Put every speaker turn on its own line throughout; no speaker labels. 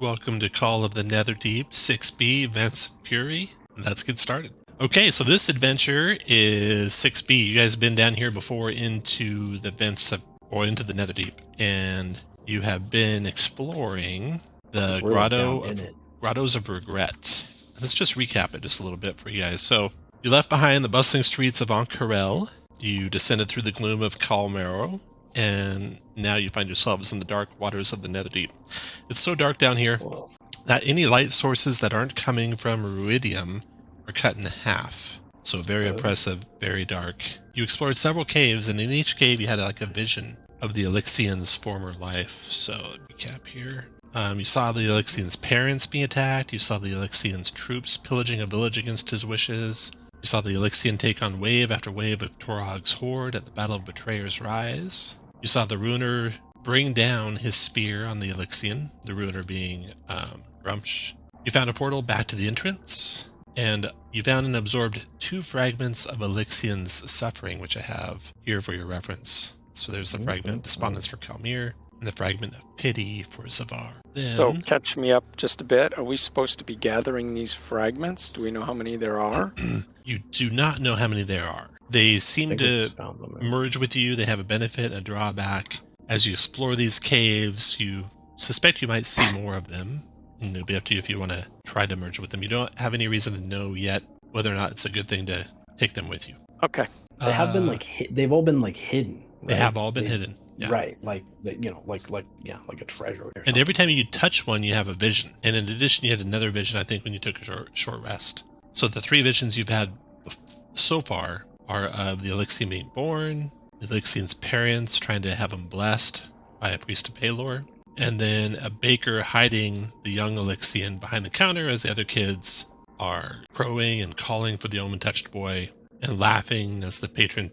Welcome to Call of the Netherdeep 6B Vents of Fury. Let's get started. Okay, so this adventure is 6B. You guys have been down here before into the vents of, or into the Netherdeep, and you have been exploring the Grottos of Regret. Let's just recap it just a little bit for you guys. So you left behind the bustling streets of Cael. You descended through the gloom of Morrow, and now you find yourselves in the dark waters of the Netherdeep. It's so dark down here that any light sources that aren't coming from Iridium are cut in half. So very oppressive, very dark. You explored several caves, and in each cave you had like a vision of the Elixian's former life. So recap here. You saw the Elixian's parents being attacked. You saw the Elixian's troops pillaging a village against his wishes. You saw the Elixian take on wave after wave of Torhog's horde at the Battle of Betrayer's Rise. You saw the Ruiner bring down his spear on the Elixian, the Ruiner being Grumsh. You found a portal back to the entrance, and you found and absorbed 2 fragments of Elixian's suffering, which I have here for your reference. So there's the fragment of Despondence for Calmir, and the fragment of Pity for Zavar. Then,
so catch me up just a bit. Are we supposed to be gathering these fragments? Do we know how many there are?
You do not know how many there are. They seem to merge with you. They have a benefit, a drawback. As you explore these caves, you suspect you might see more of them. And it'll be up to you if you want to try to merge with them. You don't have any reason to know yet whether or not it's a good thing to take them with you.
Okay.
They have been they've all been hidden. Right?
They have all been hidden. Yeah.
Right, like a treasure.
And every time you touch one, you have a vision. And in addition, you had another vision, I think, when you took a short rest. So the 3 visions you've had so far are of the Elixian being born, the Elixian's parents trying to have him blessed by a priest of Pelor, and then a baker hiding the young Elixian behind the counter as the other kids are crowing and calling for the omen-touched boy, and laughing as the patron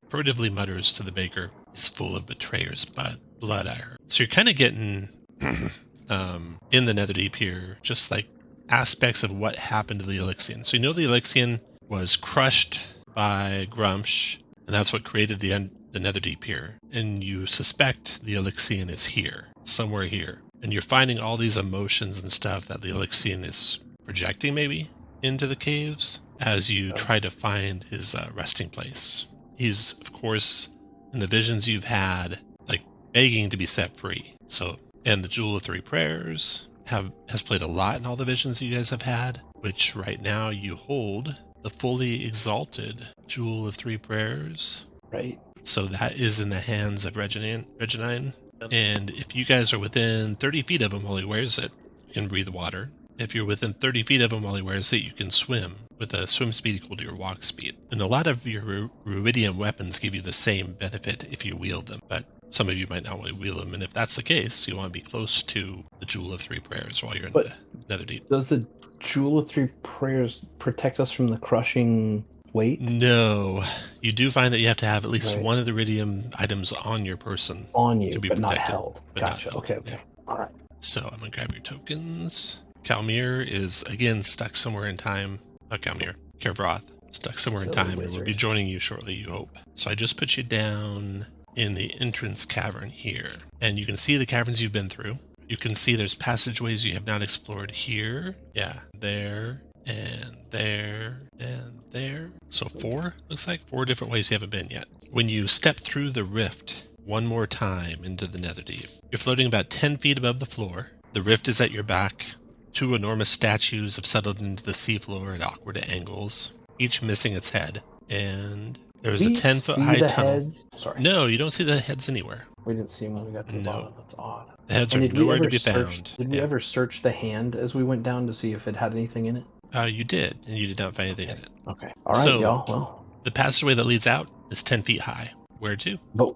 furtively mutters to the baker, "He's full of betrayer's blood, I heard." So you're kind of getting, in the Netherdeep here, just like aspects of what happened to the Elixian. So you know the Elixian was crushed by Grumsh, and that's what created the Netherdeep here. And you suspect the Elixian is here, somewhere here. And you're finding all these emotions and stuff that the Elixian is projecting maybe into the caves as you try to find his resting place. He's, of course, in the visions you've had, like begging to be set free. So, and the Jewel of 3 Prayers has played a lot in all the visions you guys have had, which right now you hold the fully exalted Jewel of 3 Prayers.
Right.
So that is in the hands of Regineighton. And if you guys are within 30 feet of him while he wears it, you can breathe water. If you're within 30 feet of him while he wears it, you can swim with a swim speed equal to your walk speed. And a lot of your Iridium weapons give you the same benefit if you wield them, but some of you might not want to wield them. And if that's the case, you want to be close to the Jewel of 3 Prayers while you're in the Netherdeep.
Does the Jewel of 3 Prayers protect us from the crushing weight?
No. You do find that you have to have at least one of the Iridium items on your person.
On you,
to be
but
protected,
not held. Gotcha. Not held. Okay.
Yeah.
All right.
So I'm going to grab your tokens. Calmir is, again, stuck somewhere in time. Not Calmir. Kervroth. Stuck somewhere in time and will be joining you shortly, you hope. So I just put you down in the entrance cavern here. And you can see the caverns you've been through. You can see there's passageways you have not explored here. Yeah, there, and there, and there. So 4, looks like 4 different ways you haven't been yet. When you step through the rift one more time into the Netherdeep, you're floating about 10 feet above the floor. The rift is at your back. 2 enormous statues have settled into the seafloor at awkward angles, each missing its head. And there's a 10-foot high tunnel.
Heads? Sorry.
No, you don't see the heads anywhere.
We didn't see them when we got to the bottom. That's odd.
The heads are nowhere to be found.
Did we ever search the hand as we went down to see if it had anything in it?
You did, and you did not find anything in it.
Okay. All right, y'all. Well,
the passageway that leads out is 10 feet high. Where to?
But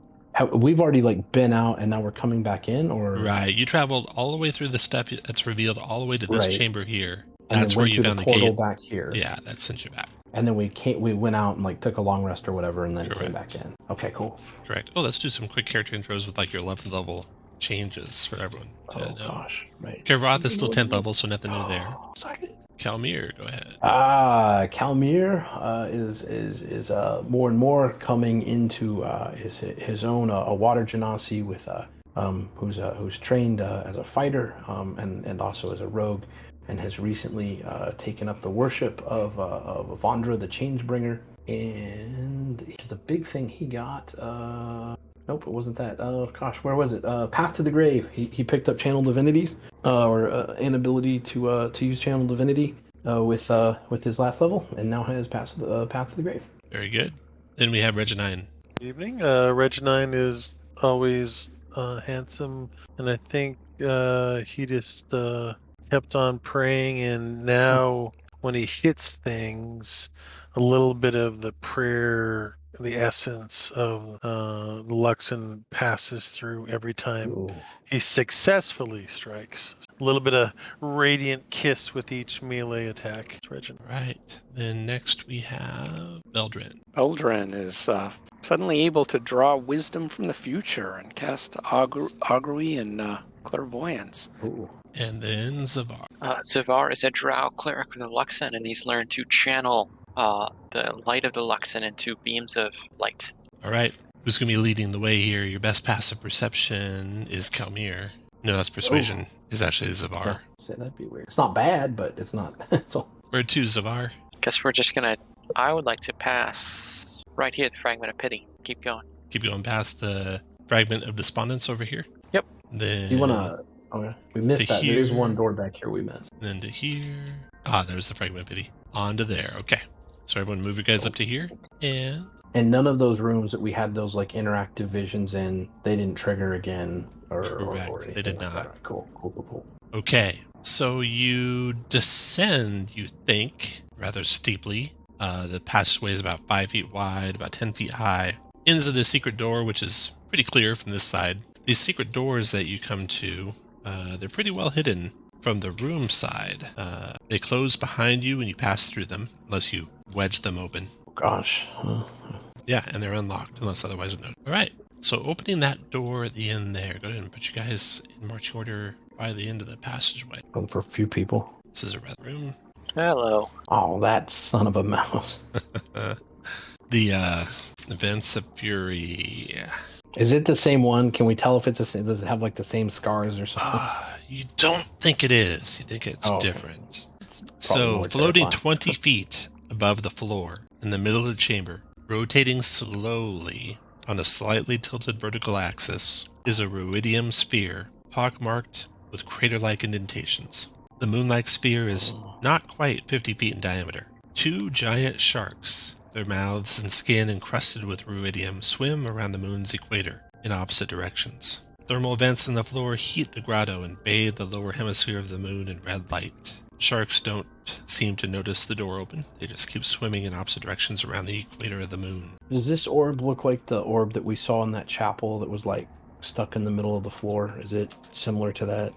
we've already been out, and now we're coming back in, or
right? You traveled all the way through the stuff that's revealed, all the way to this chamber here.
And
that's where you found the portal
back here.
Yeah, that sent you back.
And then we went out and took a long rest or whatever, and then came back in. Okay, cool.
Correct. Oh, let's do some quick character intros with your 11th level changes for everyone to know.
Gosh, right.
Kervroth is still 10th level, so nothing new there.
Excited.
Calmir, go ahead.
Calmir is more and more coming into his own a water genasi with who's trained as a fighter and also as a rogue, and has recently taken up the worship of Avandra the Changebringer. And the big thing he got, nope, it wasn't that. Oh gosh, where was it? Path to the Grave. He picked up Channel Divinities, or an ability to use Channel Divinity with his last level, and now has Path to the Grave.
Very good. Then we have Regineighton.
Evening. Regineighton is always handsome, and I think he just kept on praying, and now when he hits things, a little bit of the prayer, the essence of the Luxon passes through every time
Ooh.
he successfully strikes. A little bit of radiant kiss with each melee attack. Regineighton.
All right. Then next we have Beldrin.
Eldrin is suddenly able to draw wisdom from the future and cast augury and clairvoyance.
Ooh.
And then Zavar.
Zavar is a drow cleric with the Luxon, and he's learned to channel the light of the Luxon into beams of light.
All right. Who's going to be leading the way here? Your best passive perception is Kelmir. No, that's persuasion. Is actually Zavar.
Yeah, say that'd be weird. It's not bad, but it's not. So
Where to, Zavar?
Guess we're just gonna. I would like to pass right here, the Fragment of Pity. Keep going.
Keep going past the Fragment of Despondence over here.
Yep.
Then
you wanna? Okay, we missed
to
that. There is
here.
one door back here we missed.
Then to here. Ah, there's the Fragment of Pity. On to there. Okay. So everyone move your guys up to here.
And none of those rooms that we had those like interactive visions in, they didn't trigger again or
Correct. They did
like
not.
that. Cool.
Okay. So you descend, you think, rather steeply. The passageway is about 5 feet wide, about 10 feet high. Into the secret door, which is pretty clear from this side. These secret doors that you come to, they're pretty well hidden from the room side. They close behind you when you pass through them, unless you wedge them open.
Gosh.
Yeah, and they're unlocked unless otherwise noted. All right. So opening that door at the end there, go ahead and put you guys in marching order by the end of the passageway.
For a few people.
This is a red room.
Hello.
Oh, that son of a mouse.
The Events of Fury.
Is it the same one? Can we tell if it's the same? Does it have like the same scars or something?
You don't think it is. You think it's
Okay.
different.
It's probably
So
more
floating
terrifying.
20 feet above the floor in the middle of the chamber, rotating slowly on a slightly tilted vertical axis, is a ruidium sphere, pockmarked with crater-like indentations. The moon-like sphere is not quite 50 feet in diameter. Two giant sharks, their mouths and skin encrusted with ruidium, swim around the moon's equator in opposite directions. Thermal vents in the floor heat the grotto and bathe the lower hemisphere of the moon in red light. Sharks don't seem to notice the door open. They just keep swimming in opposite directions around the equator of the moon.
Does this orb look like the orb that we saw in that chapel that was like stuck in the middle of the floor? Is it similar to that?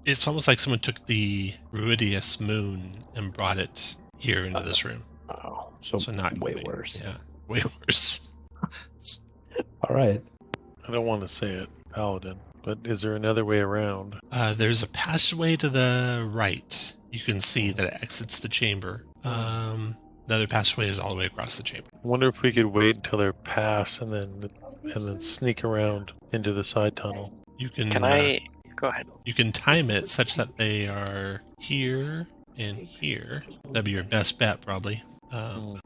It's almost like someone took the Ruidius moon and brought it here into this room.
Oh, so
not
way
quite.
worse.
Yeah, way worse.
All right.
I don't want to say it, Paladin, but is there another way around?
There's a passageway to the right. You can see that it exits the chamber. The other passageway is all the way across the chamber.
I wonder if we could wait until they're past and then sneak around into the side tunnel.
You can.
Can I go ahead?
You can time it such that they are here and here. That'd be your best bet, probably.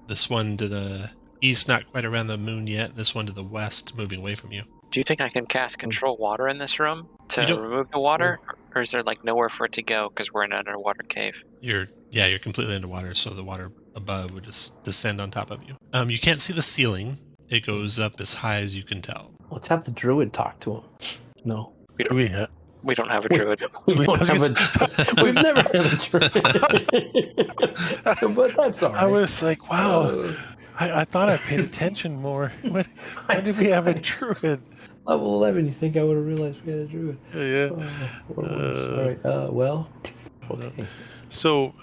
This one to the east, not quite around the moon yet. This one to the west, moving away from you.
Do you think I can cast control water in this room to
You don't-
remove the water, or is there like nowhere for it to go because we're in an underwater cave?
You're completely underwater, so the water above would just descend on top of you. You can't see the ceiling. It goes up as high as you can tell.
Let's have the druid talk to him. No.
We
Do
don't.
we have?
We don't have a druid.
We
I
don't
was
have
gonna
we've never had a druid. But that's all right.
I was like, wow. I thought I paid attention more. When did we have a druid?
Level 11, you think I would have realized we had a druid?
Yeah.
What a waste. All right. Well, okay.
So,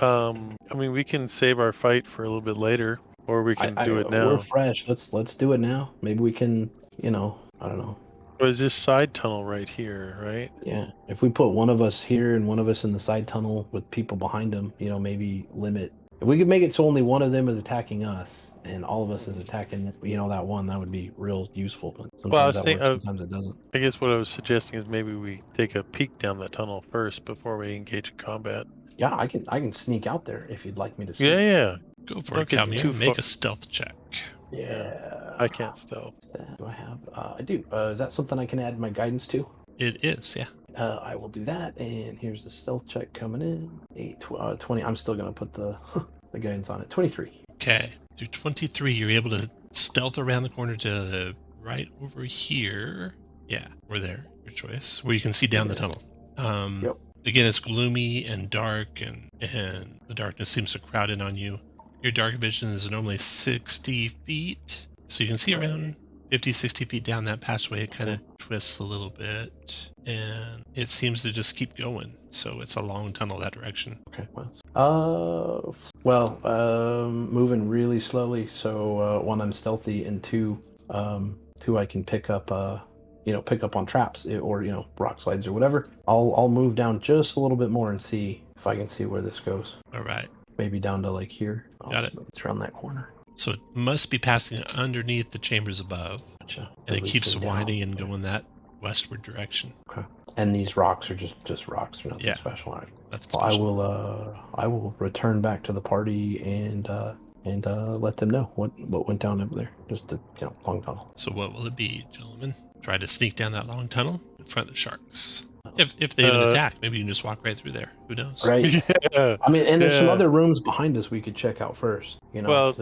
I mean, we can save our fight for a little bit later, or we can do it now.
We're fresh. Let's do it now. Maybe we can, I don't know.
There's this side tunnel right here, right?
Yeah. If we put one of us here and one of us in the side tunnel with people behind them, maybe limit If we could make it so only one of them is attacking us, and all of us is attacking, that one, that would be real useful. But sometimes
Well, I was
that
thinking,
works, sometimes it doesn't.
I guess what I was suggesting is maybe we take a peek down that tunnel first before we engage in combat.
Yeah, I can sneak out there if you'd like me to.
Yeah, yeah.
Go for
Don't
it,
get
Calmir.
too
Make
far-
a stealth check.
Yeah.
I can't stealth.
Do I have? I do. Is that something I can add my guidance to?
It is, yeah.
I will do that. And here's the stealth check coming in. 20. I'm still gonna put the the guidance on it. 23.
Okay. Through 23, you're able to stealth around the corner to right over here. Yeah, we're there. Your choice. Where you can see down the tunnel.
Yep.
Again, it's gloomy and dark, and the darkness seems to crowd in on you. Your dark vision is normally 60 feet, so you can see around 50, 60 feet down that passageway. It kind of twists a little bit, and it seems to just keep going. So it's a long tunnel that direction.
Okay. Moving really slowly. So one, I'm stealthy, and two, I can pick up on traps or rock slides or whatever. I'll move down just a little bit more and see if I can see where this goes.
All right.
Maybe down to like here.
Got it.
It's around that corner.
So it must be passing underneath the chambers above,
Gotcha.
and it keeps
Reaching down.
winding and going that westward direction.
Okay. And these rocks are just rocks. They're nothing
Yeah.
special. All right.
That's
Well,
special.
I will return back to the party and let them know what went down over there. Just a long tunnel.
So what will it be, gentlemen? Try to sneak down that long tunnel in front of the sharks. If they even attack, maybe you can just walk right through there. Who knows?
Right.
Yeah.
I mean, and there's some
Yeah.
other rooms behind us we could check out first.
Well,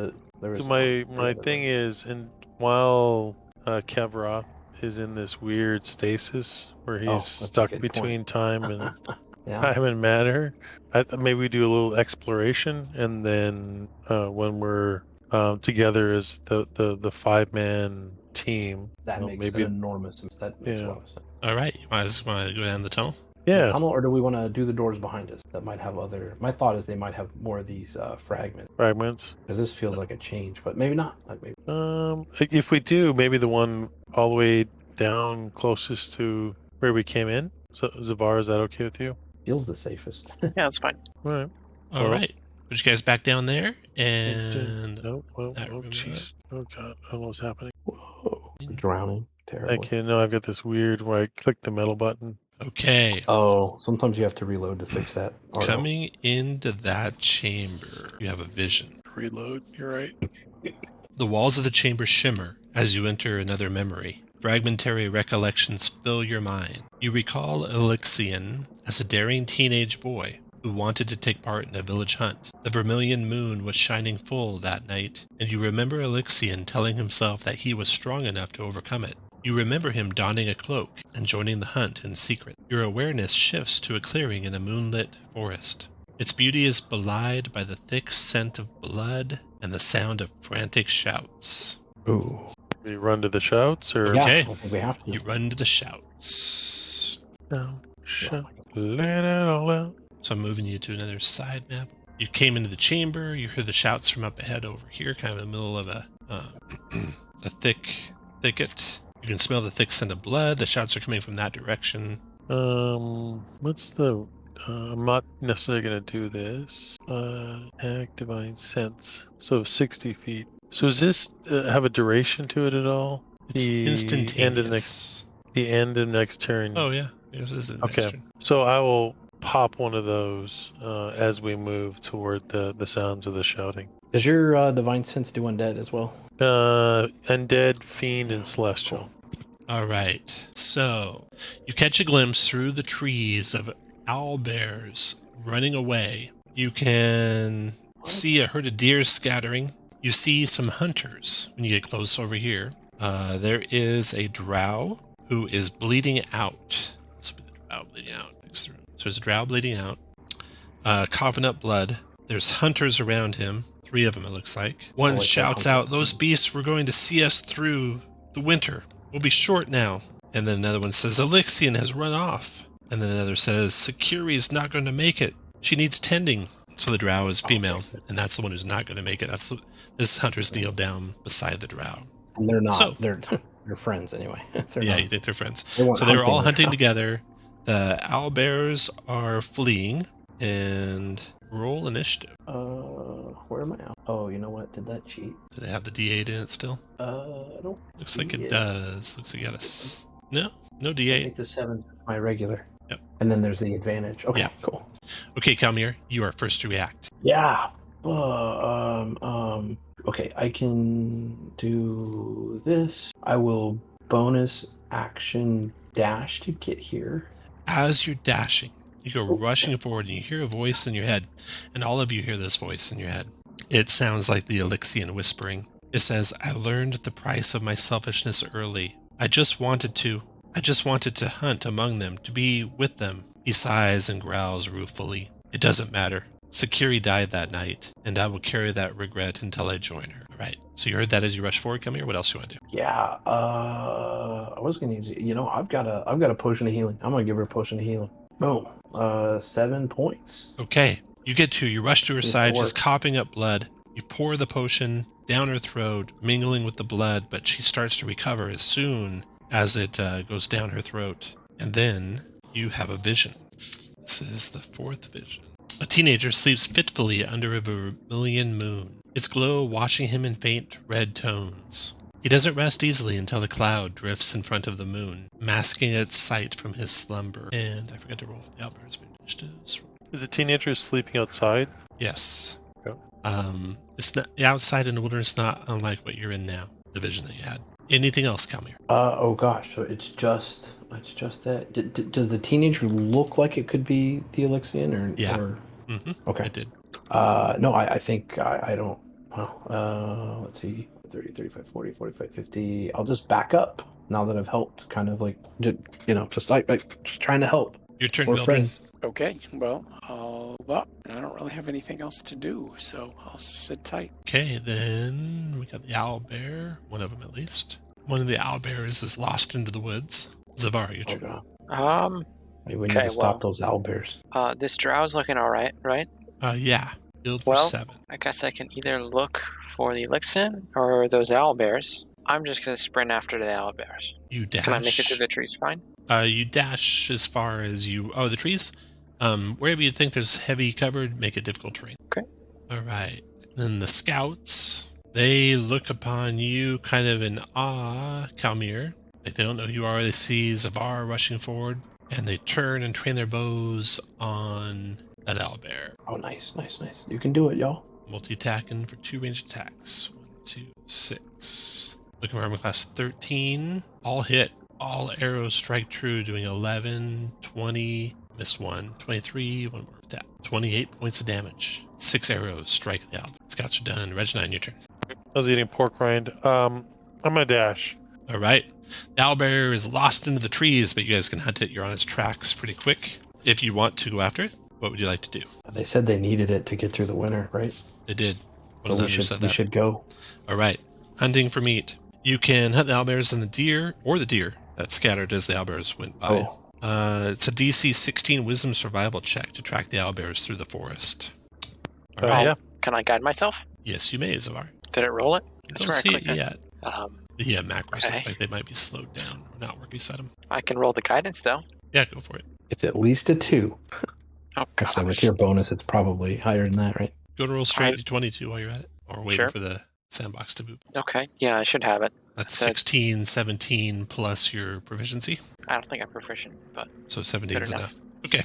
there is
So my thing is, and while Kevra is in this weird stasis where he's
that's a
stuck
good
between time and
yeah.
time and matter, maybe we do a little exploration, and then when we're together as the 5-man team,
That makes
maybe
an enormous. That makes a
Yeah.
lot of sense.
All right. You guys want to go down the tunnel?
yeah.
Tunnel, or do we want to do the doors behind us that might have other? My thought is they might have more of these fragments,
fragments.
because this feels like a change, but maybe not. Like maybe.
If we do, maybe the one all the way down closest to where we came in. So Zavar, is that okay with you?
Feels the safest.
Yeah, that's fine.
All right.
All
Well-
right. Put you guys back down there, and
Oh,
that room
jeez. Oh god, I don't know what's happening.
Whoa. Drowning. Terrible.
Okay, no, I've got this weird where I click the metal button.
okay.
Oh, sometimes you have to reload to fix that. Or no.
Coming into that chamber, you have a vision.
Reload, you're right.
The walls of the chamber shimmer as you enter another memory. Fragmentary recollections fill your mind. You recall Elixion as a daring teenage boy who wanted to take part in a village hunt. The vermilion moon was shining full that night, and you remember Elixion telling himself that he was strong enough to overcome it. You remember him donning a cloak and joining the hunt in secret. Your awareness shifts to a clearing in a moonlit forest. Its beauty is belied by the thick scent of blood and the sound of frantic shouts.
Ooh.
We run to the shouts, or
Yeah,
Okay.
I think we have to.
You run to the shouts.
no? Shout, let it all out.
So I'm moving you to another side map. You came into the chamber. You heard the shouts from up ahead over here, kind of in the middle of a thick thicket. You can smell the thick scent of blood. The shouts are coming from that direction.
What's the? I'm not necessarily going to do this. Act divine sense. So 60 feet. So does this have a duration to it at all?
It's
The
instantaneous.
end of next turn.
Oh yeah, this is the next
Okay.
turn.
So I will pop one of those as we move toward the sounds of the shouting.
Does your divine sense do undead as well?
Undead, fiend, and celestial.
All right. So you catch a glimpse through the trees of owl bears running away. You can see a herd of deer scattering. You see some hunters when you get close over here. There is a drow who is bleeding out. This will be the drow bleeding out next through. So there's a drow bleeding out, coughing up blood. There's hunters around him. 3 of them, it looks like. One
like that
shouts
hunter.
out, "Those beasts were going to see us through the winter. We'll be short now." And then another one says, "Elixion has run off." And then another says, "Securi is not going to make it. She needs tending." So the drow is female, and that's the one who's not going to make it. This hunter's kneeled down beside the drow.
And they're not.
So-
They're friends anyway. They're
Yeah,
not-
you think they're friends.
they weren't
So they were all
hunting.
hunting together. The owlbears are fleeing, and roll initiative.
where am I at? Oh, you know what? Did that cheat?
Did it have the D8 in it still?
I don't.
Looks like it
Yeah.
does. Looks like you got no
I
D8.
think the 7's my regular.
Yep.
And then there's the advantage. Okay,
Yeah.
cool.
Okay, Calmir, you are first to react.
Yeah. Okay, I can do this. I will bonus action dash to get here.
As you're dashing, you go rushing forward and you hear a voice in your head, and all of you hear this voice in your head. It sounds like the Elixian whispering. It says, I learned the price of my selfishness early. I just wanted to hunt among them, to be with them. He sighs and growls ruefully. It doesn't matter. Sakiri died that night, and I will carry that regret until I join her. All right. So you heard that as you rush forward. Come here. What else you want to do?
Yeah. I was gonna use. I've got a potion of healing. I'm gonna give her a potion of healing. Boom. 7 points.
Okay. You get to. You rush to her side. She's
works.
coughing up blood. You pour the potion down her throat, mingling with the blood, but she starts to recover as soon as it goes down her throat. And then you have a vision. This is the 4th vision. A teenager sleeps fitfully under a vermilion moon, its glow washing him in faint red tones. He doesn't rest easily until a cloud drifts in front of the moon, masking its sight from his slumber. And I forgot to roll for the outburst initiatives.
Is a teenager sleeping outside?
Yes.
Okay.
It's not outside in the wilderness, not unlike what you're in now, the vision that you had. Anything else, Calmir?
Oh gosh. So it's just that. Does the teenager look like it could be the Elixian or?
Yeah.
Or...
Mm-hmm.
Okay.
I did.
No, I think I don't. Well, let's see. 30, 35, 40, 45, 50. I'll just back up now that I've helped. Kind of like, just trying to help.
Your turn,
We're
Mildred.
friends.
Okay, well, I'll up. I don't really have anything else to do, so I'll sit tight.
Okay, then we got the owlbear, one of them at least. One of the owlbears is lost into the woods. Zavar, your
Oh
turn.
god. We need
Okay,
to stop those owlbears.
This drow's looking all right, right?
Yeah, build for
Well,
7.
I guess I can either look for the Elixir or those owlbears. I'm just going to sprint after the owlbears.
You dash.
Can I make it through the trees fine?
You dash as far as you... Oh, the trees? Wherever you think there's heavy covered, make it difficult terrain.
Okay.
All right. Then the scouts, they look upon you kind of in awe, Calmir. Like they don't know who you are. They see Zavar rushing forward, and they turn and train their bows on that owlbear.
Oh, nice. You can do it, y'all.
Multi-attacking for 2 ranged attacks. 1, 2, 6. Looking for armor class 13. All hit. All arrows strike true, doing 11, 20, missed 1, 23, 1 more attack. 28 points of damage. 6 arrows strike the owlbear. Scouts are done. Regineighton, your turn.
I was eating pork rind. I'm gonna dash.
All right. The owlbear is lost into the trees, but you guys can hunt it. You're on its tracks pretty quick. If you want to go after it, what would you like to do?
They said they needed it to get through the winter, right?
They did.
So
One of
we
them said that.
should go.
All right. Hunting for meat. You can hunt the owlbears and the deer that scattered as the owlbears went by.
Oh.
It's a DC 16 Wisdom Survival check to track the owlbears through the forest. All right.
Yeah.
Can I guide myself?
Yes, you may, Zavar.
Did it roll it? That's
Don't
where I
see it
clicked it.
yet.
Um,
Yeah, macros
Okay.
look like they might be slowed down or not work beside them.
I can roll the guidance though.
Yeah, go for it.
It's at least a 2.
Oh
So with
gosh.
your bonus, it's probably higher than that, right?
Go to roll straight
I-
D22 while you're at it. Or waiting
Sure.
for the sandbox to boot.
Okay. Yeah, I should have it.
That's
So-
16, 17 plus your proficiency.
I don't think I'm proficient, but
So 17 is
Good
enough. Okay.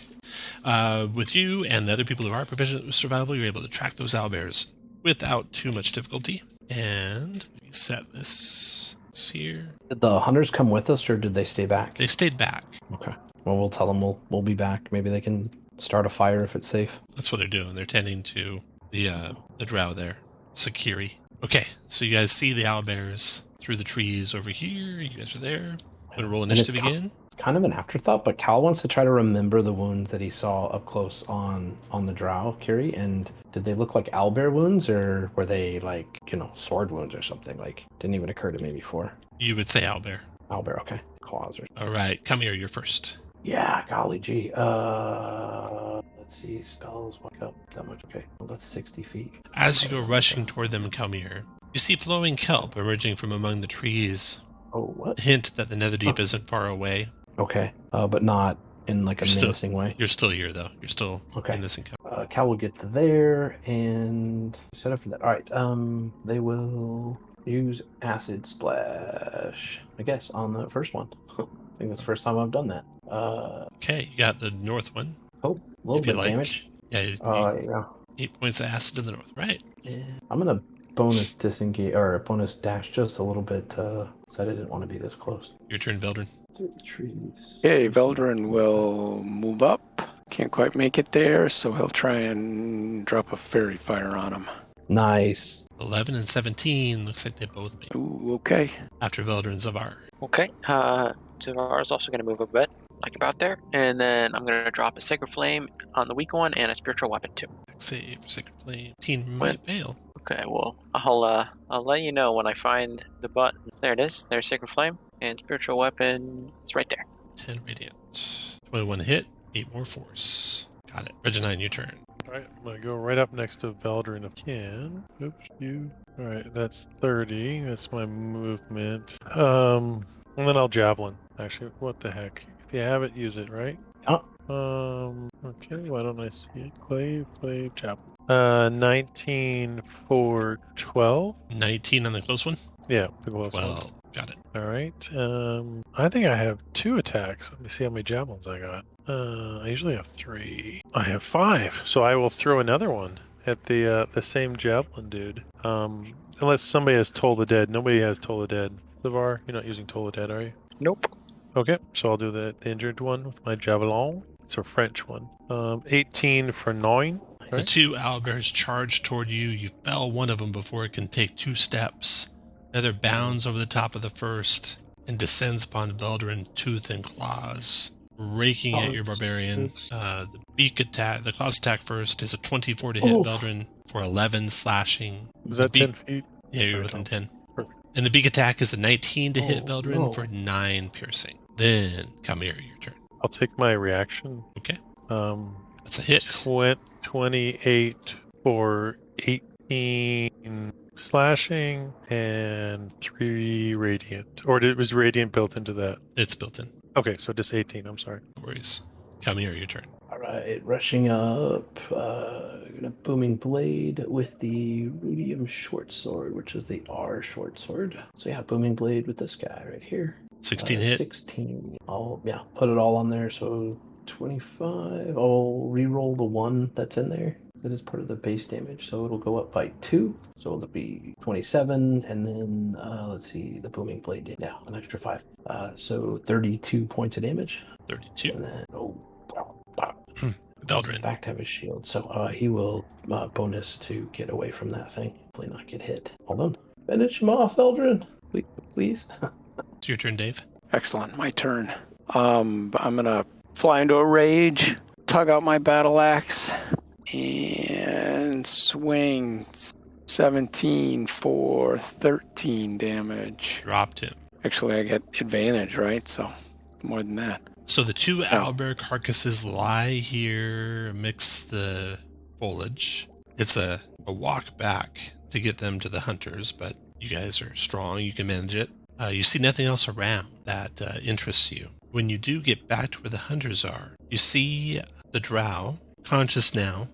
With you and the other people who are proficient with survival, you're able to track those owlbears without too much difficulty. And we set this here.
Did the hunters come with us, or did they stay back?
They stayed back.
Okay. Well, we'll tell them we'll be back. Maybe they can start a fire if it's safe.
That's what they're doing. They're tending to the drow there, Sakiri. Okay, so you guys see the owlbears through the trees over here. You guys are there. Gonna roll initiative
it's
again.
It's kind of an afterthought, but Cael wants to try to remember the wounds that he saw up close on the drow, Kiri. And did they look like owlbear wounds, or were they like, sword wounds or something? Like, didn't even occur to me before.
You would say owlbear.
Owlbear, okay. Claws or...
All right, come here. You're first.
Yeah, golly gee. Let's see, spells, walk up, that much, okay. Well, that's 60 feet.
As you go rushing toward them, Calmir, you see flowing kelp emerging from among the trees.
Oh, what?
Hint that the Netherdeep isn't far away.
Okay, but not in like a
You're still-
menacing way.
You're still here, though. You're still
Okay.
in this encounter.
Cael will get to there and set up for that. All right. They will use Acid Splash, I guess, on the first one. I think that's the first time I've done that.
Okay, you got the north one.
Oh, a little
If you
bit
like.
damage.
Yeah,
Yeah.
8 points of acid in the north. Right.
Yeah. I'm gonna bonus disengage or bonus dash just a little bit. Said I didn't want to be this close.
Your turn, Beldrin.
Trees.
Okay, Veldrin will move up. Can't quite make it there, so he'll try and drop a fairy fire on him.
Nice.
11 and 17. Looks like they both made.
Ooh, okay.
After Veldrin, Zavar.
Okay. Zavar is also going to move a bit, like about there. And then I'm going to drop a Sacred Flame on the weak one and a Spiritual Weapon too.
Save for Sacred Flame. 18 might fail.
Okay, well, I'll let you know when I find the button. There it is. There's Sacred Flame. And Spiritual Weapon is right there.
10 radiant. 21 hit. 8 more force. Got it. Regineighton, your turn.
Alright, I'm gonna go right up next to Veldrin if I can. Oops, you. Alright, that's 30. That's my movement. And then I'll javelin. Actually, what the heck? If you have it, use it, right? Okay, why don't I see it? Clave, javelin. 19 for 12.
19 on the close one.
Yeah, the close one.
12. Got it.
Alright, I think I have 2 attacks. Let me see how many javelins I got. I usually have 3. I have 5, so I will throw another one at the same javelin dude. Unless somebody has Toll the Dead. Nobody has Toll the Dead. Zavar, you're not using Toll the Dead, are you?
Nope.
Okay, so I'll do the injured one with my javelin. It's a French one. 18 for 9.
The
Right.
2 owlbears charge toward you. You fell one of them before it can take 2 steps. The other bounds over the top of the first and descends upon Veldrin, tooth and claws, raking at your barbarian. The beak attack, the claws attack first is a 24 to hit Veldrin for 11 slashing.
Is that 10 feet?
Yeah, you're within 10.
Perfect.
And the beak attack is a 19 to hit Veldrin for 9 piercing. Then, Camille, your turn.
I'll take my reaction.
Okay.
Um,
That's a hit.
28 for 18 slashing and 3 radiant. Or was radiant built into that?
It's built in.
Okay, so just 18. I'm sorry.
No worries. Camille, your turn.
All right, rushing up. Gonna booming blade with the Iridium short sword, which is the R short sword. So yeah, booming blade with this guy right here.
16 hit.
16. I'll put it all on there. So 25. I'll re-roll the 1 that's in there. That is part of the base damage, so it'll go up by 2. So it'll be 27, and then let's see, the booming blade did an extra 5. So 32 points of damage.
32.
And then
Veldrin.
back to have his shield, so he will bonus to get away from that thing. Hopefully not get hit. Hold on. Finish him off, Veldrin. Please.
It's your turn, Dave.
Excellent. My turn. I'm gonna fly into a rage, tug out my battle axe, and swing 17 for 13 damage.
Dropped him.
Actually, I get advantage, right? So more than that.
So the 2 owlbear carcasses lie here amidst the foliage. It's a walk back to get them to the hunters, but you guys are strong. You can manage it. You see nothing else around that interests you. When you do get back to where the hunters are, you see the drow, conscious now,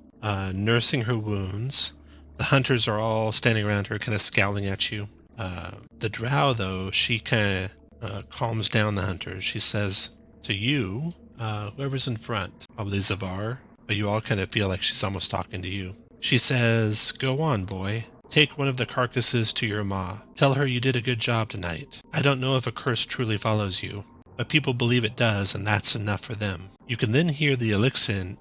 nursing her wounds. The hunters are all standing around her, kind of scowling at you. The drow, though, she kind of calms down the hunters. She says to you, whoever's in front, probably Zavar, but you all kind of feel like she's almost talking to you. She says, "Go on, boy. Take one of the carcasses to your ma. Tell her you did a good job tonight. I don't know if a curse truly follows you, but people believe it does, and that's enough for them." You can then hear the Elixian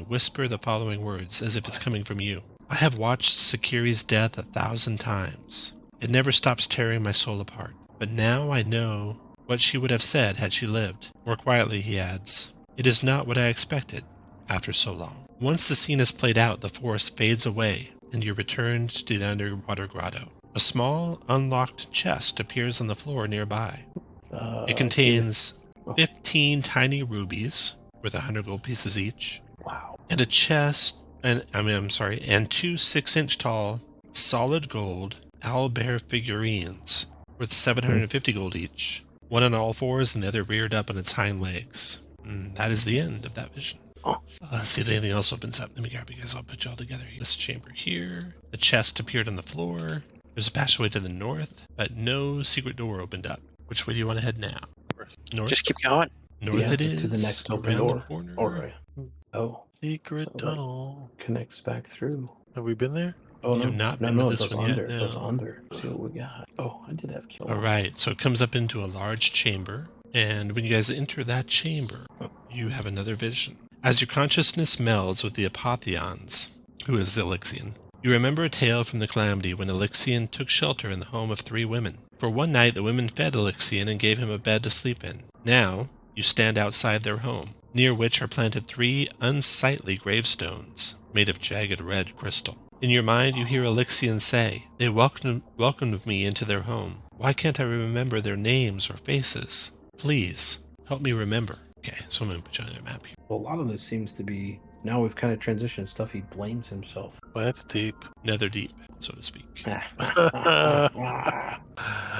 whisper the following words, as if it's coming from you. "I have watched Sakiri's death 1,000 times. It never stops tearing my soul apart. But now I know what she would have said had she lived." More quietly, he adds, "It is not what I expected after so long." Once the scene is played out, the forest fades away, and you're returned to the underwater grotto. A small, unlocked chest appears on the floor nearby. It contains 15 tiny rubies, worth 100 gold pieces each.
Wow.
And a chest, and 2 6-inch tall, solid gold owlbear figurines, worth 750 gold each. One on all fours and the other reared up on its hind legs. And that is the end of that vision. Let's see if anything else opens up. Let me grab you guys. I'll put you all together. This chamber here. The chest appeared on the floor. There's a passageway to the north, but no secret door opened up. Which way do you want to head now? North?
Just keep going.
North it is.
To the next open
around
door.
the corner.
Secret
So,
tunnel.
Connects back through.
Have we been there?
Oh,
You
no.
have not
no,
been
no,
to
it
this
goes
one yet,
under. It goes
no.
under. See what we got. Oh, I did have kill.
All right, so it comes up into a large chamber, and when you guys enter that chamber, you have another vision. As your consciousness melds with the Apotheons, who is Elixion, you remember a tale from the Calamity when Elixion took shelter in the home of 3 women. For one night, the women fed Elixion and gave him a bed to sleep in. Now, you stand outside their home, near which are planted 3 unsightly gravestones made of jagged red crystal. In your mind, you hear Elixion say, "They welcomed me into their home. Why can't I remember their names or faces? Please, help me remember." Okay, so I'm going to put you on a map here.
Well, a lot of this seems to be, now we've kind of transitioned stuff. He blames himself.
Well, that's deep.
Netherdeep, so to speak.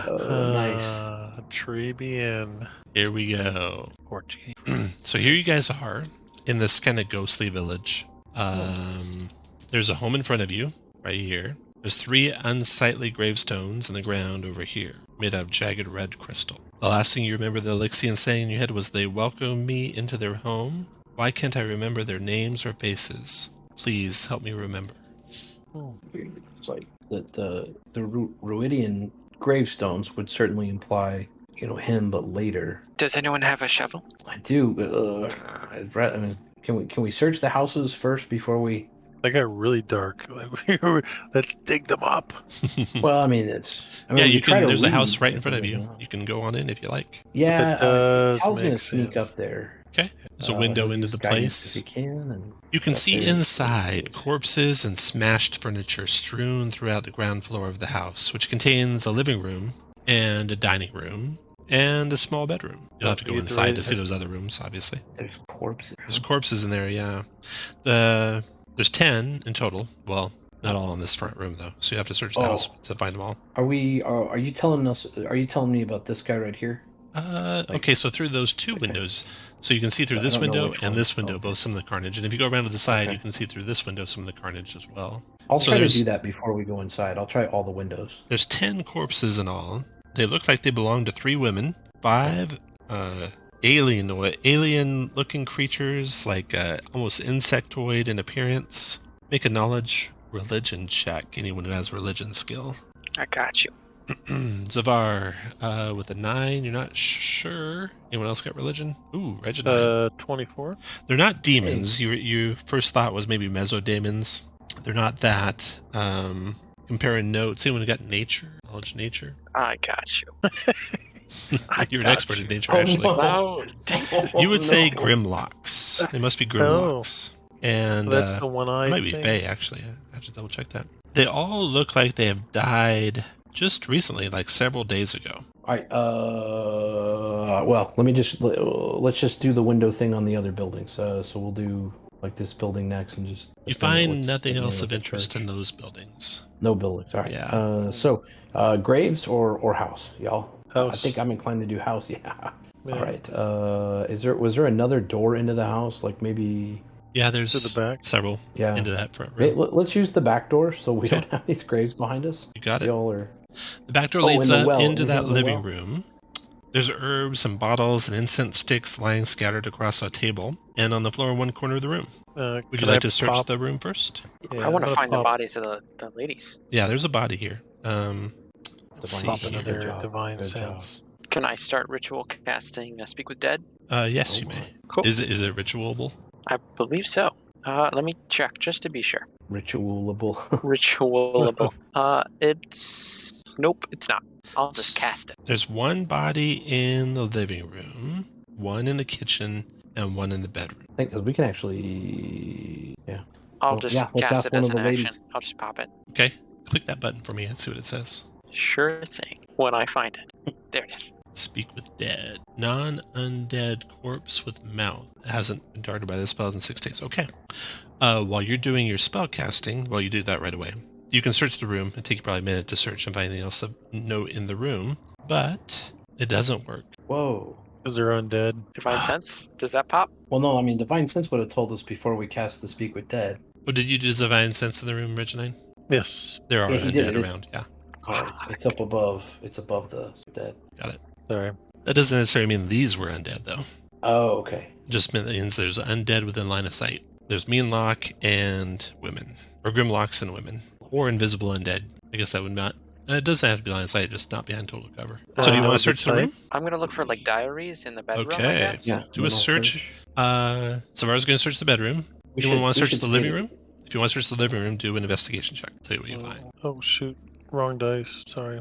Nice.
Trebian.
Here we go.
Portuguese.
So here you guys are in this kind of ghostly village. There's a home in front of you, right here. There's 3 unsightly gravestones in the ground over here, made out of jagged red crystal. The last thing you remember the Elixion saying in your head was, "They welcomed me into their home. Why can't I remember their names or faces? Please help me remember."
It's like the Ruidian gravestones would certainly imply, him, but later.
Does anyone have a shovel?
I do. I mean, can we search the houses first before we?
That got really dark. Let's dig them up.
Well, I mean,
Yeah, you
try
can.
to
There's a
read,
house right in front of
but,
you. You can go on in if you like.
Yeah,
That does
Cal's gonna
make
sneak
sense.
up there.
Okay, there's a window
He'll
into
use
the
guidance
place.
if he can, and
You can
up
see
there.
inside corpses and smashed furniture strewn throughout the ground floor of the house, which contains a living room and a dining room and a small bedroom. You'll have to go inside to see those other rooms, obviously.
There's corpses.
There's corpses in there, yeah. There's 10 in total. Well, not all in this front room, though, so you have to search the house to find them all.
Are you telling us? Are you telling me about this guy right here?
Okay, so through those 2 windows, so you can see through
I
this
don't know
window
which
and
one.
this window,
Okay.
both some of the carnage. And if you go around to the side,
Okay.
you can see through this window some of the carnage as well.
I'll
So
try to
there's-
do that before we go inside. I'll try all the windows.
There's 10 corpses in all. They look like they belong to 3 women, 5 alien-looking creatures, like almost insectoid in appearance. Make a knowledge religion check. Anyone who has religion skill.
I got you.
Zavar, with a 9, you're not sure. Anyone else got religion? Ooh, Regineighton.
24.
They're not demons. Your first thought was maybe mesodemons. They're not that. Comparing notes. Anyone who got nature? Knowledge of nature?
I got you.
You're an
got
expert in
you.
nature,
Oh,
actually.
no.
Oh,
You would say
no.
Grimlocks. They must be Grimlocks. And
That's the one eye.
it might be Fae, actually. I have to double check that. They all look like they have died just recently, like several days ago.
All right. Well, let's just do the window thing on the other buildings. So we'll do like this building next, and just
You
let's find out
find
what's
nothing
the
else
name
of
the
interest
church.
in those buildings.
No buildings. All right.
Yeah.
So graves or house, y'all.
House.
I think I'm inclined to do house. Yeah.
Yeah.
All right. Was there another door into the house? Like maybe.
Yeah, there's
To the back?
several
Yeah.
into that front
Hey,
room.
let's use the back door so we
Okay.
don't have these graves behind us.
You got it.
Y'all are.
The back door
Oh,
leads
in the
up
well.
into
Is it
that
in the
living
well?
room. There's herbs and bottles and incense sticks lying scattered across a table and on the floor in one corner of the room. Would you
Can
like
I
to search
pop-
the room first?
Yeah,
I want
I'm
to
gonna
find the
pop-
bodies of the ladies.
Yeah, there's a body here. Let's see
Pop
Good
another
here.
job.
divine
Good job.
sense.
Can I start ritual casting Speak with Dead?
Yes,
Oh
you may.
my.
Cool.
Is it ritualable?
I believe so. Let me check just to be sure.
Ritualable.
Ritualable. It's nope, it's not. I'll just cast it.
There's one body in the living room, one in the kitchen, and one in the bedroom.
I think because we can actually. Yeah.
I'll
Oh,
just
yeah, let's
cast
ask
it
one
as
of
an
the
action.
ladies.
I'll just pop it.
Okay, click that button for me and see what it says.
Sure thing. When I find it. There it is.
Speak with dead. Non-undead corpse with mouth. It hasn't been targeted by the spells in 6 days. Okay. While you're doing your spell casting, you do that right away. You can search the room. It'll take you probably a minute to search and find anything else of note in the room, but it doesn't work.
Whoa.
Because they're undead.
Divine Sense? Does that pop?
Well, no, I mean, Divine Sense would have told us before we cast the Speak with Dead.
Oh, did you do Divine Sense in the room, Regineighton?
Yes.
There are
Yeah, he did
undead
it.
around, yeah.
It's up above. It's above the dead.
Got it.
Sorry.
That doesn't necessarily mean these were undead, though.
Oh, okay.
Just means there's undead within line of sight. There's Meanlock and women. Or Grimlocks and women. Or invisible undead. I guess that would not... It doesn't have to be line of sight, just not behind total cover. So do you want to search the room?
I'm going to look for, like, diaries in the bedroom, I
Okay.
guess.
Yeah.
Do a search. Savara's going to search the bedroom. Anyone want to search the living room? If you want to search the living room, do an investigation check. Tell you what you find.
Oh, shoot. Wrong dice. Sorry.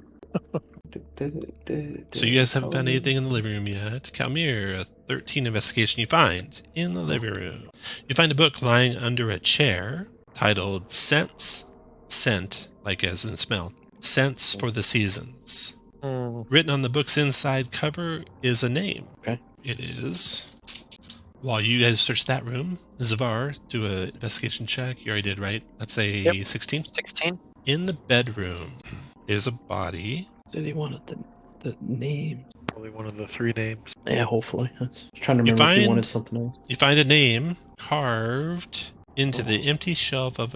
So you guys haven't found anything in the living room yet. Calmir, a 13 investigation you find in the living room. You find a book lying under a chair titled Scent, like as in smell, Scents for the Seasons. Written on the book's inside cover is a name.
Okay.
It is. While you guys search that room, Zavar, do an investigation check. You already did, right? That's a 16.
16?
In the bedroom is a body.
Did he want the name?
Probably one of the 3 names.
Yeah, hopefully. I was trying to remember if he wanted something else.
You find a name carved into the empty shelf of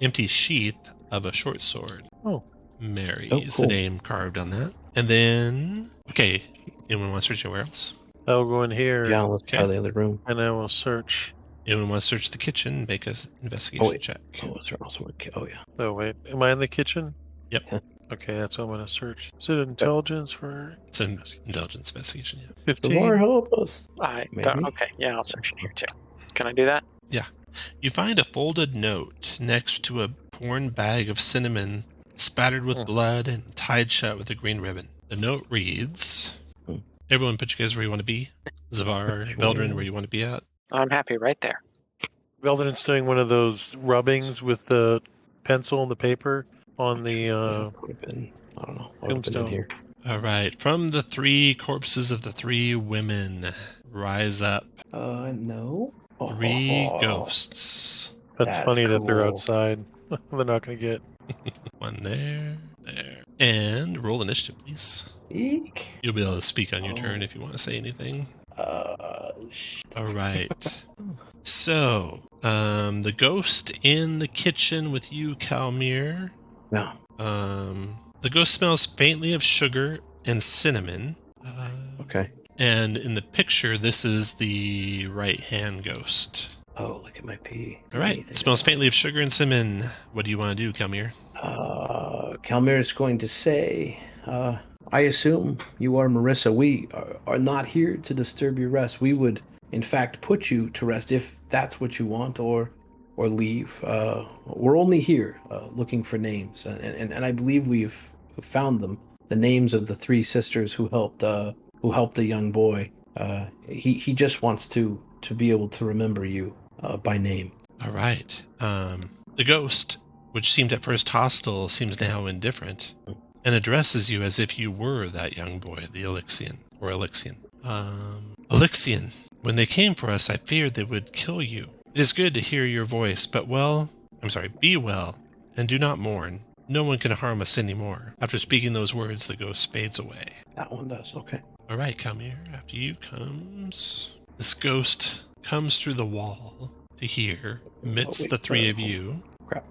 empty sheath of a short sword.
Oh.
Mary
Oh,
is
cool.
the name carved on that. And then, okay, anyone want to search anywhere else?
I'll go in here.
Yeah, let's try
Okay.
the other room.
And I will search.
Anyone want to search the kitchen? Make an investigation
wait.
check.
Oh, is there also a... Oh, yeah.
Oh, wait. Am I in the kitchen?
Yep.
Yeah.
Okay, that's what I'm going to search. Is it intelligence for
It's an intelligence investigation, yeah.
15?
Zavar, help us.
Maybe.
Okay, yeah, I'll search in here, too. Can I do that?
You find a folded note next to a torn bag of cinnamon spattered with blood and tied shut with a green ribbon. The note reads, everyone put you guys where you want to be. Zavar, Veldrin, where you want to be at.
I'm happy right there.
Veldrin's doing one of those rubbings with the pencil and the paper on the
Would have been... I don't know. Would have been
tombstone.
in here.
All right. From the 3 corpses of the 3 women, rise up
No.
3 ghosts.
That's
That's
funny that they're
cool.
outside. They're not going to get.
One there. And roll initiative, please.
Eek.
You'll be able to speak on your turn if you want to say anything. All right. So, the ghost in the kitchen with you, Calmir.
No.
The ghost smells faintly of sugar and cinnamon.
Okay.
And in the picture, this is the right-hand ghost.
Oh, look at my pee.
All right. It smells faintly of sugar and cinnamon. What do you want to do, Calmir?
Calmir is going to say, I assume you are Marissa. We are not here to disturb your rest. We would, in fact, put you to rest if that's what you want, or leave. We're only here looking for names, and I believe we've found them. The names of the 3 sisters who helped the young boy. He just wants to be able to remember you by name.
All right. The ghost, which seemed at first hostile, seems now indifferent, and addresses you as if you were that young boy, the Elixian, or Elixian. Elixian, when they came for us, I feared they would kill you. It is good to hear your voice, but be well, and do not mourn. No one can harm us anymore. After speaking those words, the ghost fades away.
That one does, okay.
All right, Calmir. After you comes... This ghost comes through the wall to here, amidst the 3 of you.
Crap.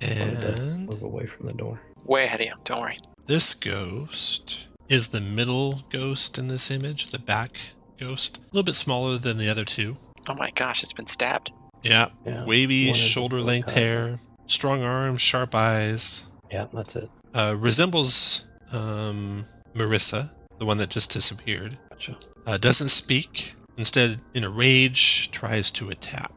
And
Move away from the door.
Way ahead of you. Don't worry.
this ghost is the middle ghost in this image, the back ghost. A little bit smaller than the other 2.
Oh my gosh, it's been stabbed.
Yeah,
Yeah.
wavy
One is
shoulder-length
full-time.
hair, strong arms, sharp eyes.
Yeah, that's it.
Resembles Marissa, the one that just disappeared.
Gotcha.
Doesn't speak. Instead, in a rage, tries to attack.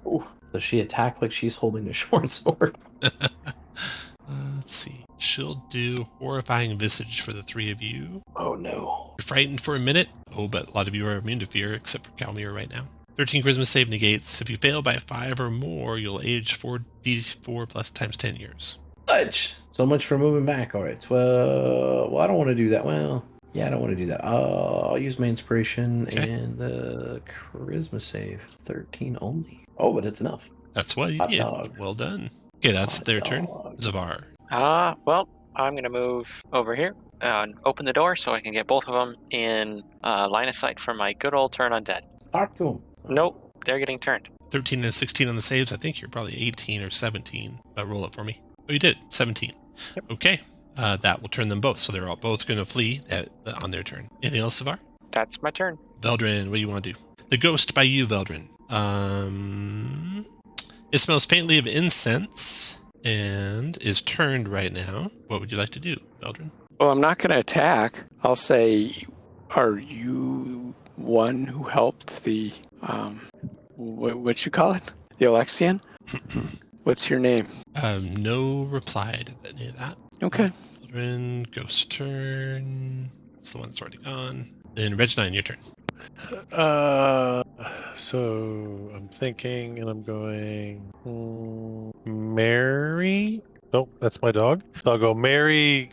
Ooh. Does she attack like she's holding a short sword?
Let's see. She'll do horrifying visage for the 3 of you.
Oh no.
You're frightened for a minute. Oh, but a lot of you are immune to fear, except for Calmir right now. 13 charisma save negates. If you fail by 5 or more, you'll age 4d4 plus times 10 years.
Fudge. So much for moving back. All right. Well, I don't want to do that. Well, yeah, I don't want to do that. I'll use my inspiration
Okay.
and the charisma save. 13 only. Oh, but it's enough.
That's what you
Hot
did.
dog.
Well done. Okay, that's
Hot
their turn.
dog.
Zavar.
Well, I'm going to move over here open the door so I can get both of them in line of sight for my good old turn undead.
Talk to him.
Nope, they're getting turned.
13 and 16 on the saves. I think you're probably 18 or 17. Roll it for me. Oh, you did. 17.
Yep.
Okay. That will turn them both. So they're all both going to flee on their turn. Anything else, Savar?
That's my turn.
Veldrin, what do you want to do? The ghost by you, Veldrin. It smells faintly of incense and is turned right now. What would you like to do, Veldrin?
Well, I'm not going to attack. I'll say, are you one who helped the, what you call it? The Alexian? What's your name?
No reply to any of that.
Okay.
Veldrin, ghost turn. It's the one that's already gone. Then Regineighton, your turn.
So I'm thinking, and I'm going, Mary. Nope, that's my dog. So I'll go Mary.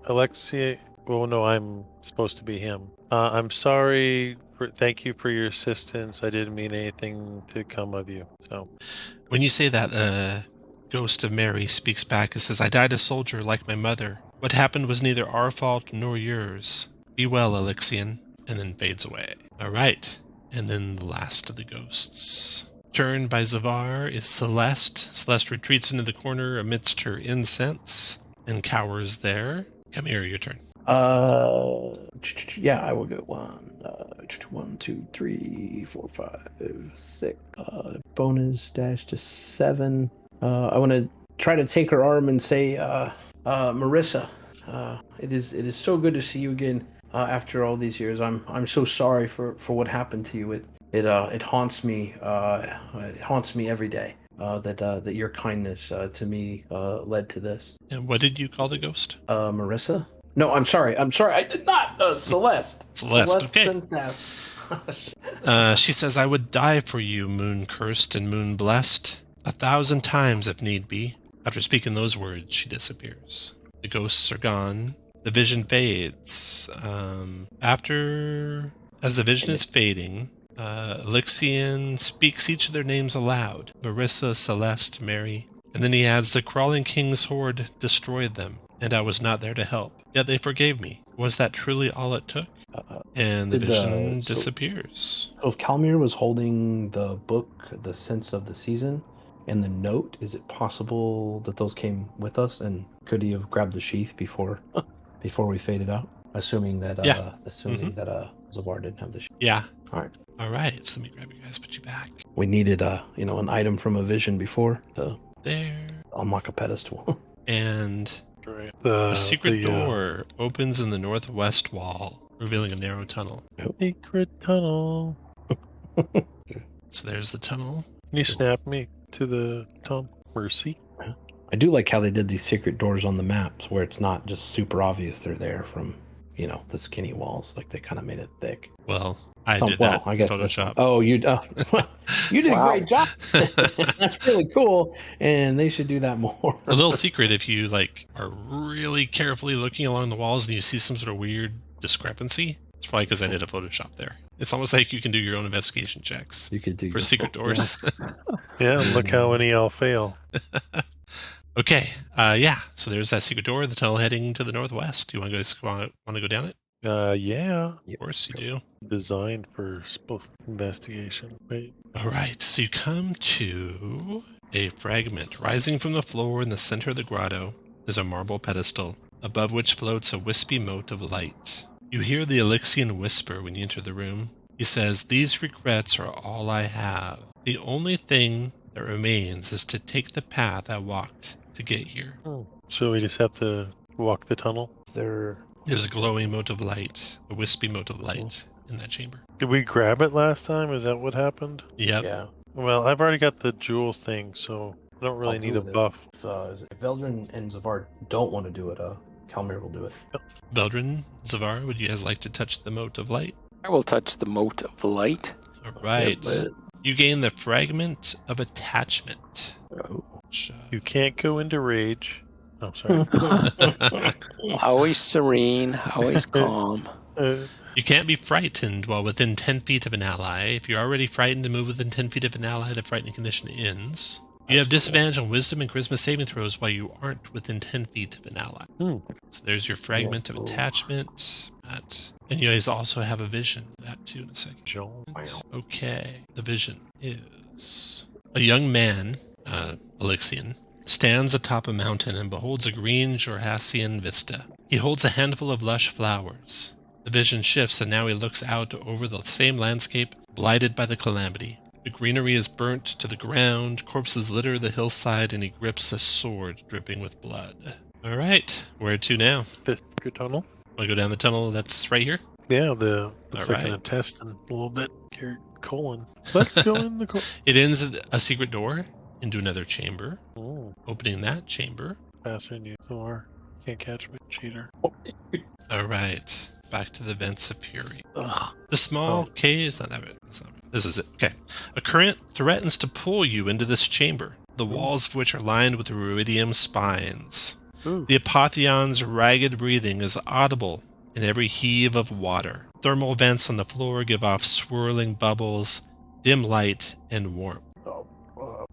Alexia. Well, no, I'm supposed to be him. I'm sorry. Thank you for your assistance. I didn't mean anything to come of you. So
When you say that, ghost of Mary speaks back and says, I died a soldier like my mother. What happened was neither our fault nor yours. Be well, Alexian. And then fades away. All right. And then the last of the ghosts. Turned by Zavar is Celeste. Celeste retreats into the corner amidst her incense and cowers there. Come here, your turn.
Yeah, I will go 1, 2, 3, 4, 5, 6. Bonus dash to 7. I want to try to take her arm and say, Marissa, it is so good to see you again. After all these years, I'm so sorry for what happened to you. It haunts me. It haunts me every day. That your kindness to me led to this.
And what did you call the ghost?
Marissa? No, I'm sorry. I did not. Celeste.
Celeste, okay.
Synthas.
She says, I would die for you, moon-cursed and moon-blessed, 1,000 times if need be. After speaking those words, she disappears. The ghosts are gone. The vision fades. As the vision is fading, Alexian speaks each of their names aloud. Marissa, Celeste, Mary. And then he adds, the crawling king's horde destroyed them, and I was not there to help. Yet they forgave me. Was that truly all it took? And the vision disappears.
So if Calmir was holding the book, The Sense of the Season, and the note, is it possible that those came with us? And could he have grabbed the sheath before we faded out? Assuming that Zavar didn't have the sheath.
Yeah.
All
right. So let me grab you guys, put you back.
We needed an item from a vision before to
there
unlock a pedestal.
And a secret door opens in the northwest wall, revealing a narrow tunnel.
Secret tunnel.
So there's the tunnel.
Can you snap me to the tunnel? Mercy.
I do like how they did these secret doors on the maps, where it's not just super obvious they're there from, the skinny walls. Like they kind of made it thick.
Well, I did that in Photoshop.
You did a great job. That's really cool, and they should do that more.
A little secret: if you are really carefully looking along the walls and you see some sort of weird discrepancy, it's probably because I did a Photoshop there. It's almost like you can do your own investigation checks.
You could do
for secret doors.
Yeah, look how many I'll fail.
Okay, so there's that secret door, the tunnel heading to the northwest. Do you want to go down it?
Yeah.
Of course you do.
Designed for both investigation. Wait.
All right, so you come to a fragment. Rising from the floor in the center of the grotto is a marble pedestal, above which floats a wispy mote of light. You hear the Alexian whisper when you enter the room. He says, these regrets are all I have. The only thing that remains is to take the path I walked to get here.
Oh. So we just have to walk the tunnel?
There's a glowing mote of light, a wispy mote of light in that chamber.
Did we grab it last time? Is that what happened?
Yep.
Yeah.
Well, I've already got the jewel thing, so I don't really need a buff.
If Veldrin and Zavar don't want to do it, Calmir will do it.
Veldrin, Zavar, would you guys like to touch the mote of light?
I will touch the mote of light.
All right. You gain the fragment of attachment.
Oh.
You can't go into rage. Oh, sorry.
Always serene, always calm.
You can't be frightened while within 10 feet of an ally. If you're already frightened and move within 10 feet of an ally, the frightening condition ends. You have
That's cool.
disadvantage on Wisdom and Charisma saving throws while you aren't within 10 feet of an ally. So there's your Fragment of
Ooh.
Attachment. And you guys also have a vision. That too in a second.
Wow.
Okay. The vision is a young man, Elixian, stands atop a mountain and beholds a green Jorhassian vista. He holds a handful of lush flowers. The vision shifts, and now he looks out over the same landscape, blighted by the calamity. The greenery is burnt to the ground, corpses litter the hillside, and he grips a sword dripping with blood. All right, where to now?
The secret tunnel.
Want to go down the tunnel that's right here?
Yeah, it's like an
Alright.
intestine a little bit. Your colon. Let's go in the colon.
It ends at a secret door into another chamber.
Oh,
Opening that chamber.
faster than you are. Can't catch me, cheater.
All right, back to the vents of fury.
Ugh.
The small cave is not that bad. This is it. Okay. A current threatens to pull you into this chamber, the walls of which are lined with iridium spines.
Ooh.
The Apotheon's ragged breathing is audible in every heave of water. Thermal vents on the floor give off swirling bubbles, dim light, and warmth.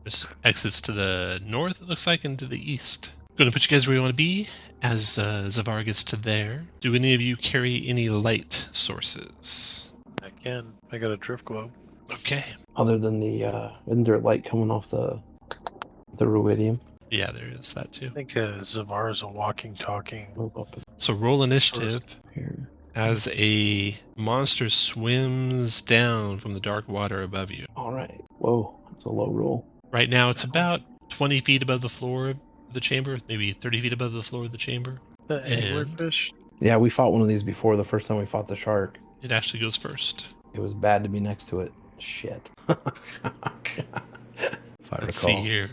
There's exits to the north, it looks like, and to the east. Going to put you guys where you want to be as Zavar gets to there. Do any of you carry any light sources?
I can. I got a drift globe.
Okay.
Other than the isn't there light coming off the ruidium?
Yeah, there is that too.
I think Zavar is a walking, talking.
Move up
So roll initiative
here.
as a monster swims down from the dark water above you.
All right. Whoa, that's a low roll.
Right now it's about 20 feet above the floor of the chamber, maybe 30 feet above the floor of the chamber.
The
And-
anglerfish.
Yeah, we fought one of these before. The first time we fought the shark,
It actually goes first.
it was bad to be next to it. Shit. If I
Let's see
recall.
here.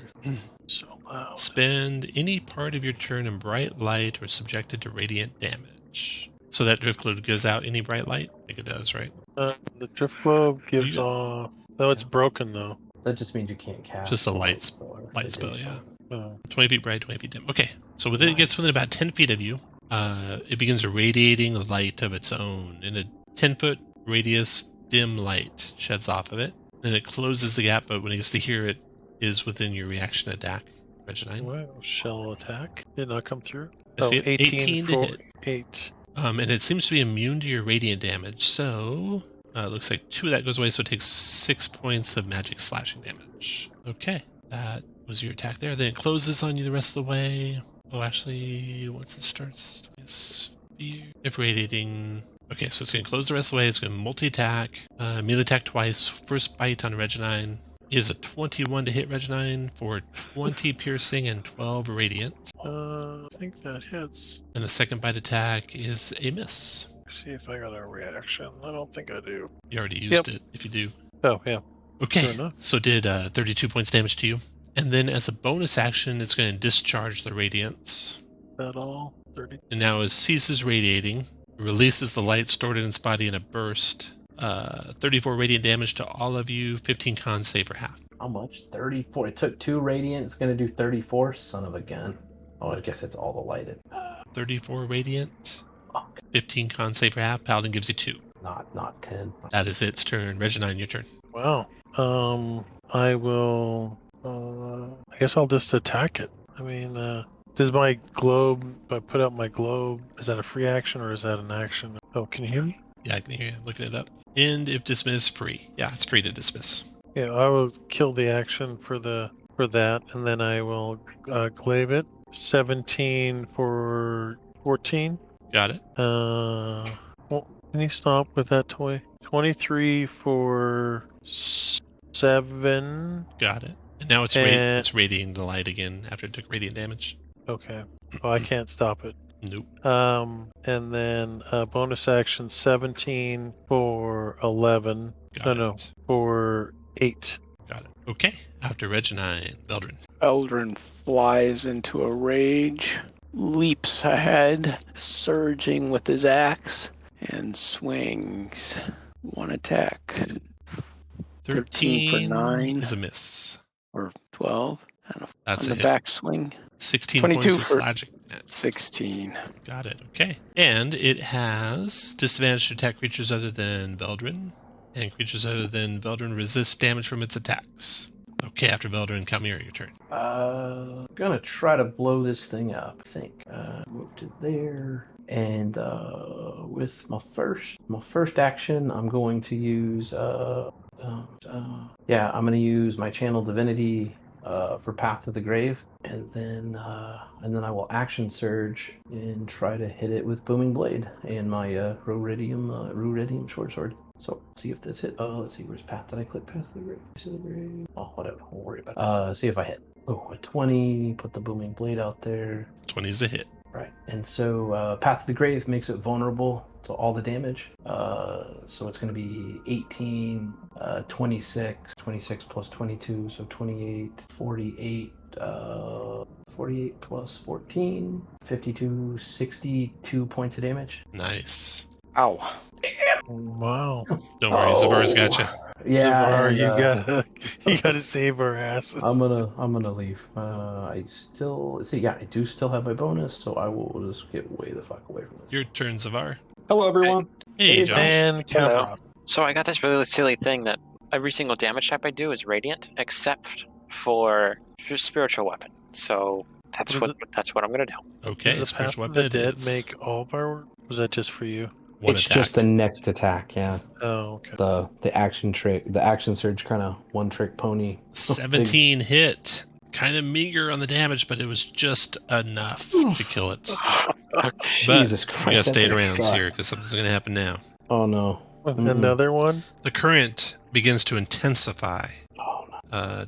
So loud.
Spend any part of your turn in bright light or subjected to radiant damage. So that drift globe goes out any bright light? I think it does, right?
The drift globe gives
You-
off. No, it's broken though.
That just means you can't cast.
Just a light
or
light
it
spell,
is
yeah.
fine.
Oh,
20 feet bright, 20 feet dim. Okay, so it gets within about 10 feet of you. It begins radiating a light of its own. In a 10-foot radius, dim light sheds off of it. Then it closes the gap, but when it gets to here, it is within your reaction attack. Regineighton.
well, shell attack did not come through.
I see it.
18
to
for
hit.
8.
And it seems to be immune to your radiant damage. So it looks like 2 of that goes away, so it takes 6 points of magic slashing damage. Okay, that was your attack there. Then it closes on you the rest of the way. Oh, actually, once it starts, if radiating. Okay, so it's going to close the rest of the way. It's going to multi-attack, melee attack twice. First bite on Regineighton is a 21 to hit Regineighton for 20 piercing and 12 radiant.
I think that hits.
And the second bite attack is a miss.
See if I got a reaction. I don't think I do.
You already used it, if you do.
Oh, yeah.
Okay,
Fair enough.
so it did 32 points damage to you. And then as a bonus action, it's going to discharge the radiance.
That all? 30.
And now it ceases radiating, releases the light stored in its body in a burst. 34 radiant damage to all of you, 15 con save for half.
How much? 34. It took 2 radiant. It's going to do 34. Son of a gun. Oh, I guess it's all the lighted.
34 radiant,
Fuck.
15 con save for half. Paladin gives you 2.
Not 10.
That is its turn. Regineighton, your turn.
Wow. I will. I guess I'll just attack it. I mean, does my globe? If I put out my globe, is that a free action or is that an action? Oh, can you hear me?
Yeah, I can hear you. I'm looking it up. And if dismiss, free. Yeah, it's free to dismiss.
Yeah, I will kill the action for that, and then I will glaive it. 17 for 14.
Got it.
Well, can you stop with that toy? 23 for 7.
Got it. And now it's it's radiating the light again after it took radiant damage.
Okay. Oh, I can't stop it.
Nope.
And then bonus action 17 for 11.
Got
No,
it.
for 8.
Got it. Okay. After Regineighton, Veldrin.
Eldrin flies into a rage, leaps ahead, surging with his axe, and swings. 1 attack. 13 for 9.
is a miss.
Or 12.
That's
on
a
the
hit.
backswing.
16
22
points of
for-
slashing.
16.
Got it. Okay. And it has disadvantage to attack creatures other than Veldrin. And creatures other than Veldrin resist damage from its attacks. Okay, after Velder and Kalmir, your turn.
Gonna try to blow this thing up. I think move to there, and with my first action, I'm going to use I'm gonna use my channel divinity for Path to the Grave, and then I will action surge and try to hit it with booming blade and my Iridium short sword. So see if this hit. Oh, let's see, where's Path? Did I click Path to the Grave? Oh, whatever. We'll worry about it. See if I hit. Oh, a 20. Put the booming blade out there.
20 is a hit.
Right, and so Path to the Grave makes it vulnerable to all the damage. So it's going to be 18, 26 plus 22, so 28, 48, 48 plus 14, 52, 62 points of damage.
Nice.
Ow.
Wow.
Don't worry, Zavar's got you.
Yeah,
Zavar,
and,
you gotta save our asses.
I'm gonna leave. I do still have my bonus, so I will just get way the fuck away from this.
Your turn, Zavar.
Hello, everyone.
Hey, Josh.
And
Hello.
Kaproth.
So I got this really silly thing that every single damage type I do is radiant, except for spiritual weapon. So that's what I'm gonna do.
Okay,
Does the Path
spiritual
of
weapon
the
it
Dead
is.
make all power? Was that just for you?
One
It's
attack.
just the next attack, yeah.
Oh, okay.
The action surge kind of one trick pony.
17 hit. Kind of meager on the damage, but it was just enough to kill it. But
Jesus Christ!
you gotta stay
that
around
sucked.
here because something's gonna happen now.
Oh no!
Another one?
The current begins to intensify.
Oh no!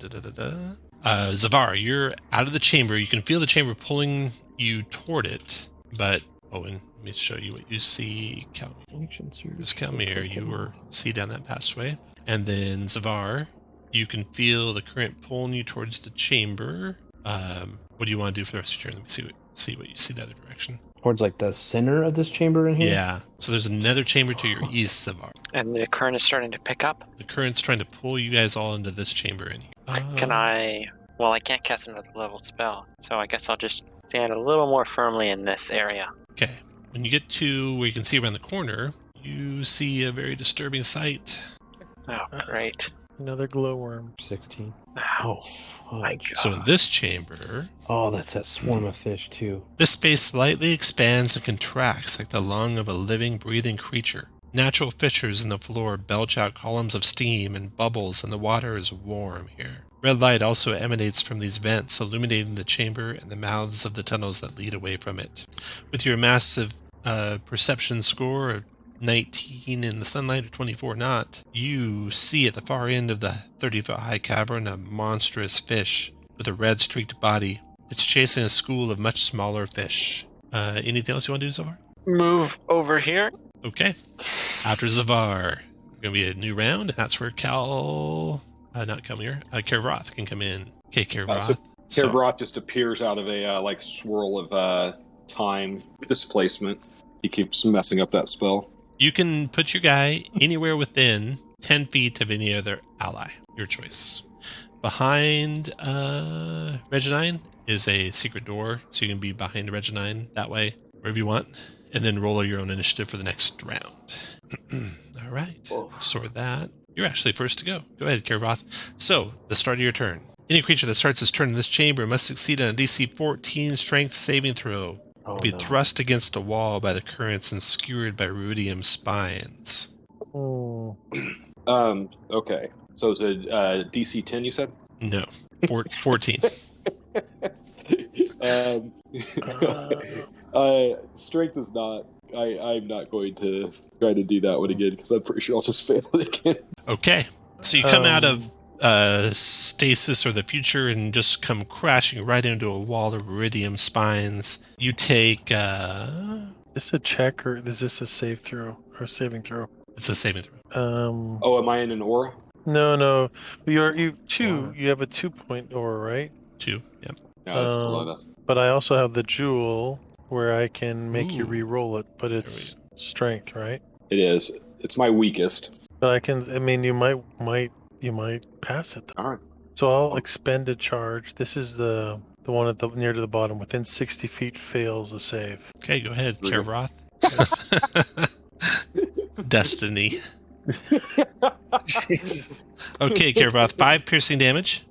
Zavar, you're out of the chamber. You can feel the chamber pulling you toward it, but and let me show you what you see. Just Kalmir, you see down that passageway. And then Zavar, you can feel the current pulling you towards the chamber. What do you want to do for the rest of your turn? Let me see what you see the other direction.
Towards like the center of this chamber in here.
Yeah. So there's another chamber to your east, Zavar.
And the current is starting to pick up.
The current's trying to pull you guys all into this chamber in here.
Can I? Well, I can't cast another level spell, so I guess I'll just stand a little more firmly in this area.
Okay. When you get to where you can see around the corner, you see a very disturbing sight.
Oh, great.
Another glowworm.
16.
Oh,
My God.
So in this chamber,
Oh, that's that swarm of fish too.
this space slightly expands and contracts like the lung of a living, breathing creature. Natural fissures in the floor belch out columns of steam and bubbles, and the water is warm here. Red light also emanates from these vents, illuminating the chamber and the mouths of the tunnels that lead away from it. With your massive perception score of 19 in the sunlight or 24 not, you see at the far end of the 30-foot-high cavern a monstrous fish with a red streaked body. It's chasing a school of much smaller fish. Anything else you want to do, Zavar?
move over here.
Okay. After Zavar, going to be a new round, and that's where Kervoth can come in. Okay, Kervoth.
Kervoth just appears out of a swirl of time displacement. He keeps messing up that spell.
You can put your guy anywhere within 10 feet of any other ally. Your choice. Behind Regineighton is a secret door, so you can be behind Regineighton that way, wherever you want, and then roll your own initiative for the next round. All right. Sort that. You're actually first to go. Go ahead, Kervoth. So, the start of your turn. Any creature that starts its turn in this chamber must succeed on a DC 14 strength saving throw. Be thrust against a wall by the currents and skewered by rudium spines.
Oh.
Okay. So it's a DC 10, you said?
No. 14.
Strength is not. I'm not going to try to do that one again because I'm pretty sure I'll just fail it again.
Okay. So you come out of stasis or the future and just come crashing right into a wall of iridium spines. You take...
Is this a check or is this a save throw or saving throw?
It's a saving throw.
Oh, am I in an aura?
No. You have a 2-point aura, right?
2. Yep.
No, that's still not.
But I also have the jewel where I can make you
Ooh.
re-roll it, but it's strength, right?
It is. It's my weakest.
But you might pass it though.
All right.
So I'll expend a charge. This is the one at the near to the bottom. Within 60 feet fails a save.
Okay, go ahead,
Okay.
Kervoth. Destiny.
Jesus.
Okay, Kervoth, 5 piercing damage.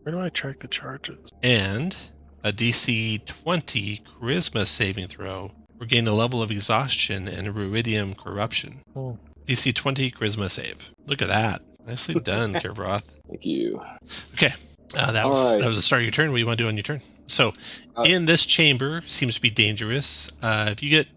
Where do I track the charges?
and a DC 20 Charisma saving throw or gain a level of exhaustion and Iridium Corruption.
Oh.
DC 20 Charisma save. Look at that. Nicely done, Kirvroth.
Thank you.
Okay. That
All
was
right.
the start of your turn. What do you want to do on your turn? So, in this chamber, seems to be dangerous. If you get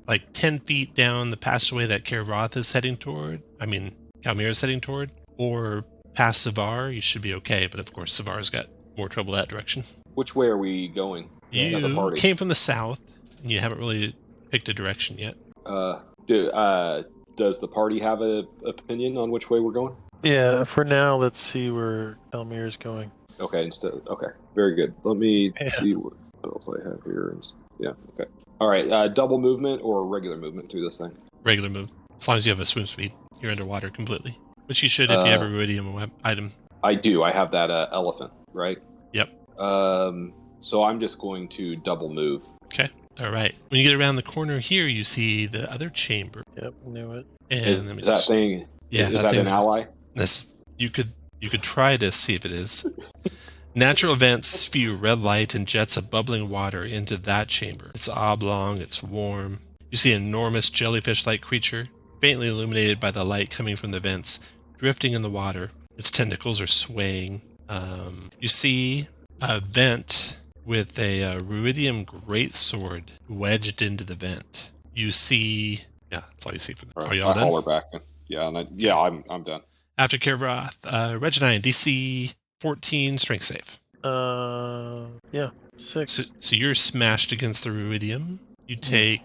like 10 feet down the passageway that Kirvroth is heading toward, Kalmir is heading toward, or past Savar, you should be okay. But of course, Savar's got more trouble that direction.
Which way are we going? As a
You
party?
came from the south, and you haven't really picked a direction yet.
Does the party have an opinion on which way we're going?
Yeah, for now, let's see where Elmir is going.
Okay, okay, very good. Let me
Yeah.
see what else I have here. Yeah, okay. All right, double movement or regular movement through this thing?
Regular move. As long as you have a swim speed, you're underwater completely. Which you should if you have a Iridium item.
I do. I have that elephant, right?
Yep.
So I'm just going to double move.
Okay. All right. When you get around the corner here, you see the other chamber.
Yep, knew it.
And
Is that thing?
Yeah,
is that an ally?
You could try to see if it is. Natural events spew red light and jets of bubbling water into that chamber. It's oblong, it's warm. You see an enormous jellyfish-like creature, faintly illuminated by the light coming from the vents, drifting in the water. Its tentacles are swaying. You see a vent with a Iridium greatsword wedged into the vent. You see... Yeah, that's all you see. Are y'all done?
Holler back. Yeah, I'm done.
After Kirvroth, Regineighton, DC 14 strength save.
Yeah, 6.
So you're smashed against the Iridium. You take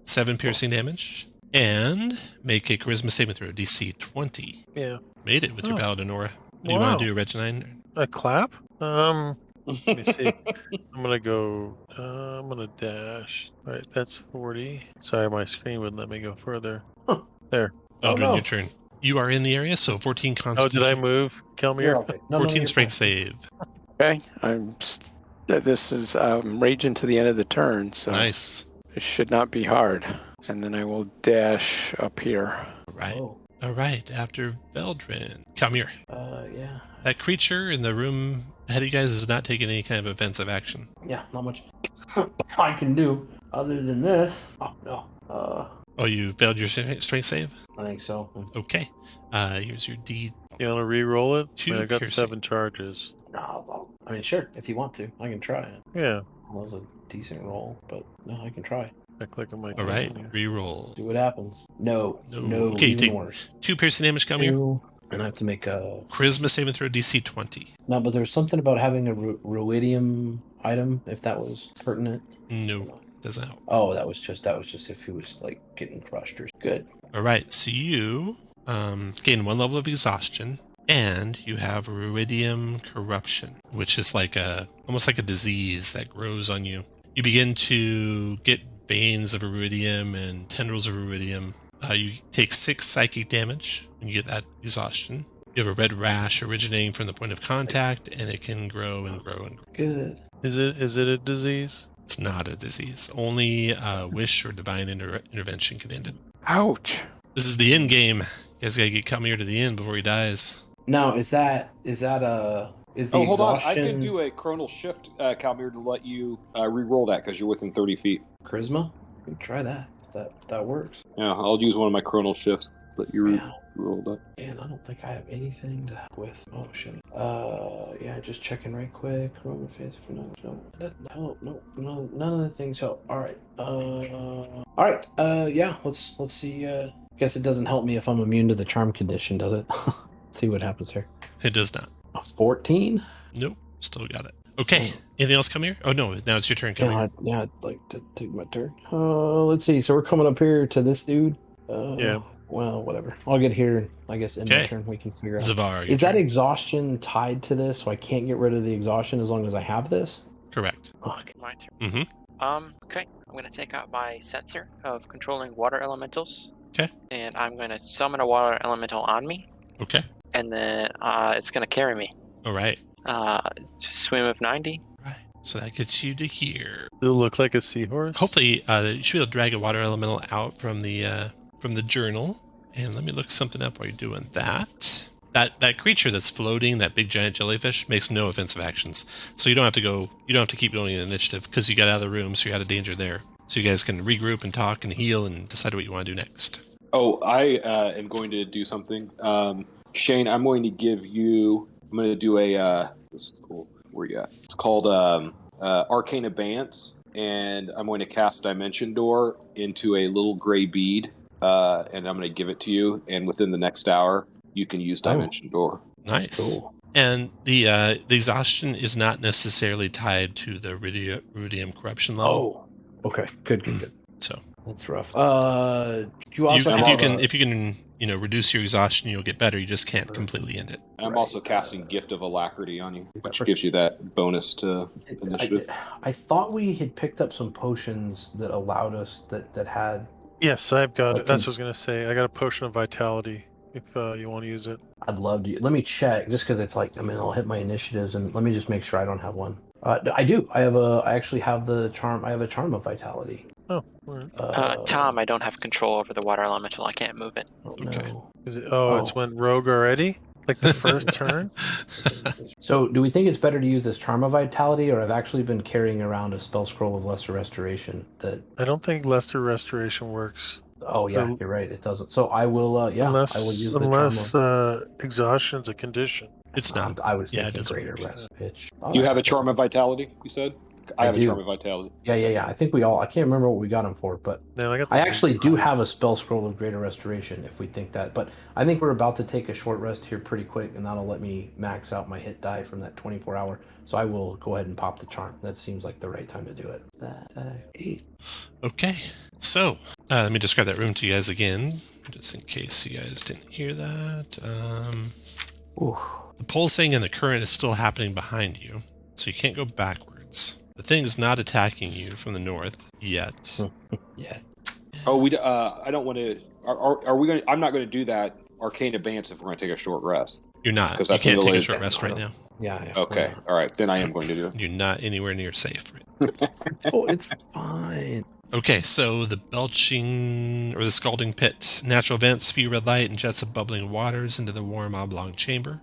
7 piercing damage and make a charisma saving throw, DC 20.
Yeah.
Made it with your Paladin Aura. What do you want to do, Regineighton?
A clap? Let me see. I'm gonna dash. All right, that's 40. Sorry, my screen wouldn't let me go further. There.
Eldrin, your turn. You are in the area, so 14
Oh,
constitution.
did I move? Kelmir?
You're okay. No,
14
you're
strength
fine.
save.
Okay, this is raging to the end of the turn, so
Nice.
it should not be hard. And then I will dash up here.
All right.
Oh,
All right. After Veldrin. Come here.
yeah.
That creature in the room ahead of you guys is not taking any kind of offensive action.
Yeah, not much I can do other than this. Oh, no.
Oh, you failed your strength save?
I think so.
Okay. Here's your D.
You want to re-roll it?
Two
I got
piercing.
7 charges.
No, I mean, sure, if you want to. I can try it.
Yeah.
That was a decent roll, but no, I can try.
I click on my
All right.
gun.
Reroll.
See what happens. No.
Okay, you
Even
take
worse.
2 piercing damage. Come here.
2, and I have to make a...
Charisma saving throw, DC 20.
No, but there's something about having a Iridium item, if that was pertinent.
No, doesn't help.
Oh, that was just if he was like getting crushed or good.
All right. So you gain 1 level of exhaustion, and you have Iridium Corruption, which is almost like a disease that grows on you. You begin to get veins of Iridium and tendrils of Iridium. You take 6 psychic damage when you get that exhaustion. You have a red rash originating from the point of contact, and it can grow and grow and grow.
Good.
Is it a disease?
It's not a disease. Only wish or divine intervention can end it.
Ouch.
This is the end game. You guys gotta get Kalmir to the end before he dies.
Now, is the
Hold on. I
exhaustion
can do a chronal shift, Kalmir, to let you re-roll that because you're within 30 feet.
charisma? We can try that if that works.
Yeah, I'll use one of my chronal shifts. Let you
Yeah.
re-roll that.
And I don't think I have anything to help with. Oh shit. Yeah, just checking right quick. Roman face for no, none of the things help. All right. Yeah. Let's see. Guess it doesn't help me if I'm immune to the charm condition, does it? See what happens here.
It does not.
A 14.
Nope. Still got it. Okay. Anything else, Kalmir? Oh no, now it's your turn, Kalmir.
Yeah, I'd like to take my turn. Let's see. So we're coming up here to this dude.
Yeah.
Well, whatever. I'll get here. I guess in my
Okay.
turn we can figure out.
Zavar.
Is that exhaustion tied to this? So I can't get rid of the exhaustion as long as I have this?
correct?
Fuck.
My turn.
Mm-hmm.
Okay. I'm gonna take out my sensor of controlling water elementals.
Okay.
And I'm gonna summon a water elemental on me,
Okay.
and then it's gonna carry me.
All right.
Just swim of 90.
Right. So that gets you to here.
It'll look like a seahorse.
Hopefully, you should be able to drag a water elemental out from the journal. And let me look something up while you're doing that. That creature that's floating, that big giant jellyfish, makes no offensive actions. So you don't have to keep going in initiative because you got out of the room, so you're out of danger there. So you guys can regroup and talk and heal and decide what you want to do next.
Oh, I am going to do something. Shane, I'm going to give you. I'm going to do a. This is cool. Where you at? It's called Arcane Abeyance, and I'm going to cast Dimension Door into a little gray bead, and I'm going to give it to you. And within the next hour, you can use Dimension Door.
Nice.
Cool.
And the exhaustion is not necessarily tied to the Iridium Corruption level.
Oh, okay. Good.
So
That's rough. You also
if you can reduce your exhaustion, you'll get better. You just can't completely end it.
And I'm also casting Gift of Alacrity on you, which gives you that bonus to initiative.
I thought we had picked up some potions that allowed us that had.
Yes, I've got it. That's what I was going to say. I got a potion of vitality if you want to use it.
I'd love to. Let me check, just because it's like, I'll hit my initiatives, and let me just make sure I don't have one. I do. I actually have the charm. I have a charm of vitality.
Oh, all right.
Tom, I don't have control over the water elemental. I can't move it.
Oh,
Okay.
no.
It's went rogue already? Like the first turn?
So, do we think it's better to use this charm of vitality, or I've actually been carrying around a spell scroll of lesser restoration?
I don't think Lesser Restoration works.
Oh yeah, you're right. It doesn't. So I will. I will use the
unless exhaustion's a condition.
It's not.
I was
Yeah, it
thinking
doesn't
greater
work.
rest, bitch.
You have a Charm of Vitality, you said? I have
do.
a Charm of Vitality.
Yeah. I think we all. I can't remember what we got him for, but
No,
I actually do have a spell scroll of greater restoration. If we think that, but I think we're about to take a short rest here pretty quick, and that'll let me max out my hit die from that 24-hour. So I will go ahead and pop the charm. That seems like the right time to do it.
Okay. So let me describe that room to you guys again, just in case you guys didn't hear that. The pulsing and the current is still happening behind you, so you can't go backwards. The thing is not attacking you from the north yet.
Yeah.
Oh, I don't want to. Are we going? I'm not going to do that Arcane Abeyance if we're going to take a short rest.
You're not.
Because
You
that's
can't take a
really-
short rest right now.
Yeah.
Okay. All right. Then I am going to do it.
You're not anywhere near safe. Right?
Oh, it's fine.
Okay, so the belching or the scalding pit. Natural vents spew red light and jets of bubbling waters into the warm oblong chamber.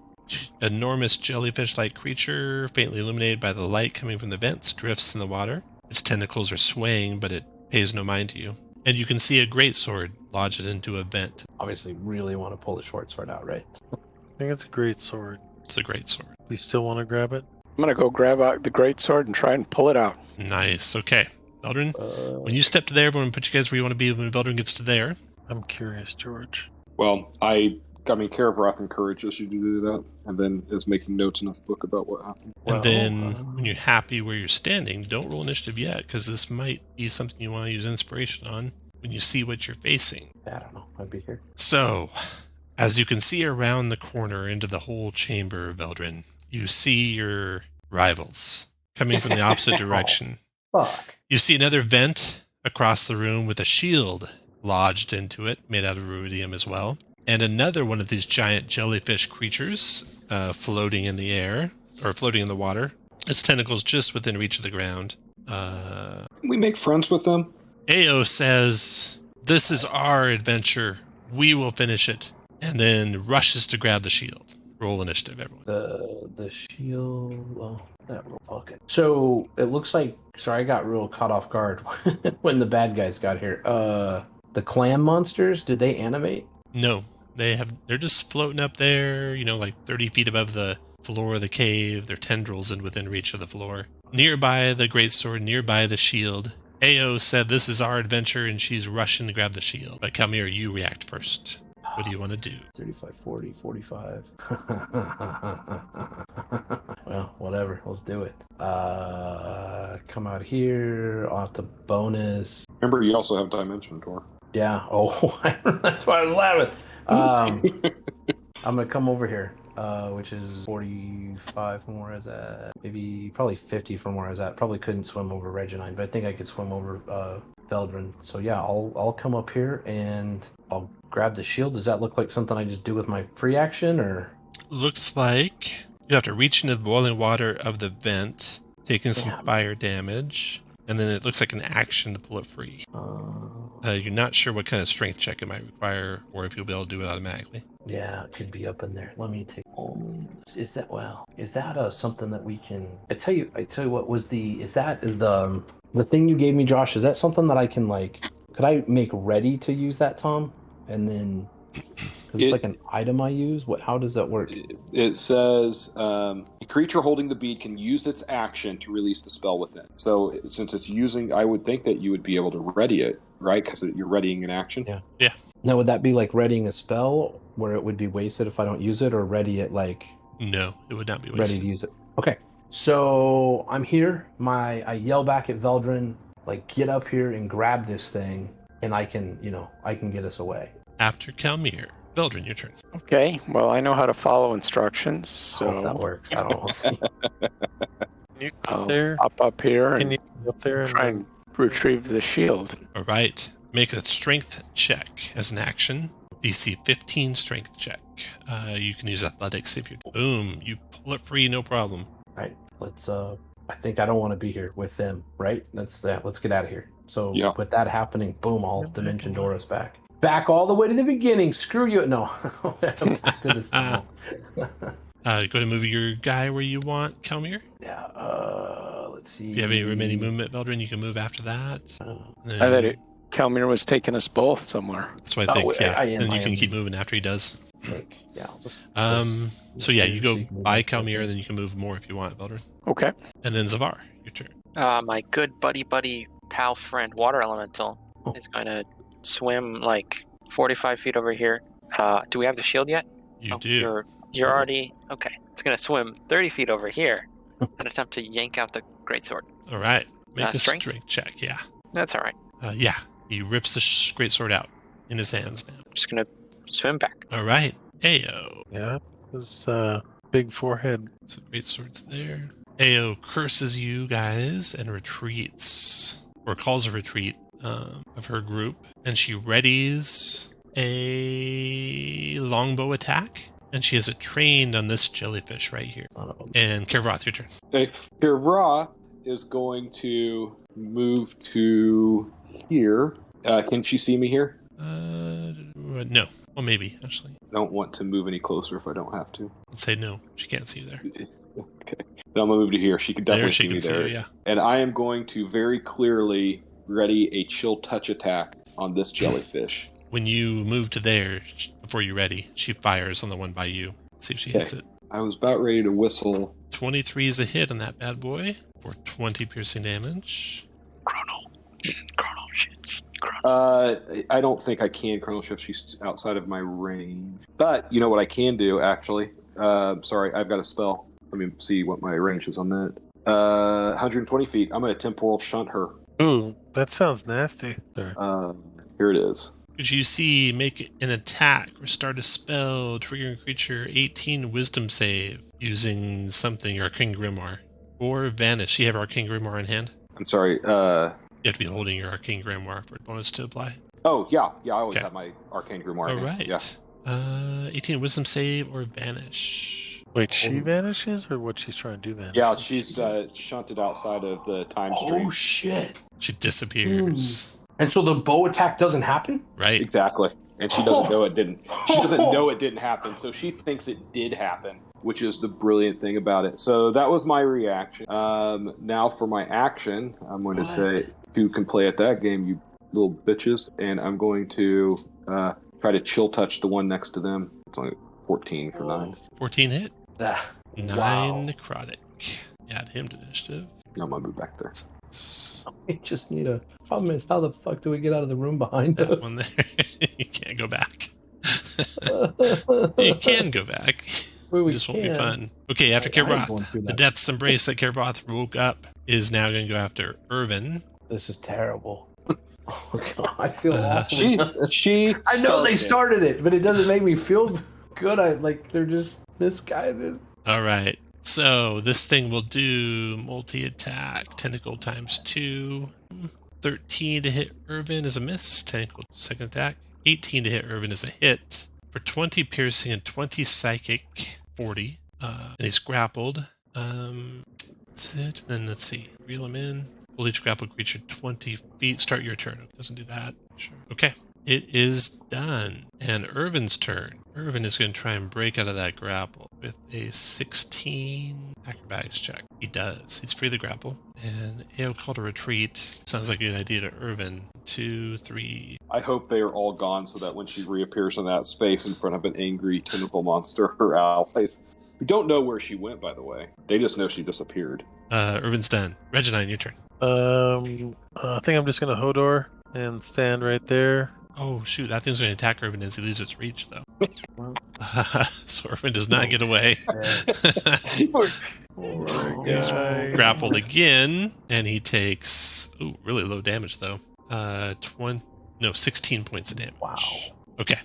Enormous jellyfish-like creature, faintly illuminated by the light coming from the vents, drifts in the water. Its tentacles are swaying, but it pays no mind to you. And you can see a greatsword lodged into a vent.
Obviously, really want to pull the short sword out, right?
I think it's a great sword.
It's a greatsword.
You still want to grab it?
I'm gonna go grab out the greatsword and try and pull it out.
Nice. Okay. Veldrin, when you step to there, everyone put you guys where you want to be when Veldrin gets to there.
I'm curious, George.
Well, Care of Wrath encourages you to do that, and then is making notes in his book about what happened.
And then when you're happy where you're standing, don't roll initiative yet, because this might be something you want to use inspiration on when you see what you're facing.
Yeah, I don't know. I'd be here.
So, as you can see around the corner into the whole chamber, Veldrin, you see your rivals coming from the opposite direction.
Fuck.
You see another vent across the room with a shield lodged into it, made out of iridium as well. And another one of these giant jellyfish creatures floating in the air, or floating in the water. Its tentacles just within reach of the ground.
Can we make friends with them?
Ao says, "This is our adventure. We will finish it." And then rushes to grab the shield. Roll initiative, everyone.
The shield. Well, that real fucking. So it looks like. Sorry, I got real caught off guard when the bad guys got here. The clam monsters. Did they animate?
No, they're just floating up there, like 30 feet above the floor of the cave, their tendrils and within reach of the floor. Nearby the greatsword, nearby the shield. Ao said this is our adventure and she's rushing to grab the shield. But Kalmir, you react first. What do you want to do?
35, 40, 45. Well, whatever. Let's do it. Come out here. Off the bonus.
Remember, you also have Dimension Door.
Yeah. Oh, that's why I was laughing. I'm going to come over here, which is 45 from where I was at. Probably 50 from where I was at. Probably couldn't swim over Regineighton, but I think I could swim over Veldrin. So yeah, I'll come up here and I'll grab the shield. Does that look like something I just do with my free action, or?
Looks like you have to reach into the boiling water of the vent, taking some fire damage, And then it looks like an action to pull it free. You're not sure what kind of strength check it might require, or if you'll be able to do it automatically.
Yeah, it could be up in there. Let me take. Is that something that we can? I tell you what was the thing you gave me, Josh? Is that something that I can Could I make ready to use that, Tom? And then it's like an item I use. How does that work?
It says a creature holding the bead can use its action to release the spell within. So since it's using, I would think that you would be able to ready it, right? Because you're readying an action.
Yeah.
Now, would that be like readying a spell where it would be wasted if I don't use it, or ready it
No, it would not be wasted.
ready to use it? Okay. So I'm here. I yell back at Veldrin, get up here and grab this thing, and I can get us away.
After Calmir. Veldrin, your turn.
Okay, well, I know how to follow instructions, so
Hope that works. I don't know.
Can you
I'll
get there?
hop up here
Can
and
you get up there?
try and retrieve the shield.
All right. Make a strength check as an action. DC 15 strength check. You can use athletics if you... Boom. You pull it free, no problem.
Right. Let's. I think I don't want to be here with them. Right. Let's get out of here. So with that happening, boom! I'll dimension door us back. Back all the way to the beginning. Screw you. No. Back to this.
Go to move your guy where you want, Calmir.
Yeah. Let's see.
If you have any remaining movement, Veldrin, you can move after that.
I thought Calmir was taking us both somewhere.
That's what I think.
I am,
and you
I
can
am.
keep moving after he does.
Just
So yeah, you go by Calmir, and then you can move more if you want, Veldrin.
Okay.
And then Zavar, your turn.
My good buddy, pal, friend, water elemental is going to swim 45 feet over here. Do we have the shield yet?
You do.
You're already... Okay. It's going to swim 30 feet over here and attempt to yank out the greatsword.
All right. Make a
strength?
strength check, yeah.
That's all right.
Yeah. He rips the greatsword out in his hands now.
I'm just going to swim back.
All right. Ayo.
Yeah, his big forehead.
So greatsword's there. Ayo curses you guys and retreats, or calls a retreat of her group, and she readies a longbow attack, and she has it trained on this jellyfish right here. And Kervoth, your turn.
Okay. Kira is going to move to here. Can she see me here?
No. Well, maybe, actually.
I don't want to move any closer if I don't have to.
Let's say no. She can't see you there.
Okay. Then I'm going to move to here. She can definitely
There she
see
can
me
see
there.
you, yeah.
And I am going to very clearly ready a chill touch attack on this jellyfish.
When you move to there, before you're ready, she fires on the one by you. See if she hits it.
I was about ready to whistle.
23 is a hit on that bad boy for 20 piercing damage.
Chrono shit.
I don't think I can chrono shift. She's outside of my range. But you know what I can do, actually? Sorry, I've got a spell. Let me see what my range is on that. 120 feet. I'm going to temporal shunt her.
Ooh, that sounds nasty. There.
Here it is.
As you see, make an attack or start a spell, triggering creature 18 wisdom save using something, Arcane Grimoire. Or vanish. You have Arcane Grimoire in hand?
I'm sorry.
You have to be holding your Arcane Grimoire for a bonus to apply.
Oh, yeah. I always
Okay.
have my Arcane Grimoire.
All
in hand.
right.
Yeah.
18 wisdom save or vanish.
Wait, she vanishes, or what she's trying to do vanishes?
Yeah, she's shunted outside of the time stream.
Oh shit!
She disappears.
And so the bow attack doesn't happen?
Right.
Exactly. And she doesn't know it didn't. She doesn't know it didn't happen, so she thinks it did happen, which is the brilliant thing about it. So that was my reaction. Now for my action, I'm going to say, who can play at that game, you little bitches, and I'm going to try to chill touch the one next to them. It's only 14 for 9.
14 hit. 9
Wow.
necrotic. Add him to the initiative.
I'm going to move back there.
We just need a problem is how the fuck do we get out of the room behind
That
us?
one there. You can't go back. You can go back.
We
This won't be
can.
fun. Okay, after
I ain't going
Kervoth,
through
the
that.
Death's Embrace that Kervoth woke up is now going to go after Irvin.
This is terrible. Oh god, I feel awful.
She
I know they
started
started it, but it doesn't make me feel good. They're just misguided.
All right. So this thing will do multi-attack, tentacle times 2. 13 to hit Irvin is a miss. Tentacle second attack. 18 to hit Irvin is a hit. For 20 piercing and 20 psychic, 40. And he's grappled. That's it. Then let's see. Reel him in. Pull each grappled creature 20 feet. Start your turn. It doesn't do that. Sure. Okay. It is done. And Irvin's turn. Irvin is going to try and break out of that grapple with a 16 acrobatics check. He does. He's free of the grapple. And AO called a retreat. Sounds like a good idea to Irvin. 2, 3.
I hope they are all gone so that when she reappears in that space in front of an angry tentacle monster, her allies. We don't know where she went, by the way. They just know she disappeared.
Irvin's done. Regineighton, your turn.
I think I'm just gonna Hodor and stand right there.
Oh, shoot. That thing's going to attack Irvin as he leaves its reach, though. So Irvin does not get away. He's grappled again, and he takes really low damage, though. 16 points of damage.
Wow.
Okay.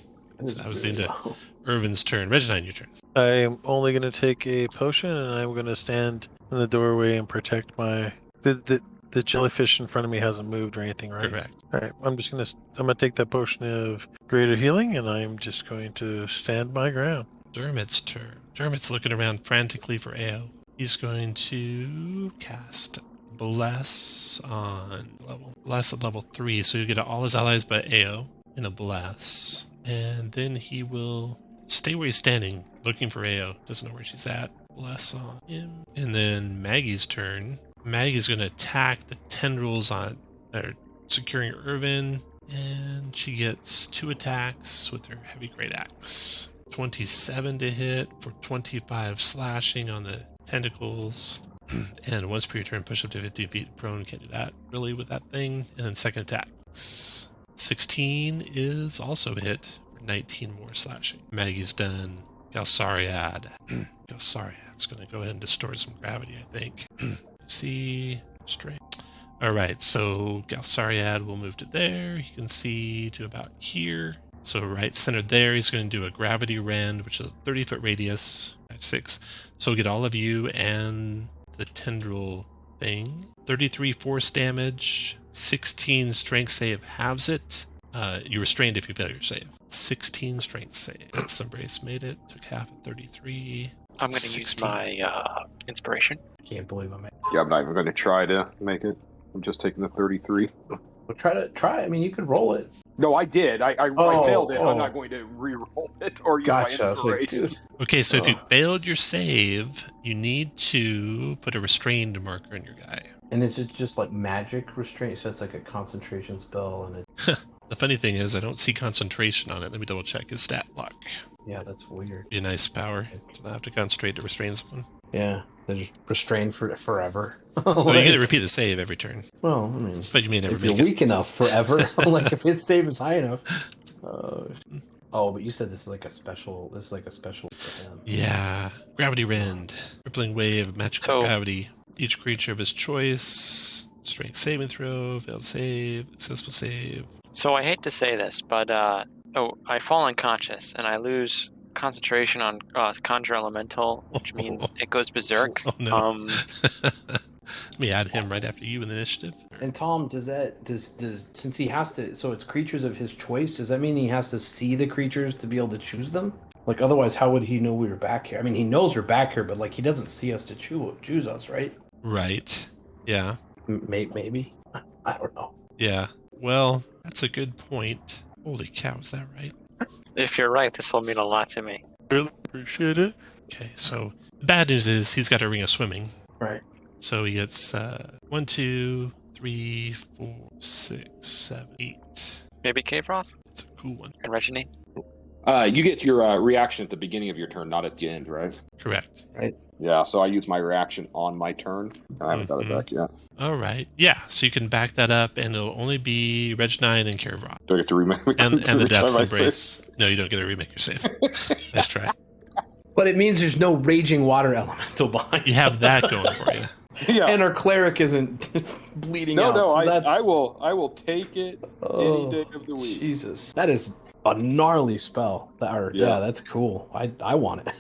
So that was the end of Irvin's turn. Regineighton, your turn.
I am only gonna take a potion, and I'm gonna stand in the doorway and protect my. The jellyfish in front of me hasn't moved or anything, right?
Correct.
All right. I'm gonna take that potion of greater healing, and I'm just going to stand my ground.
Dermot's turn. Dermot's looking around frantically for AO. He's going to cast Bless at level 3, so you get all his allies but AO in a Bless. And then he will stay where he's standing, looking for AO. Doesn't know where she's at. Bless on him. And then Maggie's turn. Maggie's going to attack the tendrils that are securing Irvin, and she gets 2 attacks with her heavy great axe. 27 to hit for 25 slashing on the tentacles. And once per your turn, push up to 15 feet prone. Can't do that really with that thing. And then second attack. 16 is also a hit for 19 more slashing. Maggie's done. Galsariad. Galsariad's going to go ahead and distort some gravity, I think. See straight. All right, so Galsariad will move to there. You can see to about here. So right centered there, he's going to do a gravity rend, which is a 30-foot radius, 5-6. So we'll get all of you and the tendril thing. 33 force damage, 16 strength save halves it. You're restrained if you fail your save. 16 strength save. That's Embrace made it. Took half at 33.
I'm going to use my inspiration.
Can't believe I made it.
Yeah, I'm not even going to try to make it. I'm just taking the 33.
Well, try. I mean, you could roll it.
No, I did. I failed it. I'm not going to re-roll it or use my inspiration.
Okay, so if you failed your save, you need to put a restrained marker in your guy.
And it's just like magic restraint, so it's like a concentration spell, and it.
The funny thing is, I don't see concentration on it. Let me double check his stat block.
Yeah, that's weird.
Be a nice power. So I have to concentrate to restrain someone.
Yeah, they're just restrained for forever.
Well, you get to repeat the save every turn.
Well, I mean,
but you may never
if
make
you're weak enough forever, like if its save is high enough. But you said this is like a special. This is like a special for him.
Yeah, gravity rend, rippling wave of magical gravity. Each creature of his choice. Strength saving throw, failed save, successful save.
So I hate to say this, but I fall unconscious and I lose concentration on Conjure Elemental, which means it goes berserk.
Oh, no. Let me add him right after you in the initiative.
And Tom, does since he has to, so it's creatures of his choice, does that mean he has to see the creatures to be able to choose them? Like, otherwise, how would he know we were back here? I mean, he knows we're back here, but like, he doesn't see us to choose us, right?
Right. Yeah.
Maybe. I don't know.
Yeah. Well, that's a good point. Holy cow, is that right?
If you're right, this will mean a lot to me.
Really appreciate it.
Okay, so the bad news is he's got a ring of swimming.
Right.
So he gets 1, 2, 3, 4, 6, 7, 8.
Maybe Cave Roth?
That's a cool one.
And Regineighton?
You get your reaction at the beginning of your turn, not at the end, right?
Correct.
Right.
Yeah, so I use my reaction on my turn. I haven't got it back yet.
All right. Yeah, so you can back that up, and it'll only be Regineighton and Cael.
Do I get to remake
and the Death's Embrace. No, you don't get to remake your save. Nice try.
But it means there's no raging water elemental behind.
You have that going for you.
Yeah.
And our cleric isn't bleeding out.
No,
so
I will take it any day of the week.
Jesus. That is a gnarly spell. Yeah, that's cool. I want it.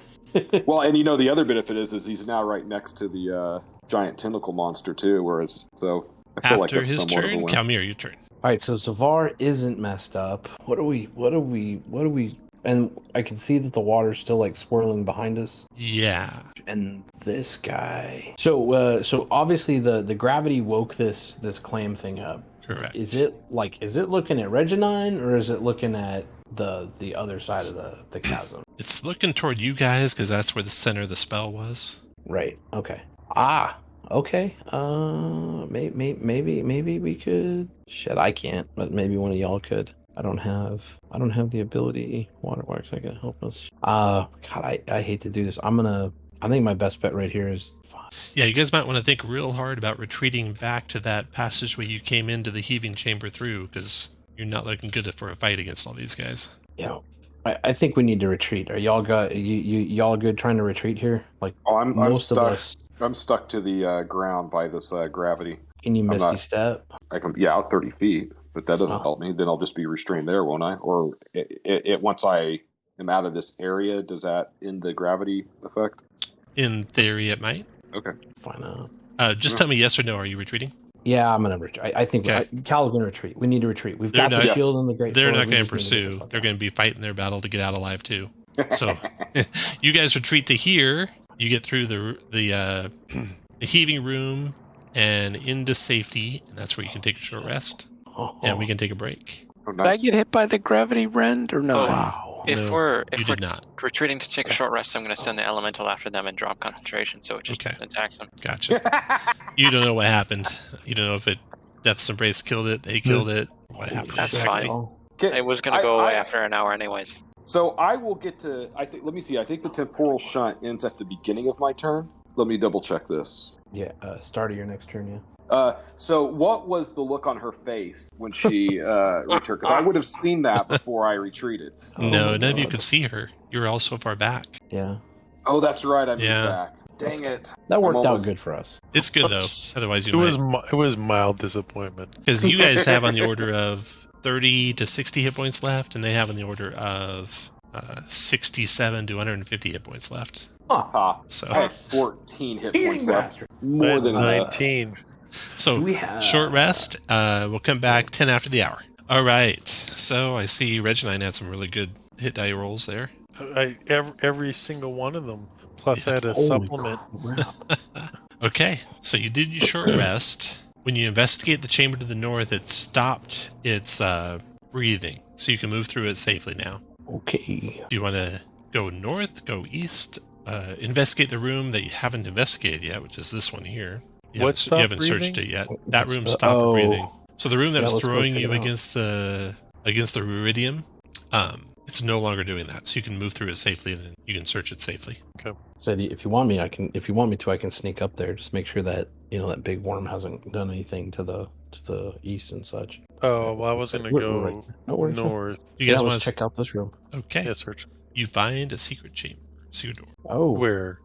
Well, and the other benefit is he's now right next to the giant tentacle monster too. Whereas, so I feel
after
like
his
somewhat
turn,
of a win.
Kalmir, your turn.
All right, so Zavar isn't messed up. What do we? And I can see that the water's still like swirling behind us.
Yeah.
And this guy. So obviously the gravity woke this clam thing up.
Correct.
Is it looking at Regineighton, or is it looking at the other side of the chasm?
It's looking toward you guys because that's where the center of the spell was.
Right. Okay. Okay. Maybe we could. Shit, I can't, but maybe one of y'all could. I don't have the ability. Waterworks, I can help us. God, I hate to do this. I think my best bet right here is.
Yeah, you guys might want to think real hard about retreating back to that passageway you came into the heaving chamber through, because you're not looking good for a fight against all these guys.
Yeah. I think we need to retreat. Are y'all y'all good trying to retreat here? Like,
I'm stuck.
of us.
I'm stuck to the ground by this gravity.
Can you misty step?
I can, out 30 feet, but that doesn't help me. Then I'll just be restrained there, won't I? Or once I am out of this area, does that end the gravity effect?
In theory, it might.
Okay.
Find out.
Just tell me yes or no. Are you retreating?
Yeah, I'm gonna retreat. I think Cal's gonna retreat. We need to retreat. We've got the shield and the great.
They're not going to pursue. They're going to be fighting their battle to get out alive too. So, you guys retreat to here. You get through the heaving room and into safety, and that's where you can take a short rest, and we can take a break.
Oh,
Did I
nice.
get hit by the gravity rend or no?
Wow.
If we're
did not.
retreating to take a short rest, I'm going to send the elemental after them and drop concentration, so it just attacks them.
Gotcha. You don't know what happened. You don't know if Death's Embrace killed it, they killed it, what happened
That's
exactly.
fine. It was going to go away after an hour anyways.
So I will get to. Let me see. I think the temporal shunt ends at the beginning of my turn. Let me double check this.
Yeah, start of your next turn. Yeah.
So what was the look on her face when she returned? Because I would have seen that before I retreated.
No, none of you could see her. You were all so far back.
Yeah.
Oh, that's right. I moved back. Dang it.
That worked out good for us.
It's good though. Otherwise,
It was mild disappointment.
because you guys have on the order of 30 to 60 hit points left, and they have on the order of 67 to 150 hit points left. So
I have 14 hit points left. More than
19.
So, short rest. We'll come back 10 after the hour. All right. So, I see Regineighton had some really good hit die rolls there.
Every single one of them. Plus, I had a supplement.
Okay. So, you did your short rest. When you investigate the chamber to the north, it stopped its breathing. So, you can move through it safely now.
Okay.
Do you want to go north, go east, investigate the room that you haven't investigated yet, which is this one here? You haven't searched it yet. That room stopped breathing. So the room that was throwing you against the Iridium, it's no longer doing that. So you can move through it safely, and then you can search it safely.
Okay.
So if you want me, I can. If you want me to, I can sneak up there. Just make sure that that big worm hasn't done anything to the east and such.
Oh, well, I was going to go north.
You guys want
to check out this room?
Okay.
Yeah, search.
You find a secret chamber, secret door.
Oh,
Where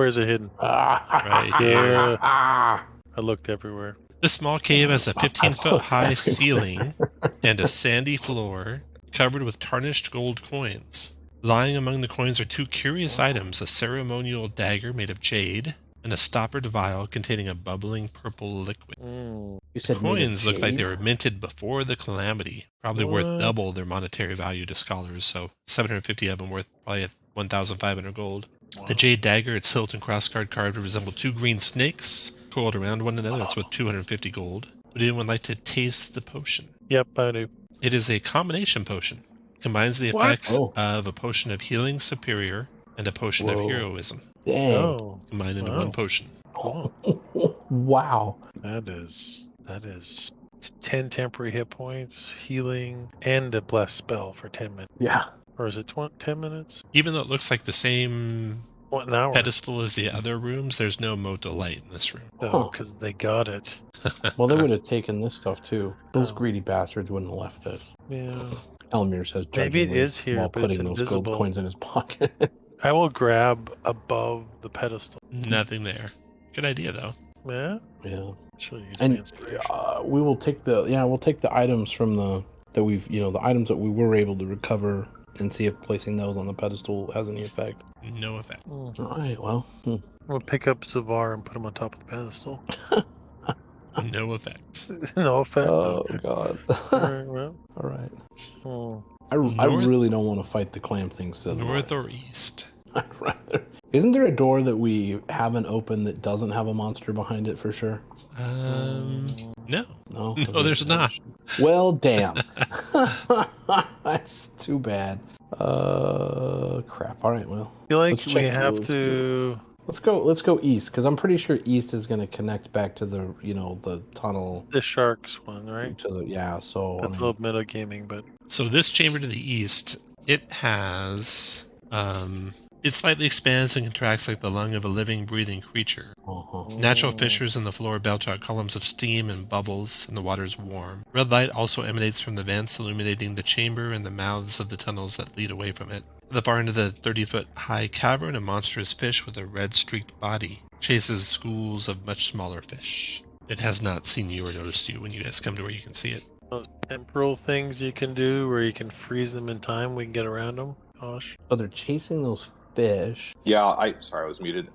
is it hidden?
Right here.
I looked everywhere.
This small cave has a 15-foot high ceiling and a sandy floor covered with tarnished gold coins. Lying among the coins are two curious items, a ceremonial dagger made of jade and a stoppered vial containing a bubbling purple liquid.
Mm.
The coins look like they were minted before the calamity, probably worth double their monetary value to scholars, so 750 of them worth probably 1,500 gold. Wow. The jade dagger, its hilt and crossguard carved to resemble two green snakes coiled around one another. That's worth 250 gold. Would anyone like to taste the potion?
Yep, I do.
It is a combination potion. Combines the effects of a potion of healing superior and a potion of heroism.
Dang.
Oh,
Combined into one potion.
cool.
Wow.
That is 10 temporary hit points, healing, and a blessed spell for 10 minutes.
Yeah.
Or is it 10 minutes?
Even though it looks like the same
An hour.
pedestal as the other rooms, there's no mote of light in this room.
Oh, because they got it.
Well, they would have taken this stuff too. Those greedy bastards wouldn't have left this.
Yeah.
Elmir says
Maybe it
judgingly
is here,
while
but it's
putting those gold
invisible.
coins in his pocket.
I will grab above the pedestal.
Nothing there. Good idea, though.
Yeah?
Yeah.
She'll use
And
my inspiration.
we will take we'll take the items from the items that we were able to recover and see if placing those on the pedestal has any effect.
No effect.
All right. Well.
We'll pick up Zavar and put him on top of the pedestal.
No effect.
No effect.
Oh
Okay.
God.
All right, well.
All right.
Oh.
I really don't want to fight the clam things. To the
North or east?
I'd rather. Isn't there a door that we haven't opened that doesn't have a monster behind it for sure?
No.
No,
No, there's not.
Well, damn. That's too bad. Crap. All right, well.
I feel like
Let's
we
check
have
those.
to.
Let's go east, because I'm pretty sure east is going to connect back to the, the tunnel.
The sharks one, right?
So
That's
I
a little metagaming, but
So this chamber to the east, it has it slightly expands and contracts like the lung of a living, breathing creature. Natural fissures in the floor belch out columns of steam and bubbles, and the water is warm. Red light also emanates from the vents, illuminating the chamber and the mouths of the tunnels that lead away from it. At the far end of the 30-foot high cavern, a monstrous fish with a red-streaked body chases schools of much smaller fish. It has not seen you or noticed you when you guys come to where you can see it.
those temporal things you can do where you can freeze them in time, we can get around them. Gosh.
So they're chasing those fish.
Yeah, I was muted.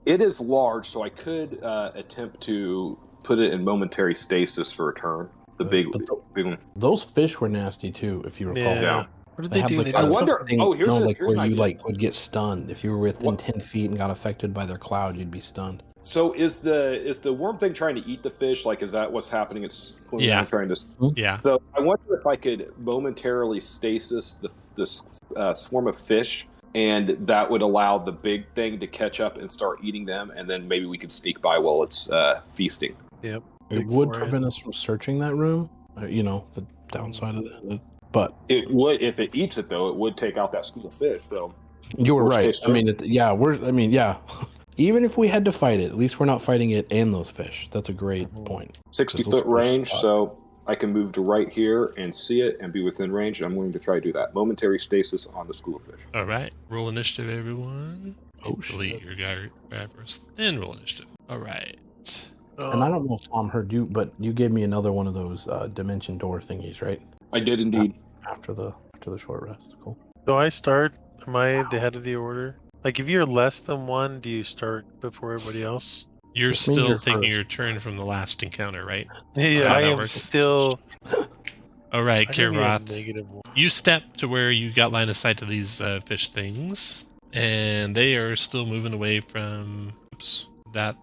It is large, so I could attempt to put it in momentary stasis for a turn. The big one.
Those fish were nasty too, if you recall.
Yeah.
What did
They
they
have,
do?
like,
They
a
I
did
wonder-
something-
oh, here's
where
an
you
idea.
would get stunned. If you were within
What?
10 feet and got affected by their cloud, you'd be stunned.
So is the worm thing trying to eat the fish? Like, is that what's happening? It's swimming
Yeah.
around trying to.
Yeah.
So I wonder if I could momentarily stasis the swarm of fish, and that would allow the big thing to catch up and start eating them, and then maybe we could sneak by while it's feasting.
Yep.
It
Big
would
forehead.
prevent us from searching that room. The downside of it. But
It would, if it eats it though, it would take out that school of fish. So
you were
Worst
right.
case
Yeah. Even if we had to fight it, at least we're not fighting it and those fish. That's a great point.
60-foot range, so I can move to right here and see it and be within range. I'm willing to try to do that. Momentary stasis on the school of fish.
All right. Roll initiative, everyone.
Oh,
Delete
shit.
your guy first, then roll initiative. All right.
And I don't know if Tom heard you, but you gave me another one of those dimension door thingies, right?
I did indeed.
After the short rest. Cool.
So I start. Am I the head of the order? Like, if you're less than one, do you start before everybody else?
You're
Just means
still
you're
taking
first.
your turn from the last encounter, right?
Yeah,
how
I
that
am
works.
still.
All right,
I can be a
Kirvoth.
-1.
You step to where you got line of sight to these fish things, and they are still moving away from that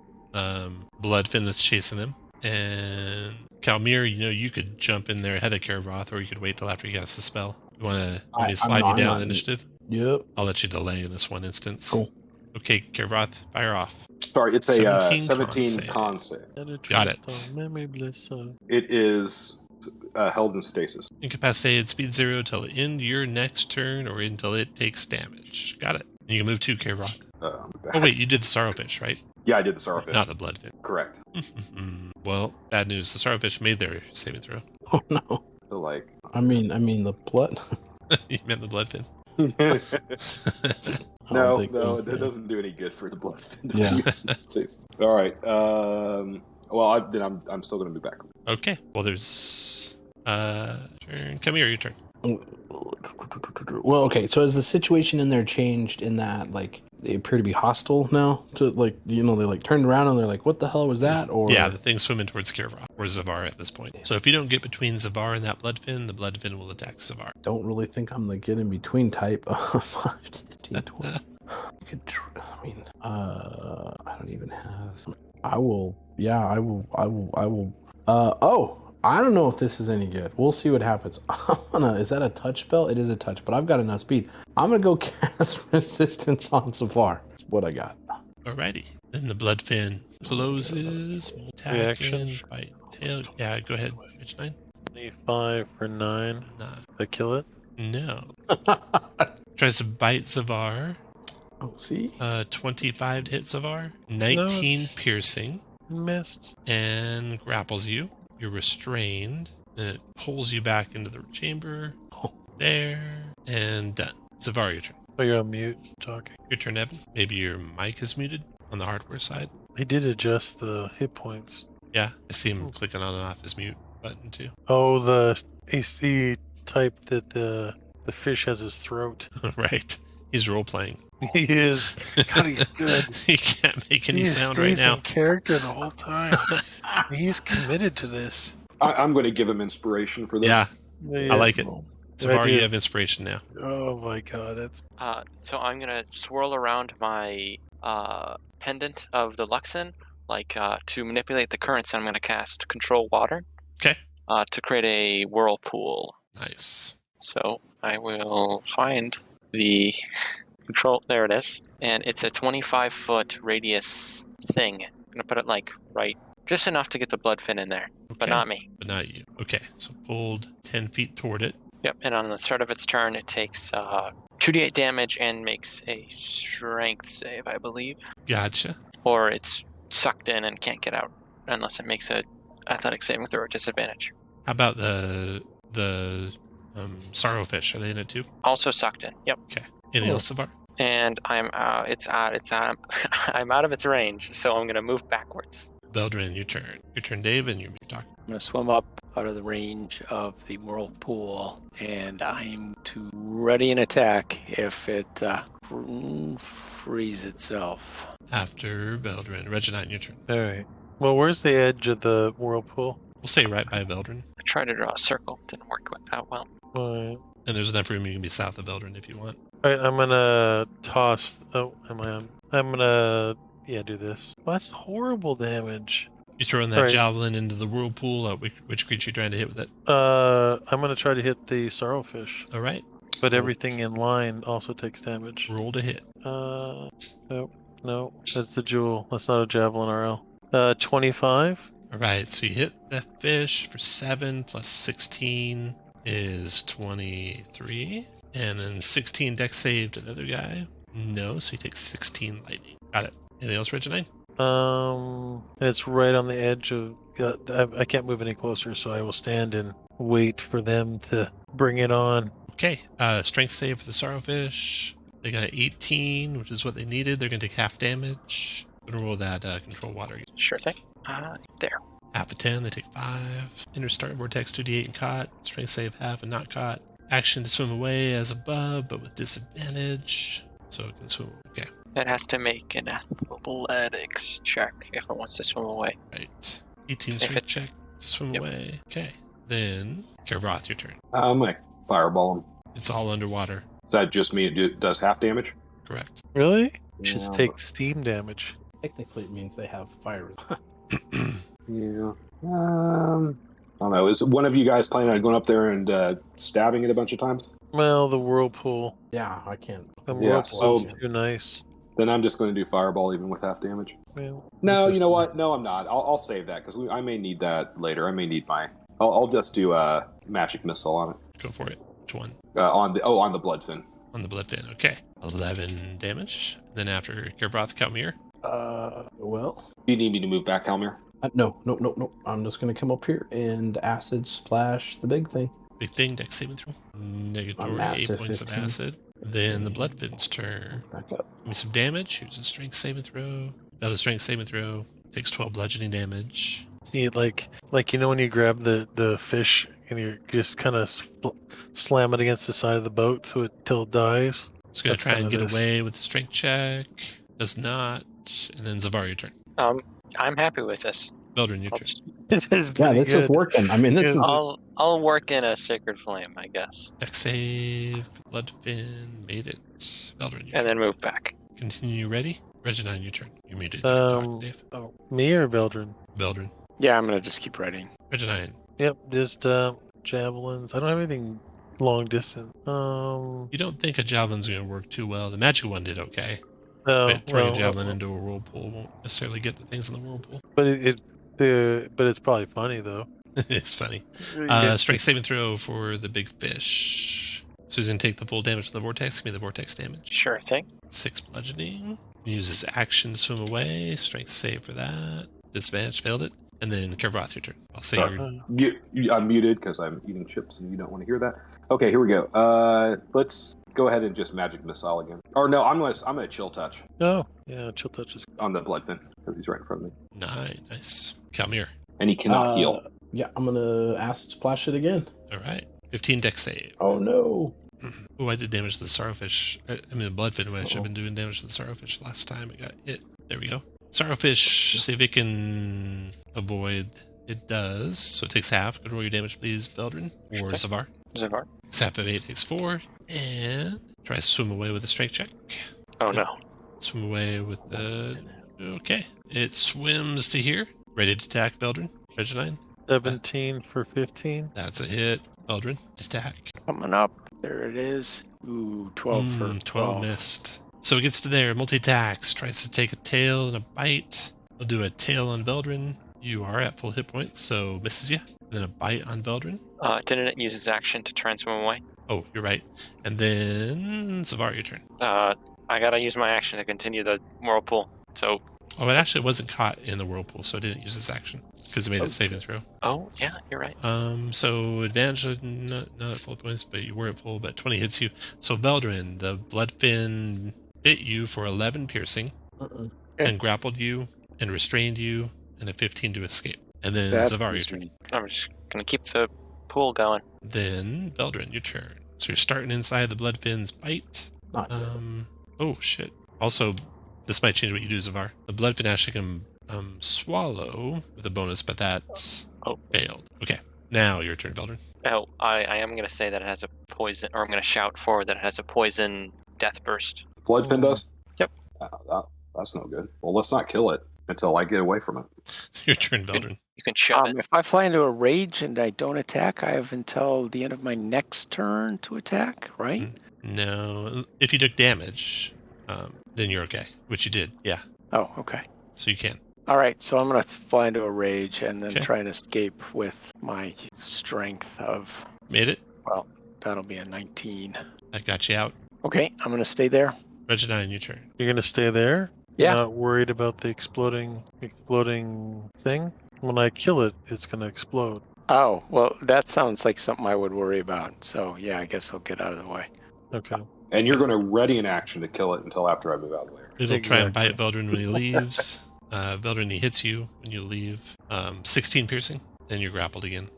bloodfin that's chasing them. And Calmir, you could jump in there ahead of Kirvoth, or you could wait till after he casts the spell. You want me to slide you down the initiative?
Yep.
I'll let you delay in this one instance.
Cool.
Okay, Kirvoth, fire off.
Sorry, it's a
17
17
con
con save.
Got it.
Memory bliss.
It is held in stasis.
Incapacitated, speed 0 till the end of your next turn or until it takes damage. Got it. And you can move 2, Kirvoth. Oh wait, you did the Sorrowfish, right?
Yeah, I did the Sorrowfish.
Not the Bloodfin.
Correct.
Well, bad news. The Sorrowfish made their saving throw.
Oh no.
So, like,
I mean the blood.
You meant the Bloodfin.
no,
yeah.
that doesn't do any good for the blood.
Yeah.
All right. Well, I'm still going to be back.
Okay. Well, there's turn. Come here, your turn.
Well, okay. So has the situation in there changed in that like they appear to be hostile now? To they like turned around and they're like, "What the hell was that?" Or
Yeah, the thing's swimming towards Kirvoth or Zavar at this point. So if you don't get between Zavar and that Bloodfin, the Bloodfin will attack Zavar.
don't really think I'm the get in between type of 5 to 15, 20. I don't even have. I will. I don't know if this is any good. We'll see what happens. Is that a touch spell? It is a touch, but I've got enough speed. I'm gonna go cast resistance on Safar. That's what I got.
Alrighty. Then the Bloodfin closes. Attack
Reaction.
and bite tail. Yeah, go ahead. Which 9?
25 for 9.
Nah.
I kill it.
No. Tries to bite Zavar.
Oh, see?
25 to hit Zavar. 19 piercing.
Missed.
And grapples you. You're restrained. Then it pulls you back into the chamber. There. And done. Zavar, your turn.
Oh, you're on mute talking.
Your turn, Evan. Maybe your mic is muted on the hardware side.
I did adjust the hit points.
Yeah, I see him clicking on and off his mute button too.
Oh, the AC type that the fish has his throat.
Right. He's role playing.
He is. God, he's good.
He can't make any
He
sound right
stays
now.
in character the whole time. He's committed to this.
I'm going to give him inspiration for this.
Yeah, I like it. Zavar,
do.
you have inspiration now.
Oh my god, that's
So I'm gonna swirl around my pendant of the Luxon, to manipulate the currents. I'm gonna cast Control Water.
Okay.
To create a whirlpool.
Nice.
So I will find the control. There it is, and it's a 25-foot radius thing. I'm gonna put it right, just enough to get the bloodfin in there,
Okay.
but not me.
But not you. Okay, so pulled 10 feet toward it.
Yep. And on the start of its turn, it takes 2d8 damage and makes a strength save, I believe,
Gotcha.
or it's sucked in and can't get out unless it makes a athletic saving throw at disadvantage.
How about the Sorrowfish? Are they in it too?
Also sucked in. Yep.
Okay. Anything else, Zavar?
And I'm I'm out of its range, so I'm gonna move backwards.
Veldrin, your turn. Your turn, Dave, and you're talking.
I'm going to swim up out of the range of the whirlpool, and I'm to ready an attack if it frees itself.
After Veldrin. Regineighton, your turn.
alright. Well, where's the edge of the whirlpool?
We'll say right by Veldrin.
I tried to draw a circle, didn't work out well.
Alright.
And there's enough room you can be south of Veldrin if you want.
Alright, I'm gonna toss. Oh, am I on? I'm gonna. Yeah, do this. Well, that's horrible damage.
You're throwing that
Right.
javelin into the whirlpool. Which creature you trying to hit with it?
I'm gonna try to hit the Sorrowfish,
All right.
but everything in line also takes damage.
Roll to hit.
Nope. No, that's the jewel. That's not a javelin RL. 25.
All right. So you hit that fish for 7 plus 16 is 23. And then 16 dex save to the other guy. No, so he takes 16 lightning. Got it. Anything else, Regineighton?
It's right on the edge of. I can't move any closer, so I will stand and wait for them to bring it on.
Okay. Strength save for the Sorrowfish. They got an 18, which is what they needed. They're going to take half damage. I'm going to roll that control water again.
Sure thing. There.
Half a 10, they take 5. Enter start vortex 2d8 and caught. Strength save half and not caught. Action to swim away as above, but with disadvantage. So it can swim. Okay.
It has to make an athletics check if it wants to swim away.
Right. 18
If
strength
it-
check. Swim
Yep.
away. Okay. Then, Kervoth, your turn.
I'm gonna fireball him.
It's all underwater.
Does that just mean it does half damage?
Correct.
Really? Just
Yeah,
take steam damage.
Technically, it means they have fire.
Yeah. I don't know. Is one of you guys planning on going up there and stabbing it a bunch of times?
Well, the whirlpool.
Yeah, I can't.
The
Yeah,
whirlpool
so-
is too nice.
Then I'm just going to do fireball even with half damage.
Well,
No,
this
you know
is-
what? No, I'm not. I'll save that because I may need that later. I may need my. I'll just do a magic missile on it.
Go for it. Which one?
On the bloodfin.
On the bloodfin. Okay. 11 damage. Then after Kervoth, Kalmir.
Well,
Do you need me to move back, Helmir?
no. I'm just gonna come up here and acid splash the big thing.
Big thing, dex saving throw. Negatory, 8
massive
points of
15.
acid. Then the bloodfin's turn.
Back up.
Give me some damage. Here's a strength saving throw. Got a strength saving throw. Takes 12 bludgeoning damage.
See, like when you grab the fish and you just kind of slam it against the side of the boat till it dies.
It's gonna
That's
try and
kinda
get
this.
away with the strength check. Does not. And then Zavar, your turn.
I'm happy with this.
Veldrin, your
I'll,
turn.
just,
This is
Yeah,
pretty
this is
good.
working. I mean, this is.
I'll work in a sacred flame, I guess,
Dex save. Bloodfin. Made it. Veldrin, your
and
turn.
then move back.
Continue ready. Regineighton, your turn. You're muted. If you're talking, Dave.
Oh, me or Veldrin?
Veldrin.
Yeah, I'm going to just keep writing.
Regineighton.
Yep, just javelins. I don't have anything long distance.
You don't think a javelin's going to work too well. The magic one did okay.
No,
But throwing
well,
a javelin into a whirlpool won't necessarily get the things in the whirlpool.
but but it's probably funny though.
It's funny.
Yeah.
Strength saving throw for the big fish. So he's going to take the full damage from the vortex. Give me the vortex damage.
Sure thing.
6 bludgeoning. Use his action to swim away. Strength save for that. Disadvantage, failed it. And then Kervoth, your turn. I'll say
Sorry.
your
I'm muted because I'm eating chips and you don't want to hear that. Okay, here we go. Let's go ahead and just magic missile again. Or no, I'm gonna chill touch
Oh, yeah, chill touch is.
on the bloodfin because he's right in front of me,
Nice. Kalmir.
and he cannot heal.
Yeah, I'm gonna acid splash it again.
All right. 15 dex save.
Oh no.
Oh, I did damage to the Sorrowfish. I mean, the Bloodfin. I should have been doing damage to the Sorrowfish last time. I got hit. There we go. Sorrowfish, see if it can avoid. It does. So it takes half. Go roll your damage, please, Veldrin. Or Zavar.
Zavar.
Half of 8 takes 4. And try to swim away with a strength check.
Oh no.
Swim away with the... Okay. It swims to here. Ready to attack Veldrin. Regineighton.
17 for 15.
That's a hit. Veldrin, attack.
Coming up. There it is. Ooh, 12 for
12
12.
missed. So it gets to there. Multi-attacks. Tries to take a tail and a bite. We'll do a tail on Veldrin. You are at full hit points, so misses you. Then a bite on Veldrin.
Didn't it use its action to try and swim away?
Oh, you're right. And then Zavar, your turn.
I gotta use my action to continue the whirlpool. So.
Oh, it actually wasn't caught in the whirlpool, so it didn't use its action because it made it save and throw.
Oh, yeah, you're right.
So advantage, not at full points, but you were at full, but 20 hits you. So Veldrin, the bloodfin bit you for 11 piercing and grappled you and restrained you and a 15 to escape. And then Zavar, your turn.
I'm just gonna keep the pool going.
Then Veldrin, your turn. So you're starting inside the bloodfin's bite. Oh shit. Also, this might change what you do, Zavar. The bloodfin actually can swallow with a bonus, but that failed. Okay. Now your turn, Veldrin.
Oh, I am gonna say that it has a poison, or I'm gonna shout forward that it has a poison death burst.
Bloodfin does?
Yep.
That's no good. Well, let's not kill it until I get away from it.
Your turn, Veldrin.
You can shove it.
If I fly into a rage and I don't attack, I have until the end of my next turn to attack, right?
No. If you took damage, then you're okay, which you did. Yeah.
Oh, okay.
So you can.
All right, so I'm going to fly into a rage and then
Okay.
try and escape with my strength of,
Made it.
well, that'll be a 19.
That got you out.
Okay, I'm going to stay there.
Regineighton, your turn.
You're gonna stay there?
Yeah.
Not worried about the exploding thing? When I kill it, it's gonna explode.
Oh, well, that sounds like something I would worry about. So, yeah, I guess I'll get out of the way.
Okay.
And you're going to ready an action to kill it until after I move out of there.
It'll try and
Exactly.
bite Veldrin when he leaves. Veldrin, he hits you when you leave. 16 piercing. Then you're grappled again.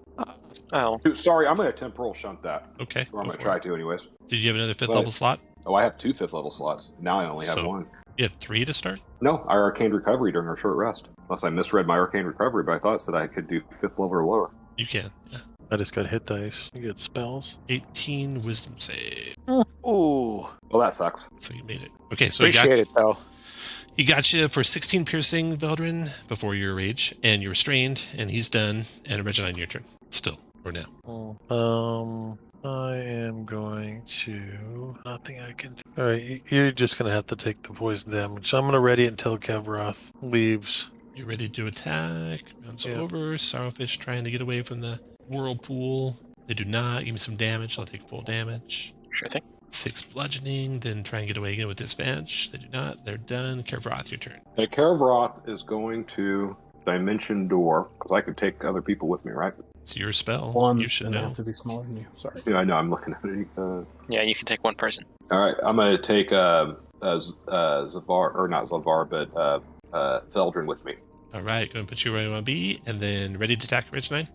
Oh,
Dude, sorry, I'm going to temporal shunt that.
Okay.
Or I'm
go
going to
for
try
it.
to anyways.
Did you have another 5th
But-
level slot?
Oh, I have 2 5th level slots. Now I only have
So-
1.
You had 3 to start?
No, I arcane recovery during our short rest. Unless I misread my arcane recovery, but I thought it said I could do 5th level or lower.
You can. Yeah.
I just got hit dice. You get spells.
18 wisdom save.
Ooh,
Well, that sucks.
So you made it. Okay, so
appreciate it, though.
he got you for 16 piercing, Veldrin, before your rage, and you're restrained, and he's done. And Regineighton, your turn. Still, or now.
I am going to... Nothing I can do. Alright, you're just gonna have to take the poison damage. I'm gonna ready it until Kevroth leaves.
You're ready to attack. Rounds
Yeah.
over. Sorrowfish trying to get away from the whirlpool. They do not. Give me some damage. I'll take full damage.
sure thing.
6 bludgeoning. Then try and get away again with disadvantage. They do not. They're done. Kervroth, your turn.
Okay, Karavroth is going to Dimension Door, because I could take other people with me, right?
It's your spell.
One,
You should
and they
know.
have to be smaller than you. Sorry.
Yeah, I know, I'm looking at it.
Yeah, you can take one person.
All right, I'm going to take Zavar, or not Zavar, but Veldrin with me.
All right. Going to put you where you want to be. And then ready to attack Regineighton.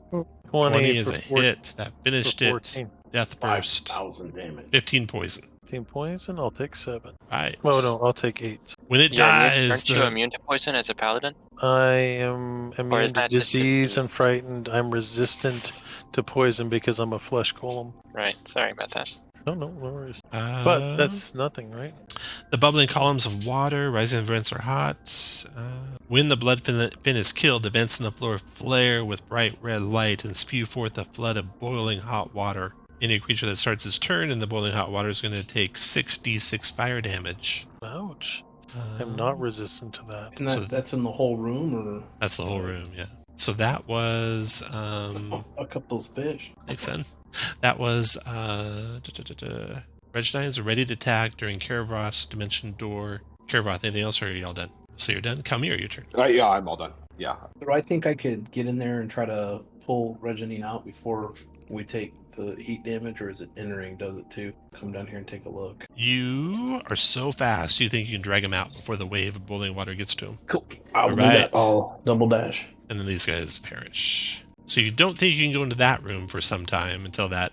20
is
for
a
four-
hit. That finished
for
it.
14.
Death burst.
5,000 damage.
15 poison.
15 poison? I'll take 7.
Right.
Oh no, I'll take 8.
When it
Yeah,
dies,
aren't you
the
immune to poison as a paladin?
I am
Or
immune
is
to
that just
disease and
disease?
frightened. I'm resistant to poison because I'm a flesh golem.
Right. Sorry about that.
No worries. But that's nothing, right?
The bubbling columns of water rising in the vents are hot. When the blood fin is killed, the vents in the floor flare with bright red light and spew forth a flood of boiling hot water. Any creature that starts its turn in the boiling hot water is going to take 6d6 fire damage.
Ouch. I'm not resistant to that.
And
So
that's in the whole room, or
That's the whole room, yeah. So that was
fuck up those fish.
makes sense. That was Regineighton is ready to attack during Karavroth's dimension door. Karavroth, anything else, or are y'all done? So you're done. Come here, your turn.
Yeah, I'm all done. Yeah.
Do I think I could get in there and try to pull Regineighton out before we take the heat damage, or is it entering does it too? Come down here and take a look.
You are so fast. You think you can drag him out before the wave of boiling water gets to him,
Cool. I'll do
Alright.
that. I'll double dash.
and then these guys perish. So you don't think you can go into that room for some time until that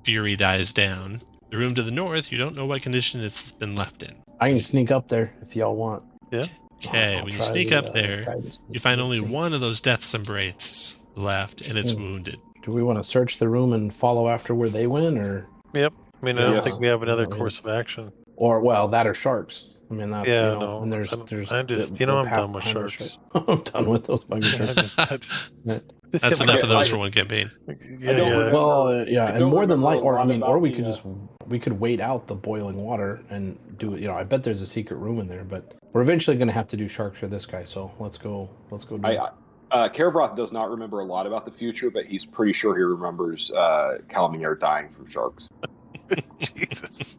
fury dies down. The room to the north, you don't know what condition it's been left in.
I can sneak up there if y'all want.
Yeah.
Okay,
I'll
when you
try
sneak
to,
up there,
try to sneak
you find
up,
only
see.
one of those death embrace left, and it's
Hmm.
wounded.
Do we want to search the room and follow after where they went, or
Yep. I mean, I don't
Yes.
think we have another
I mean-
course of action.
that or sharks? I mean, that's
Yeah,
you know,
no,
and there's
I'm just,
the
I'm
path
done with
behind those
sharks.
I'm done with those fucking
I
sharks.
just, this
That's
hit
enough
my
of those
I-
for one campaign.
Yeah,
don't
yeah.
remember-
Well, yeah,
I
and
don't
more than
remember a
or I
lot
mean,
about
or we
the,
could just we could wait out the boiling water and do it. You know, I bet there's a secret room in there, but we're eventually going to have to do sharks for this guy. So let's go do it.
Karavroth does not remember a lot about the future, but he's pretty sure he remembers Calamir dying from sharks.
Jesus.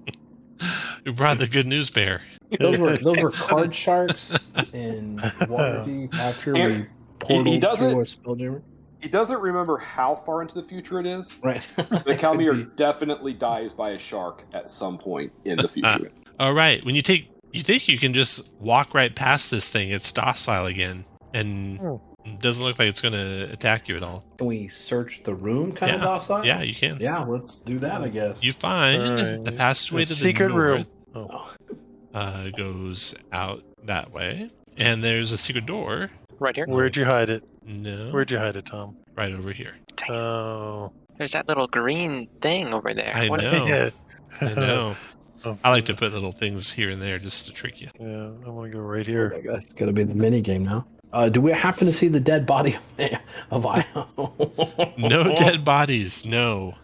We brought the good news bear.
Those were card sharks in Waterdeep after
And
we portaled
doesn't-
through a spelljammer.
He doesn't remember how far into the future it is,
Right.
but
It could
Calamir
be.
definitely dies by a shark at some point in the future.
All right. When you think you can just walk right past this thing, it's docile again, and it doesn't look like it's going to attack you at all.
Can we search the room kind of
Yeah.
docile?
Yeah, you can.
Yeah, let's do that, I guess.
You find
Alright.
the passageway
A
to the
secret room.
north
Oh.
goes out that way, and there's a secret door.
Right here.
Where'd you hide it?
No,
Where'd you hide it, Tom?
right over here.
Oh.
There's that little green thing over there.
I
What-
know.
Yeah.
I know.
Oh,
I like to put little things here and there just to trick you.
Yeah, I'm gonna go right
Oh
here.
my God, it's gonna be the mini game now. Do we happen to see the dead body of Io?
No dead bodies, no.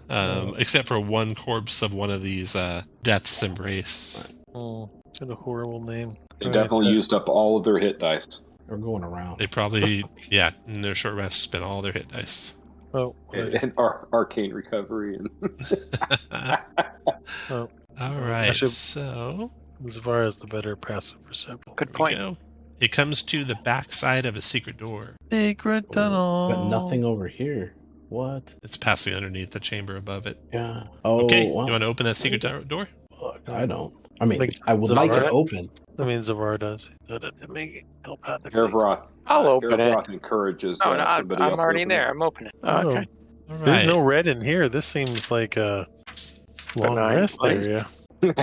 Except for one corpse of one of these Death's Embrace.
Oh, what a horrible name.
They
Right,
definitely used up all of their hit dice.
We're going around.
They probably, in their short rest, spent all their hit dice.
Oh, right.
And arcane recovery. And
Oh,
All right,
should-
so
as far as the better passive perception.
Good
here we
point.
go. It comes to the back side of a secret door.
Secret tunnel.
But nothing over here. What?
It's passing underneath the chamber above it.
Yeah. Oh,
Okay,
wow.
you want to open that secret door?
Fuck, I don't. I mean,
Like,
I would
is it
like it
alright?
open.
That means Zavar does. That may help out the
Karavroth,
I'll open it.
Karavroth encourages
Oh, no,
somebody
I'm
else.
already
to open
there. I'm opening.
Oh, okay.
All
There's
right.
no red in here. This seems like a long
Benign
rest
place.
area.
it.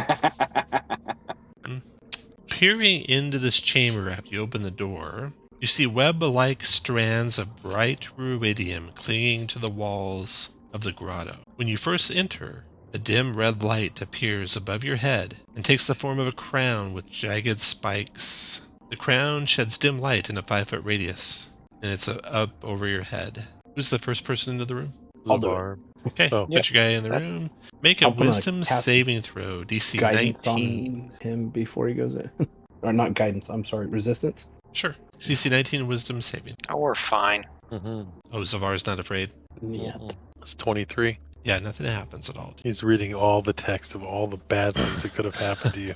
Peering into this chamber after you open the door, you see web-like strands of bright ruidium clinging to the walls of the grotto. When you first enter, a dim red light appears above your head and takes the form of a crown with jagged spikes. The crown sheds dim light in a 5-foot radius, and it's up over your head. Who's the first person into the room?
I'll do it.
Zavar.
Okay,
Oh.
put your guy in the room. Make a
I'm gonna
wisdom
cast
saving throw, DC
Guidance
19.
on him before he goes in. Or not guidance, I'm sorry, resistance.
Sure. DC 19 wisdom saving.
Oh, we're fine.
Mm-hmm.
Oh, Zavar's not afraid.
Yeah.
It's 23.
Yeah, nothing happens at all.
He's reading all the text of all the bad things that could have happened to you.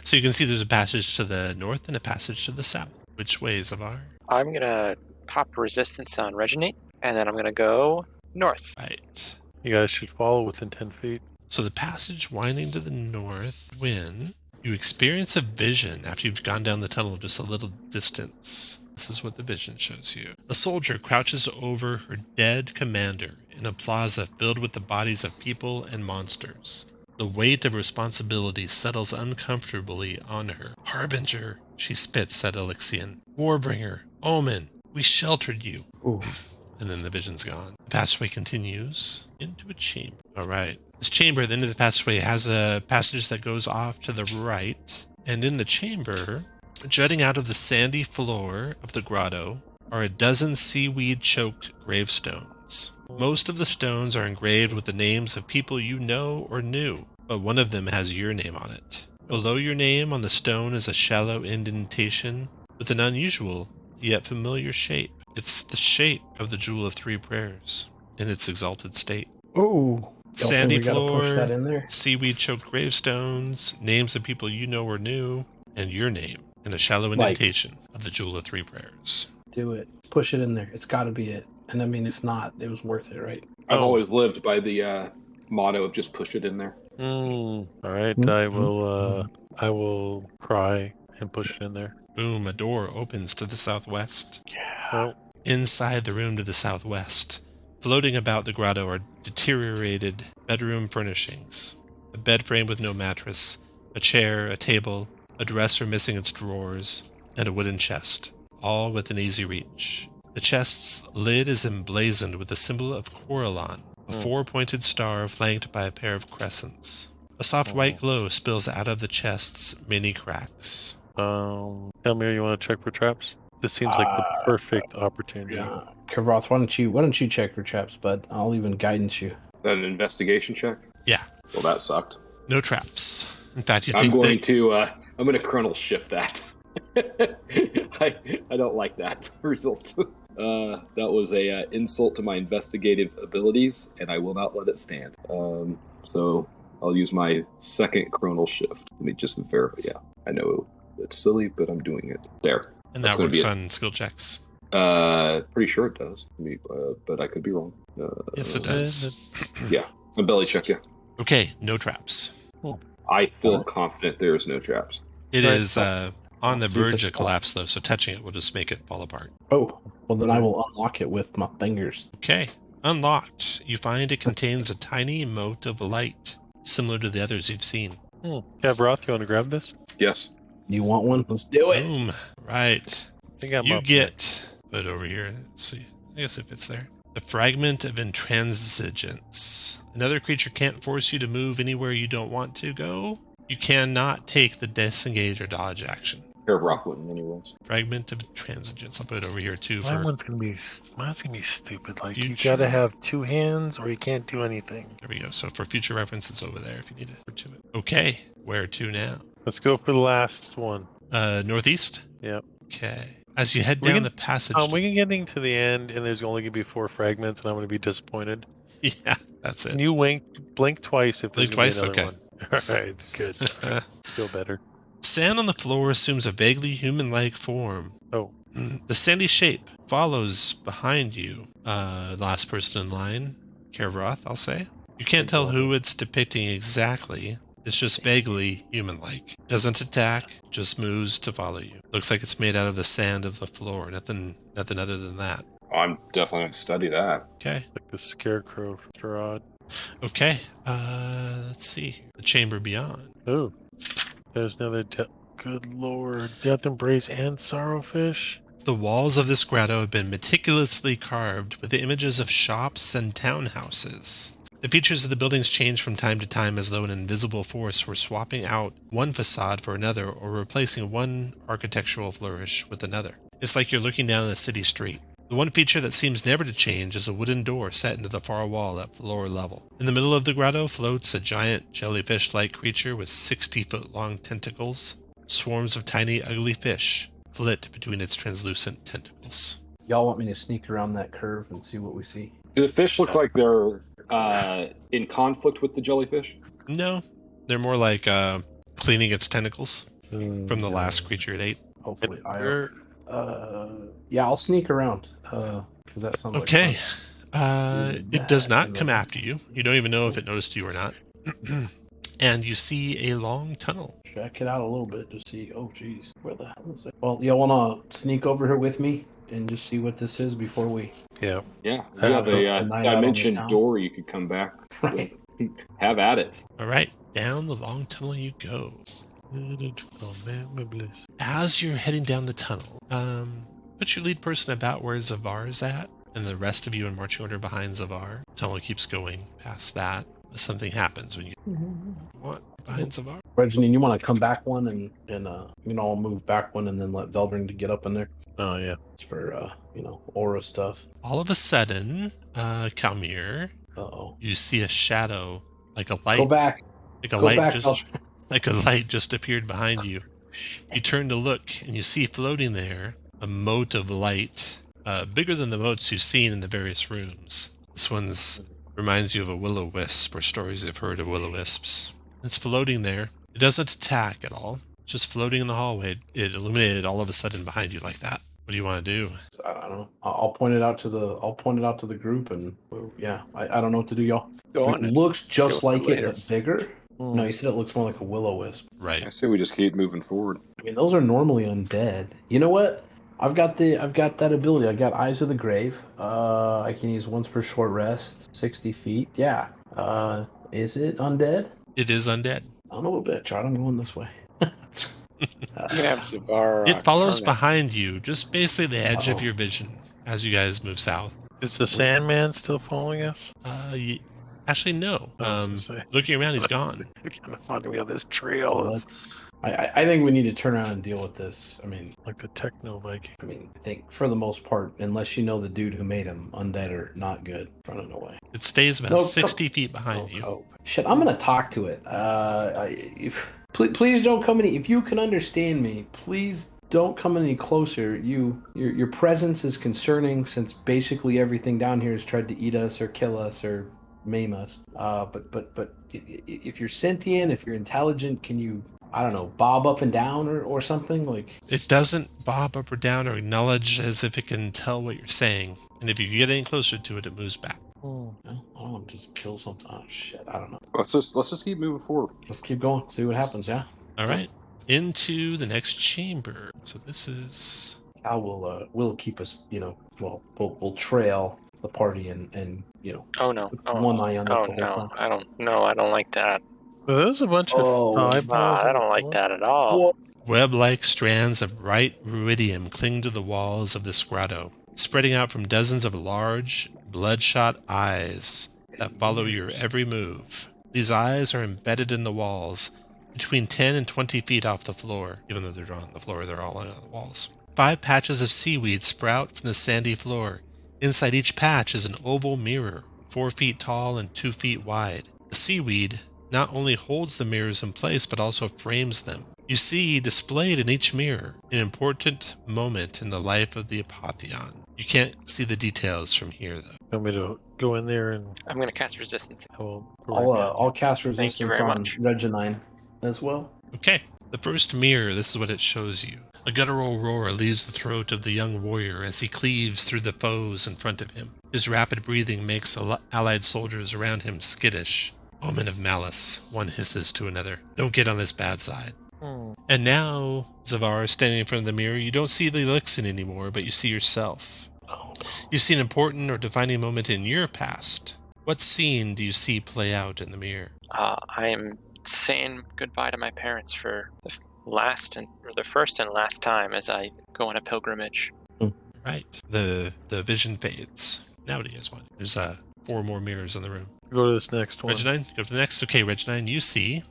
So you can see there's a passage to the north and a passage to the south. Which way, Zavar?
I'm gonna pop resistance on Regineighton, and then I'm gonna go north.
Right.
You guys should follow within 10 feet.
So the passage winding to the north, when you experience a vision after you've gone down the tunnel just a little distance. This is what the vision shows you. A soldier crouches over her dead commander in a plaza filled with the bodies of people and monsters. The weight of responsibility settles uncomfortably on her. Harbinger, she spits at Elixion. Warbringer, Omen, we sheltered you.
Ooh.
And then the vision's gone. The passageway continues into a chamber. All right. This chamber at the end of the passageway has a passage that goes off to the right. And in the chamber, jutting out of the sandy floor of the grotto, are a dozen seaweed-choked gravestones. Most of the stones are engraved with the names of people you know or knew, but one of them has your name on it. Below your name on the stone is a shallow indentation with an unusual yet familiar shape. It's the shape of the Jewel of Three Prayers in its exalted state.
Ooh.
Sandy
we gotta push that
floor,
in there.
seaweed-choked gravestones, names of people you know or knew, and your name, and a shallow
Like-
indentation of the Jewel of Three Prayers.
Do it. Push it in there. It's got to be it. And I mean, if not, it was worth it, right?
I've
Oh.
always lived by the motto of just push it in there.
All right,
Mm,
I will cry and push it in there.
Boom, a door opens to the southwest.
Oh,
Inside the room to the southwest, floating about the grotto are deteriorated bedroom furnishings. A bed frame with no mattress, a chair, a table, a dresser missing its drawers, and a wooden chest, all within easy reach. The chest's lid is emblazoned with the symbol of Corellon, a four-pointed star flanked by a pair of crescents. A soft white glow spills out of the chest's many cracks.
Elmir, you want to check for traps? This seems like the perfect opportunity.
Yeah. Kavroth, why don't you check for traps, bud? I'll even guidance you.
Is that an investigation check?
Yeah.
Well, that sucked.
No traps. In fact,
I'm going to Chronal Shift that. I don't like that result. That was a insult to my investigative abilities, and I will not let it stand. So I'll use my second Chronal Shift. Let me just verify. Yeah, I know it's silly, but I'm doing it. There.
And that works on skill checks.
Pretty sure it does. But I could be wrong.
Yes, it does.
Yeah, a belly check. Yeah.
Okay, no traps.
I feel confident there is no traps.
It is on the verge of collapse, though, so touching it will just make it fall apart.
Oh, well then I will unlock it with my fingers.
Okay, unlocked. You find it contains a tiny mote of light, similar to the others you've seen.
Gavroth, you want to grab this?
Yes.
You want one? Let's do it.
Boom. Right.
I think I'm
You
up
get, put it over here. Let's see. I guess if it's there. The Fragment of Intransigence. Another creature can't force you to move anywhere you don't want to go. You cannot take the disengage or dodge action.
Pair of rock wouldn't anyways.
Fragment of Intransigence. I'll put it over here too
Mine's
for.
gonna be stupid. Like you
Future.
gotta have two hands or you can't do anything.
There we go. So for future reference, it's over there if you need it. To it. Okay. Where to now?
Let's go for the last one.
Northeast?
Yep.
Okay. As you head
We
down
can-
the passage.
We can get to the end and there's only gonna be 4 fragments and I'm gonna be disappointed.
Yeah, that's it.
Can you blink twice if there's
Blink
gonna be
twice?
another one. Alright, good. Feel better.
Sand on the floor assumes a vaguely human-like form.
Oh.
The sandy shape follows behind you. The last person in line, Kavroth, I'll say. You can't tell who it's depicting exactly. It's just vaguely human-like. Doesn't attack, just moves to follow you. Looks like it's made out of the sand of the floor. Nothing other than that.
I'm definitely going to study that.
Okay.
Like the scarecrow from Gerard.
Okay. Let's see. The chamber beyond.
Oh. There's another good lord. Death Embrace and Sorrowfish.
The walls of this grotto have been meticulously carved with the images of shops and townhouses. The features of the buildings change from time to time as though an invisible force were swapping out one facade for another or replacing one architectural flourish with another. It's like you're looking down a city street. The one feature that seems never to change is a wooden door set into the far wall at the lower level. In the middle of the grotto floats a giant jellyfish-like creature with 60-foot-long tentacles. Swarms of tiny, ugly fish flit between its translucent tentacles.
Y'all want me to sneak around that curve and see what we see?
Do the fish look like they're in conflict with the jellyfish?
No, they're more like cleaning its tentacles from the last creature it ate.
Hopefully, yeah, I'll sneak around. Because that sounds
Okay.
like
It does not come after you. You don't even know if it noticed you or not. And you see a long tunnel.
check it out a little bit to see. Oh, geez, where the hell is it? Well, y'all want to sneak over here with me and just see what this is before we.
Yeah.
Yeah, you have a dimension door you could come back.
Right.
Have at it.
All right, down the long tunnel you go. As you're heading down the tunnel, put your lead person about where Zavar is at, and the rest of you in marching order behind Zavar. Tunnel keeps going past that. Something happens when you want behind Zavar.
Regineighton, you want to come back one and you know, I'll move back one and then let Veldrin to get up in there.
Oh, yeah.
It's for, aura stuff.
All of a sudden, Kalmir,
Uh-oh.
you see a shadow, like a light.
Go back.
Like a
Go
light
back,
like a light just appeared behind you. You turn to look, and you see floating there a mote of light, bigger than the motes you've seen in the various rooms. This one's reminds you of a will-o-wisp, or stories you've heard of will-o-wisps. It's floating there. It doesn't attack at all. It's just floating in the hallway. It illuminated all of a sudden behind you like that. What do you want to do?
I don't know. I'll point it out to the group, and yeah, I don't know what to do, y'all. It looks just like it, but bigger. No, you said it looks more like a will-o-wisp.
Right.
I say we just keep moving forward.
I mean, those are normally undead. You know what? I've got that ability. I got Eyes of the Grave. I can use once per short rest, 60 feet. Yeah. Is it undead?
It is undead.
I don't know a bit. I'm going this way.
You have Zavar.
It follows behind you, just basically the edge of your vision. as you guys move south.
Is the Sandman still following us?
Actually, no.
I was gonna say.
Looking around, he's gone.
We're kind of finding we have this trail of
I think we need to turn around and deal with this. I mean,
like the Techno Viking.
I think for the most part, unless you know the dude who made him, undead are not good running away.
It stays about
No,
60 feet behind you.
Oh, shit, I'm gonna talk to it. Please don't come any. If you can understand me, please don't come any closer. Your presence is concerning since basically everything down here has tried to eat us or kill us or maim us. But if you're sentient, if you're intelligent, can you, I don't know, bob up and down or something like?
It doesn't bob up or down or acknowledge as if it can tell what you're saying. And if you get any closer to it, it moves back.
No, I don't want to just kill something. Oh shit, I don't know.
Let's just keep moving forward.
Let's keep going. See what happens. Yeah.
All right. Into the next chamber. So this is...
Cael will keep us. We'll trail the party and
Oh no!
one eye on it
Oh
the whole
no!
time.
I don't. No, I don't like that.
Well, there's a bunch of eyeballs.
I don't like that at all.
Web-like strands of bright ruidium cling to the walls of this grotto, spreading out from dozens of large, bloodshot eyes that follow your every move. These eyes are embedded in the walls, between 10 and 20 feet off the floor. Even though they're drawn on the floor, they're all on the walls. 5 patches of seaweed sprout from the sandy floor. Inside each patch is an oval mirror, 4 feet tall and 2 feet wide. The seaweed not only holds the mirrors in place, but also frames them. You see displayed in each mirror an important moment in the life of the Apotheon. You can't see the details from here, though.
Want me to go in there and
I'm gonna cast resistance.
I'll cast
Thank you
resistance
very
on
much.
Regineighton as well.
Okay, the first mirror, this is what it shows you. A guttural roar leaves the throat of the young warrior as he cleaves through the foes in front of him. His rapid breathing makes allied soldiers around him skittish. Omen of malice, one hisses to another. Don't get on his bad side. And now, Zavar, standing in front of the mirror, you don't see the Elixir anymore, but you see yourself. You see an important or defining moment in your past. What scene do you see play out in the mirror?
I am saying goodbye to my parents for the first and last time as I go on a pilgrimage.
Right. The vision fades. Now what do you guys want? There's 4 more mirrors in the room.
go to this next one?
Regineighton, go to the next. Okay, Regineighton, you see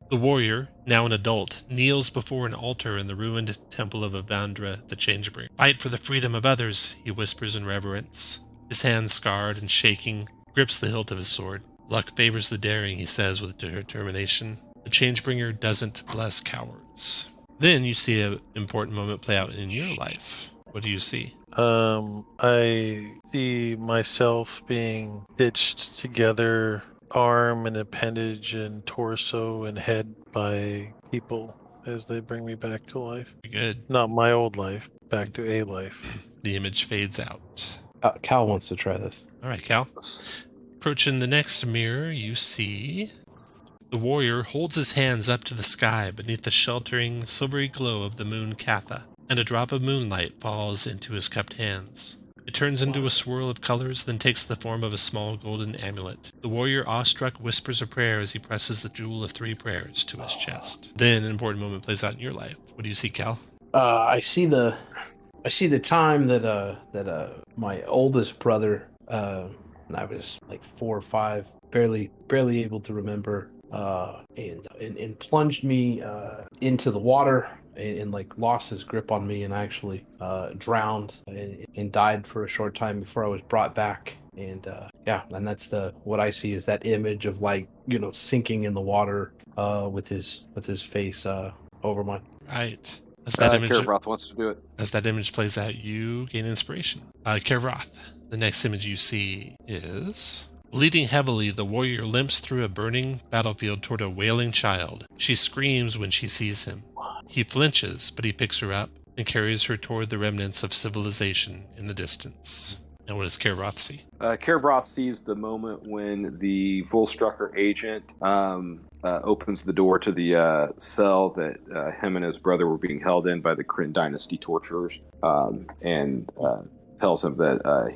the warrior, now an adult, kneels before an altar in the ruined temple of Avandra, the Changebringer. Fight for the freedom of others, he whispers in reverence. His hand scarred and shaking, grips the hilt of his sword. Luck favors the daring, he says with determination. The Changebringer doesn't bless cowards. Then you see an important moment play out in your life. What do you see?
I see myself being stitched together, arm and appendage and torso and head by people as they bring me back to life.
Good.
Not my old life, back to a life.
The image fades out.
Cael wants to try this.
All right, Cael. Approaching the next mirror, you see the warrior holds his hands up to the sky beneath the sheltering, silvery glow of the moon Catha, and a drop of moonlight falls into his cupped hands. It turns into a swirl of colors, then takes the form of a small golden amulet. The warrior, awestruck, whispers a prayer as he presses the jewel of 3 prayers to his chest. Then an important moment plays out in your life. What do you see, Cael?
I see the time that my oldest brother, and I was like 4 or 5, barely able to remember, and plunged me into the water and like lost his grip on me and actually drowned and died for a short time before I was brought back. And and that's what I see is that image of like, sinking in the water with his face over my.
Right. As that image
Kerroth wants to do it.
As that image plays out, you gain inspiration. Kerroth, the next image you see is... Bleeding heavily, the warrior limps through a burning battlefield toward a wailing child. She screams when she sees him. He flinches, but he picks her up and carries her toward the remnants of civilization in the distance. And what does Kerroth see?
Kerroth sees the moment when the Volstrucker agent opens the door to the cell that him and his brother were being held in by the Kryn Dynasty torturers, and tells him that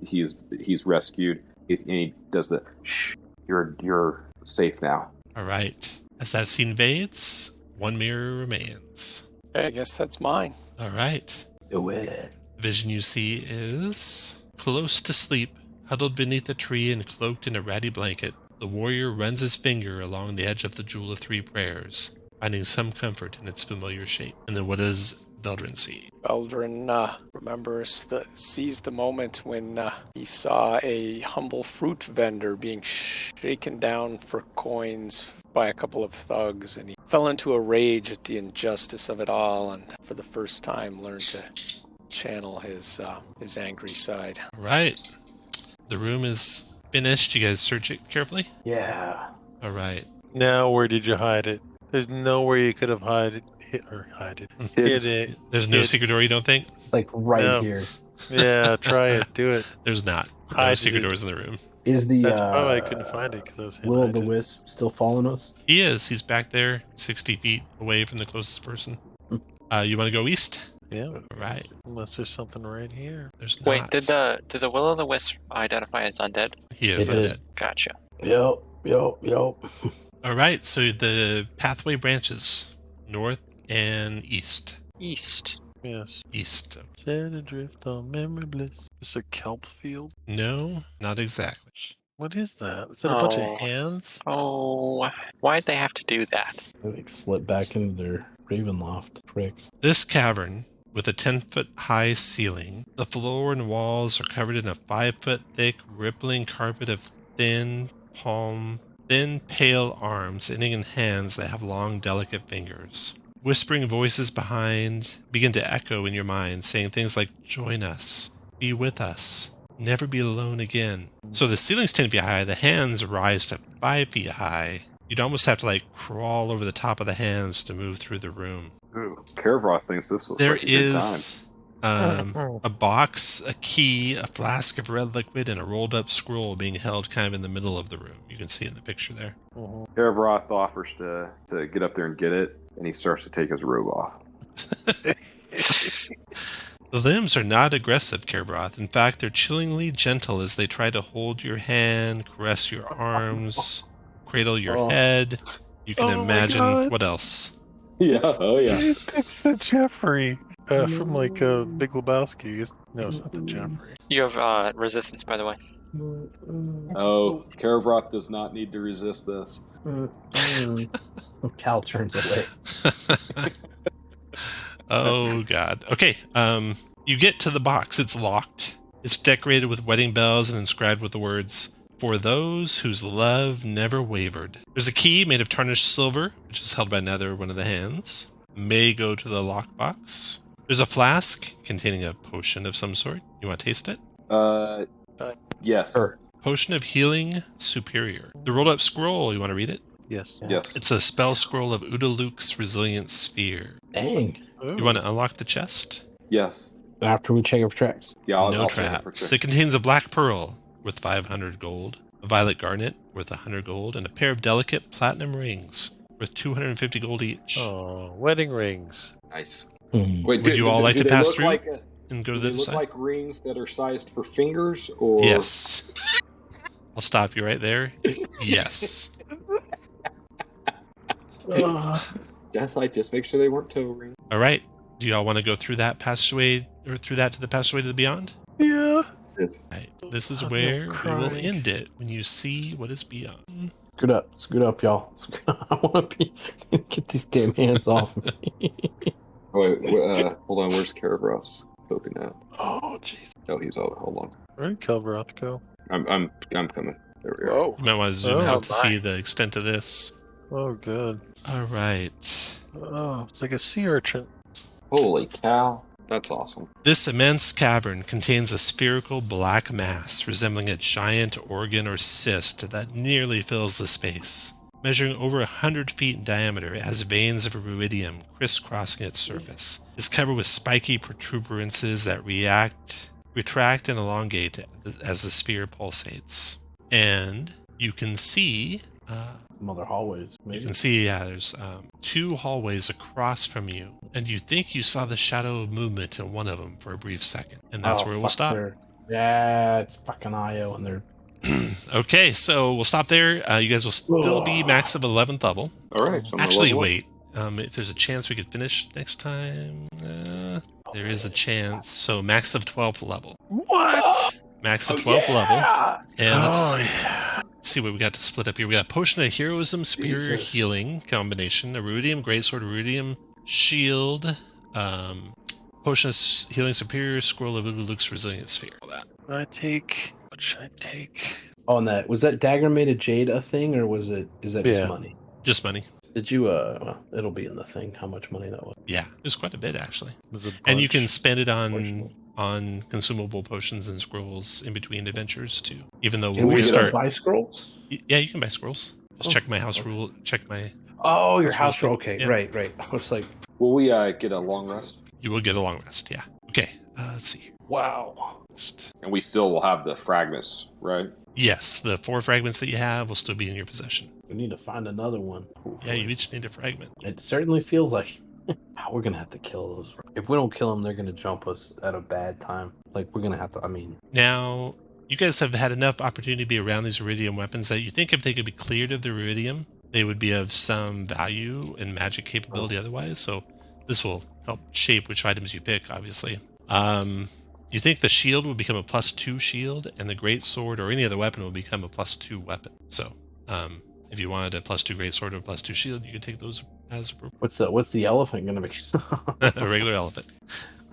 he's rescued. And he does the shh. You're safe now.
All right. As that scene fades, 1 mirror remains.
I guess that's mine.
All right.
Do it.
The vision you see is close to sleep, huddled beneath a tree and cloaked in a ratty blanket. The warrior runs his finger along the edge of the Jewel of Three Prayers, finding some comfort in its familiar shape. And then what does Veldrin see?
Veldrin sees the moment when he saw a humble fruit vendor being shaken down for coins by a couple of thugs, and he fell into a rage at the injustice of it all, and for the first time learned to channel his angry side.
All right. The room is finished. You guys search it carefully?
Yeah.
All right.
Now, where did you hide it? There's nowhere you could have hid it.
There's no
Hid-
secret door, you don't think?
Like right
No.
here.
Yeah, try it. Do it.
There's not. No
Hide
secret
it.
doors in the room.
Is the
That's probably I couldn't find it because I was
Will o' the
hiding.
Wisp still following us?
He is. He's back there, 60 feet away from the closest person. You want to go east?
Yeah,
All right.
unless there's something right here.
There's
Wait,
not.
did the Will-o'-the-Wisp identify as undead?
He is
It is.
undead.
Gotcha.
Yep.
All right. So the pathway branches north and east.
East.
Yes.
East.
Set adrift on memory bliss. Is it a kelp field?
No, not exactly.
What is that? Is that a bunch
Oh.
of hands?
Oh, why'd they have to do that?
They slip back into their Ravenloft tricks.
This cavern, with a 10-foot high ceiling, the floor and walls are covered in a 5-foot thick, rippling carpet of thin, pale arms ending in hands that have long, delicate fingers. Whispering voices behind begin to echo in your mind, saying things like, "Join us, be with us, never be alone again." So the ceiling's 10 feet high, the hands rise to 5 feet high. You'd almost have to crawl over the top of the hands to move through the room.
Ooh, Karavroth thinks this looks
There
like a good time.
is a box, a key, a flask of red liquid, and a rolled up scroll being held kind of in the middle of the room. You can see in the picture there.
Mhm.
Karavroth offers to get up there and get it, and he starts to take his robe off.
The limbs are not aggressive, Kerbroth. In fact, they're chillingly gentle as they try to hold your hand, caress your arms, cradle your
Oh.
head. You can
Oh my
imagine
God.
what else.
Yeah, oh yeah.
It's the Jeffrey from Big Lebowski. No, it's not the Jeffrey.
You have resistance, by the way.
Oh, Karavroth does not need to resist this.
Cal turns away.
Oh God. Okay. You get to the box. It's locked. It's decorated with wedding bells and inscribed with the words, "For those whose love never wavered." There's a key made of tarnished silver, which is held by another one of the hands. May go to the lockbox. There's a flask containing a potion of some sort. You want to taste it?
Yes.
Sure.
Potion of Healing Superior. The rolled up scroll, you want to read it?
Yes.
Yes.
It's a spell scroll of Udaluk's Resilient Sphere.
Dang.
You want to unlock the chest?
Yes.
After we check it for traps.
Yeah, I'll
No
check it for
traps.
sure.
It contains a black pearl worth 500 gold, a violet garnet worth 100 gold, and a pair of delicate platinum rings worth 250 gold each.
Oh, wedding rings.
Nice.
Hmm.
Wait,
Would you all like to
they
pass
look
through
Like
and go to
do
the
they
other
look
side?
like rings that are sized for fingers, or
Yes. I'll stop you right there. Yes.
Yes, I just make sure they weren't toe rings.
All right. Do y'all want to go through that passageway or through that to the passageway to the beyond?
Yeah.
Yes.
Right. This is
I'm
where we will
crying.
end it when you see what is beyond.
Scoot up, y'all. I want to get these damn hands off me.
Wait, hold on. Where's Karavroth's token at?
Oh, jeez.
Oh, he's out. Hold on.
Where did Kelbroth go?
I'm coming. There we are.
Whoa.
You might want to zoom
Oh,
out to
my.
see the extent of this.
Oh, good.
All right.
Oh, it's like a sea urchin.
Holy cow! That's awesome.
This immense cavern contains a spherical black mass resembling a giant organ or cyst that nearly fills the space. Measuring over 100 feet in diameter, it has veins of iridium crisscrossing its surface. It's covered with spiky protuberances that retract and elongate as the sphere pulsates. And you can see...
Some other hallways,
You
maybe.
can see, there's 2 hallways across from you, and you think you saw the shadow of movement in one of them for a brief second, and that's where we'll
fuck,
stop.
Yeah, it's fucking IO, and they're
Okay, so we'll stop there. You guys will still be max of 11th level.
All right. So I'm
Actually,
level up.
wait. If there's a chance we could finish next time, There is a chance. So max of 12th level.
What?
Max of 12th level. And let's
yeah.
see what we got to split up here. We got Potion of Heroism, Superior
Jesus.
Healing combination, Iridium, Greatsword, Iridium, Shield, Potion of Healing Superior, Scroll of Luke's Resilient Sphere. All that.
What should I take?
On that, was that dagger made of jade a thing, or is that just
Yeah.
money?
Just money.
Did you well, it'll be in the thing how much money that was.
Yeah, it was quite a bit actually.
Was a
And you
bunch.
can spend it on
Unfortunately.
consumable potions and scrolls in between adventures too. Even though
Can
when
we
we
get
start,
buy scrolls?
yeah, you can buy scrolls. Just
Oh,
check my house
okay.
rule. Check my.
Oh, your
House
house
rule.
rule. Okay,
Yeah.
right. I was like,
Will we get a long rest?
You will get a long rest. Yeah. Okay. Let's see here.
wow.
And we still will have the fragments, right?
Yes, the 4 fragments that you have will still be in your possession.
We need to find another one.
Yeah, you each need a fragment.
It certainly feels like we're gonna have to kill those. If we don't kill them, they're gonna jump us at a bad time. Like we're gonna have to. I mean,
Now, you guys have had enough opportunity to be around these iridium weapons that you think if they could be cleared of the iridium, they would be of some value and magic capability otherwise. So this will help shape which items you pick, obviously. You think the shield will become a +2 shield, and the great sword or any other weapon will become a +2 weapon. So, if you wanted a +2 great sword or a +2 shield, you could take those as
what's the elephant gonna be?
a regular elephant.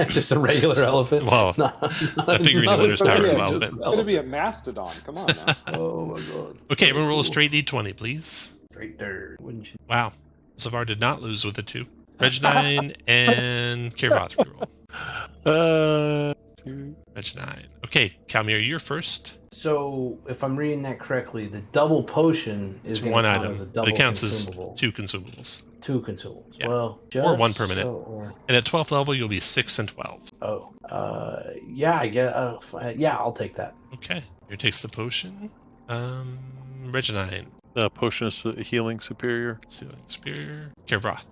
Just a regular elephant.
Well,
a
figure any Winter's Tower is an elephant.
It's going to be a mastodon. Come on now.
Oh my god.
Okay, everyone roll a straight D20, please.
Straight dirt, wouldn't you?
Wow. Zavar did not lose with a 2. Regineighton and Kirvoth reroll. Regineighton. Okay, Calmir, you're first.
So, if I'm reading that correctly, the double potion is
It's
gonna
one
count
item,
as a
but
double
it counts as
consumable.
2 consumables.
2 consumables.
Yeah.
Well,
Or 1
just
permanent.
so-
And at 12th level, you'll be 6 and 12.
Yeah, I guess. Yeah, I'll take that.
Okay. Here takes the potion. Regineighton.
Potion of Healing Superior.
Sealing Spear. Kirvoth.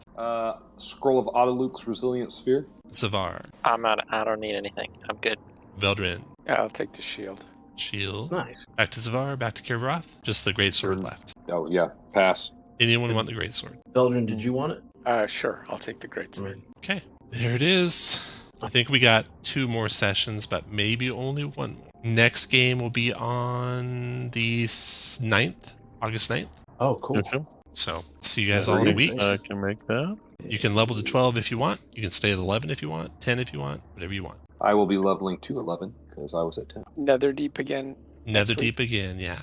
Scroll of Autoluke's Resilient Sphere.
Zavar.
I'm out. I don't need anything. I'm good.
Veldrin.
Yeah, I'll take the shield.
Shield.
Nice.
Back to Zavar. Back to Kirvoth. Just the great sword left.
Oh, yeah. Pass.
Anyone want the great sword?
Beldrin, did you want it?
Sure, I'll take the great sword.
Okay. There it is. I think we got 2 more sessions, but maybe only 1 more. Next game will be on the 9th, August 9th.
Oh, cool.
Okay.
So see you guys all in a week.
I can make that.
You can level to 12 if you want. You can stay at 11 if you want. 10 if you want. Whatever you want.
I will be leveling to 11 because I was at 10.
Netherdeep again.
Netherdeep again, yeah.